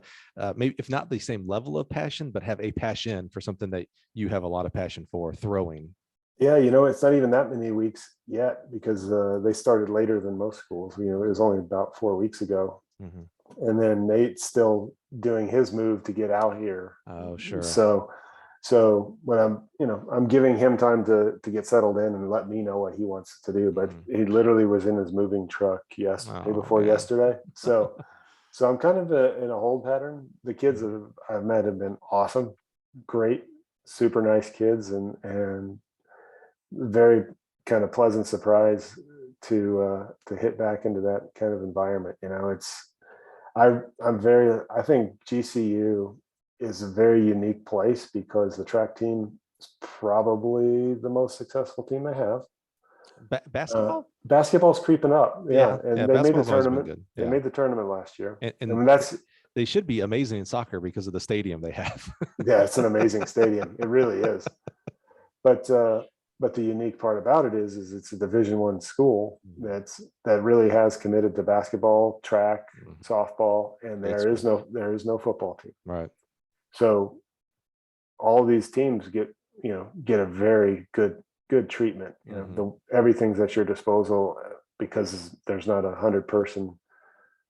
maybe if not the same level of passion, but have a passion for something that you have a lot of passion for, throwing? yeah, it's not even that many weeks yet because they started later than most schools. It was only about 4 weeks ago. Mhm. And then Nate's still doing his move to get out here. Oh, sure. So when I'm giving him time to get settled in and let me know what he wants to do. But Mhm. he literally was in his moving truck day Oh, before man. yesterday. So I'm kind of in a hold pattern. The kids I've met have been awesome, great, super nice kids, and very kind of pleasant surprise to hit back into that kind of environment. I think GCU is a very unique place because the track team is probably the most successful team they have. Basketball? Basketball's creeping up, yeah, Yeah. and Yeah. they made the Basketball's always been tournament. good. They Yeah. made the tournament last year. I And mean, that's they should be amazing in soccer because of the stadium they have. yeah, it's an amazing stadium. It really is. But the unique part about it is it's a Division I school that really has committed to basketball, track, Mhm. softball, and Great there is sports. no football team. Right. So all these teams get a very good treatment. Everything's at your disposal because there's not 100-person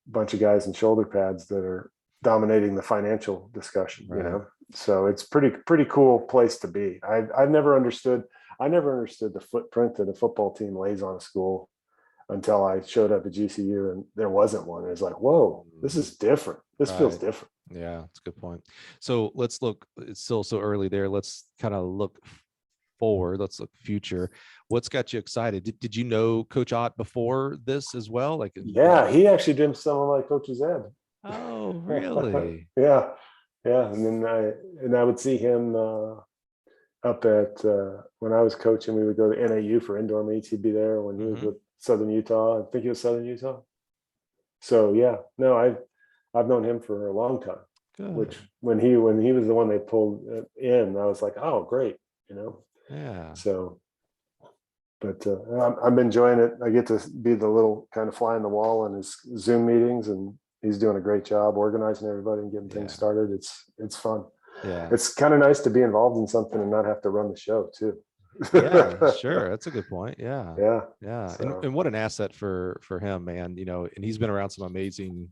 bunch of guys in shoulder pads that are dominating the financial discussion. Right. So it's pretty cool place to be. I never understood the footprint that a football team lays on a school until I showed up at GCU and there wasn't one. It was like, whoa, this is different. This feels Right. different. Yeah, that's a good point. So let's look, it's still so early there. Let's kind of look forward. Let's look future. What's got you excited? Did you know Coach Ott before this as well? Like, Yeah, he actually did some of my coach's ed. oh, really? Yeah, yeah. And I would see him up at when I was coaching. We would go to NAU for indoor meets. He'd be there when he was with Southern Utah. I think he was Southern Utah. So yeah, no, I've known him for a long time. Good. Which when he was the one they pulled in, I was like, oh, great, Yeah. So, but I'm enjoying it. I get to be the little kind of fly on the wall in his Zoom meetings, and he's doing a great job organizing everybody and getting things started. It's fun. Yeah. It's kind of nice to be involved in something and not have to run the show too. Yeah, sure. That's a good point. Yeah. Yeah. Yeah. So. And what an asset for him, man. And he's been around some amazing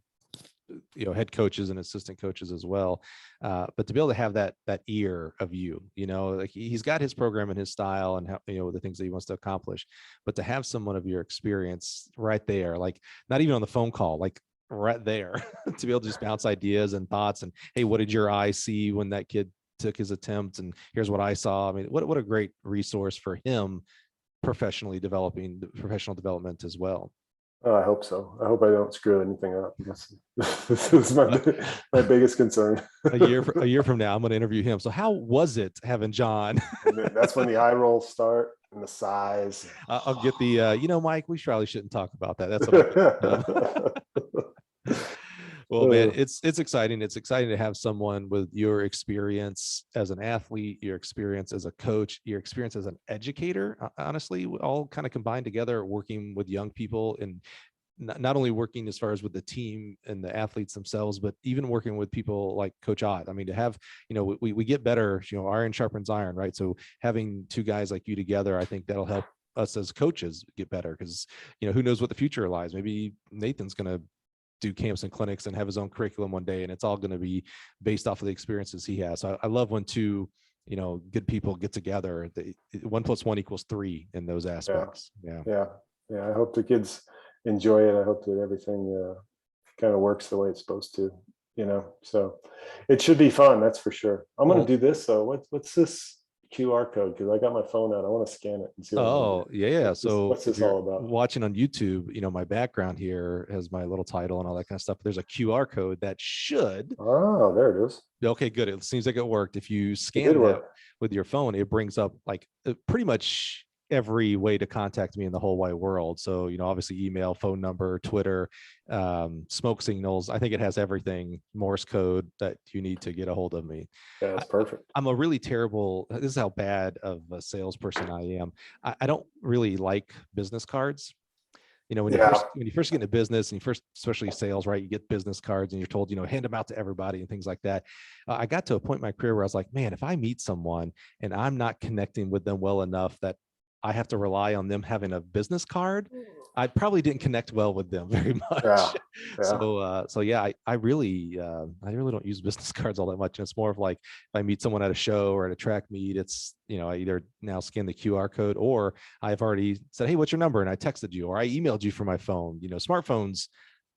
head coaches and assistant coaches as well, but to be able to have that ear of like he's got his program and his style and how the things that he wants to accomplish, but to have someone of your experience right there, like not even on the phone call, like right there, to be able to just bounce ideas and thoughts and, hey, what did your eye see when that kid took his attempt, and here's what I saw. I mean, what a great resource for him professionally developing professional development as well. Oh, I hope so. I hope I don't screw anything up. This is my biggest concern. a year from now, I'm going to interview him. So how was it having John? And that's when the eye rolls start and the size. I'll get the, Mike, we probably shouldn't talk about that. That's what well, man, it's exciting. It's exciting to have someone with your experience as an athlete, your experience as a coach, your experience as an educator, honestly, all kind of combined together, working with young people and not only working as far as with the team and the athletes themselves, but even working with people like Coach Ott. I mean, to have, we get better, iron sharpens iron, right? So having two guys like you together, I think that'll help us as coaches get better because, who knows what the future lies. Maybe Nathan's going to do camps and clinics and have his own curriculum one day, and it's all going to be based off of the experiences he has. So I love when two, good people get together. 1 + 1 = 3 in those aspects. Yeah. I hope the kids enjoy it. I hope that everything kind of works the way it's supposed to, so it should be fun. That's for sure. I'm going to do this. So what's this QR code? Because I got my phone out. I want to scan it and see. Yeah. What's this all about? Watching on YouTube, my background here has my little title and all that kind of stuff. There's a QR code that should. Oh, there it is. Okay, good. It seems like it worked. If you scan that with your phone, it brings up like pretty much every way to contact me in the whole wide world. So, obviously email, phone number, Twitter, smoke signals. I think it has everything, Morse code that you need to get a hold of me. Yeah, that's perfect. I'm a really terrible, this is how bad of a salesperson I am. I don't really like business cards. When you first get into business and you first, especially sales, right, you get business cards and you're told, hand them out to everybody and things like that. I got to a point in my career where I was like, man, if I meet someone and I'm not connecting with them well enough that I have to rely on them having a business card, I probably didn't connect well with them very much. Yeah. I really don't use business cards all that much. And it's more of like, if I meet someone at a show or at a track meet, it's, I either now scan the QR code or I've already said, hey, what's your number? And I texted you, or I emailed you from my phone. Smartphones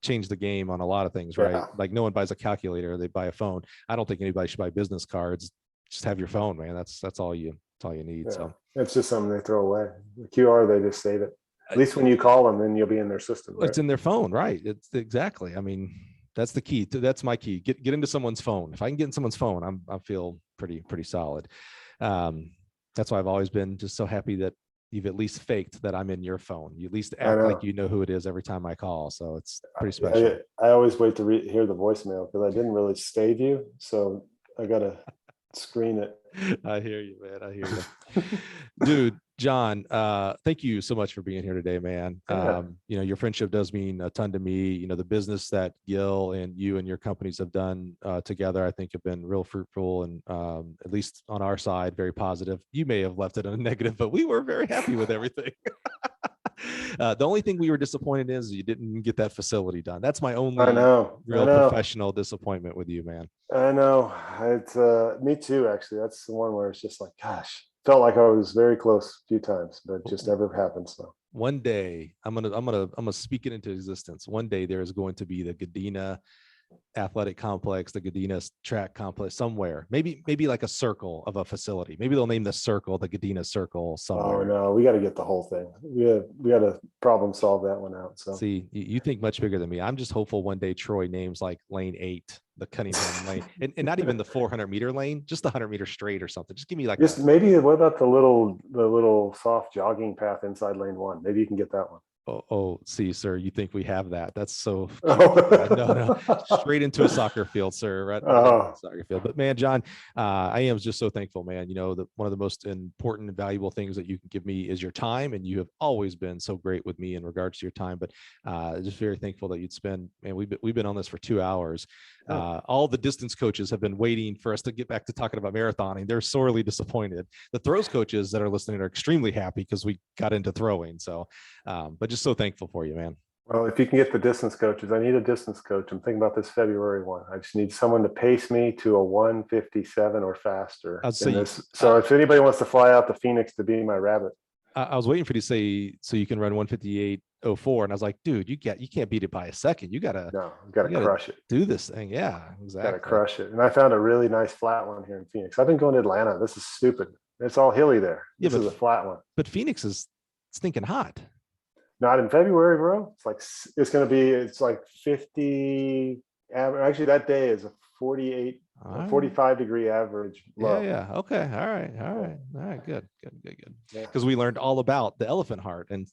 change the game on a lot of things, right? Like no one buys a calculator, they buy a phone. I don't think anybody should buy business cards. Just have your phone, man. That's all you need. Yeah. So it's just something they throw away. The QR, they just save it. At least when you call them, then you'll be in their system. Right? It's in their phone, right? It's exactly. I mean, that's the key. That's my key. Get into someone's phone. If I can get in someone's phone, I feel pretty solid. That's why I've always been just so happy that you've at least faked that I'm in your phone. You at least act like you know who it is every time I call. So it's pretty special. I always wait to hear the voicemail because I didn't really save you, so I gotta screen it. I hear you, man. I hear you. Dude, John, thank you so much for being here today, man. Yeah. Your friendship does mean a ton to me. The business that Gil and you and your companies have done together, I think have been real fruitful and at least on our side, very positive. You may have left it on a negative, but we were very happy with everything. The only thing we were disappointed in is you didn't get that facility done. That's my only real professional disappointment with you, man. I know. It's me too, actually. That's the one where it's just like, gosh, felt like I was very close a few times, but it just never happened. So one day I'm gonna speak it into existence. One day there is going to be the Godina athletic complex, the Godina track complex somewhere, maybe like a circle of a facility. Maybe they'll name the circle the Godina circle somewhere. Oh no, we got to get the whole thing. We got to problem solve that one out. So see, you think much bigger than me. I'm just hopeful one day Troy names like lane 8 the Cunningham lane, and not even the 400-meter lane, just the 100-meter straight or something. Just give me like maybe what about the little soft jogging path inside lane 1? Maybe you can get that one. Oh, see, sir, you think we have that? That's so no, straight into a soccer field, sir. Right? Soccer field. But man, John, I am just so thankful, man. That one of the most important and valuable things that you can give me is your time, and you have always been so great with me in regards to your time. But just very thankful that you'd spend. Man, we've been on this for 2 hours. All the distance coaches have been waiting for us to get back to talking about marathoning. They're sorely disappointed. The throws coaches that are listening are extremely happy because we got into throwing. So, but just so thankful for you, man. Well, if you can get the distance coaches, I need a distance coach. I'm thinking about this February one. I just need someone to pace me to a 1:57 or faster. So if anybody wants to fly out to Phoenix to be my rabbit. I was waiting for you to say, so you can run 1:58.04. And I was like, dude, you can't beat it by a second. You gotta crush it. Do this thing. Yeah, exactly. Gotta crush it. And I found a really nice flat one here in Phoenix. I've been going to Atlanta. This is stupid. It's all hilly there. This is a flat one. But Phoenix is stinking hot. Not in February, bro. It's like 50. Actually, that day is a 48, 45 degree average low. Yeah. Okay. All right. Good. Because we learned all about the elephant heart, and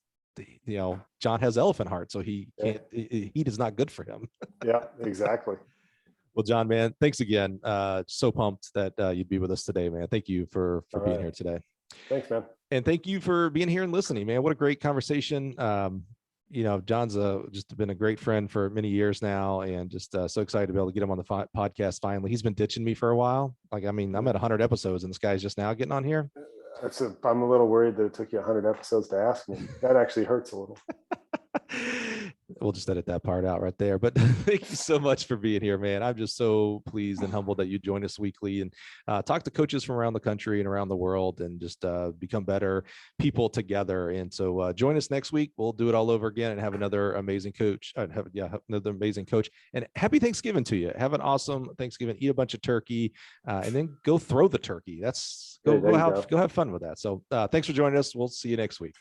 John has elephant heart, so he can't. Heat is not good for him. Yeah, exactly. Well, John, man, thanks again. So pumped that you'd be with us today, man. Thank you for being here today. Thanks, man. And thank you for being here and listening, man. What a great conversation. John's just been a great friend for many years now, and just so excited to be able to get him on the podcast finally. He's been ditching me for a while. I'm at 100 episodes, and this guy's just now getting on here. I'm a little worried that it took you 100 episodes to ask me. That actually hurts a little. We'll just edit that part out right there. But thank you so much for being here, man. I'm just so pleased and humbled that you join us weekly and talk to coaches from around the country and around the world and just become better people together. And so join us next week. We'll do it all over again and have another amazing coach. Another amazing coach. And happy Thanksgiving to you. Have an awesome Thanksgiving. Eat a bunch of turkey and then go throw the turkey. Go have fun with that. So thanks for joining us. We'll see you next week.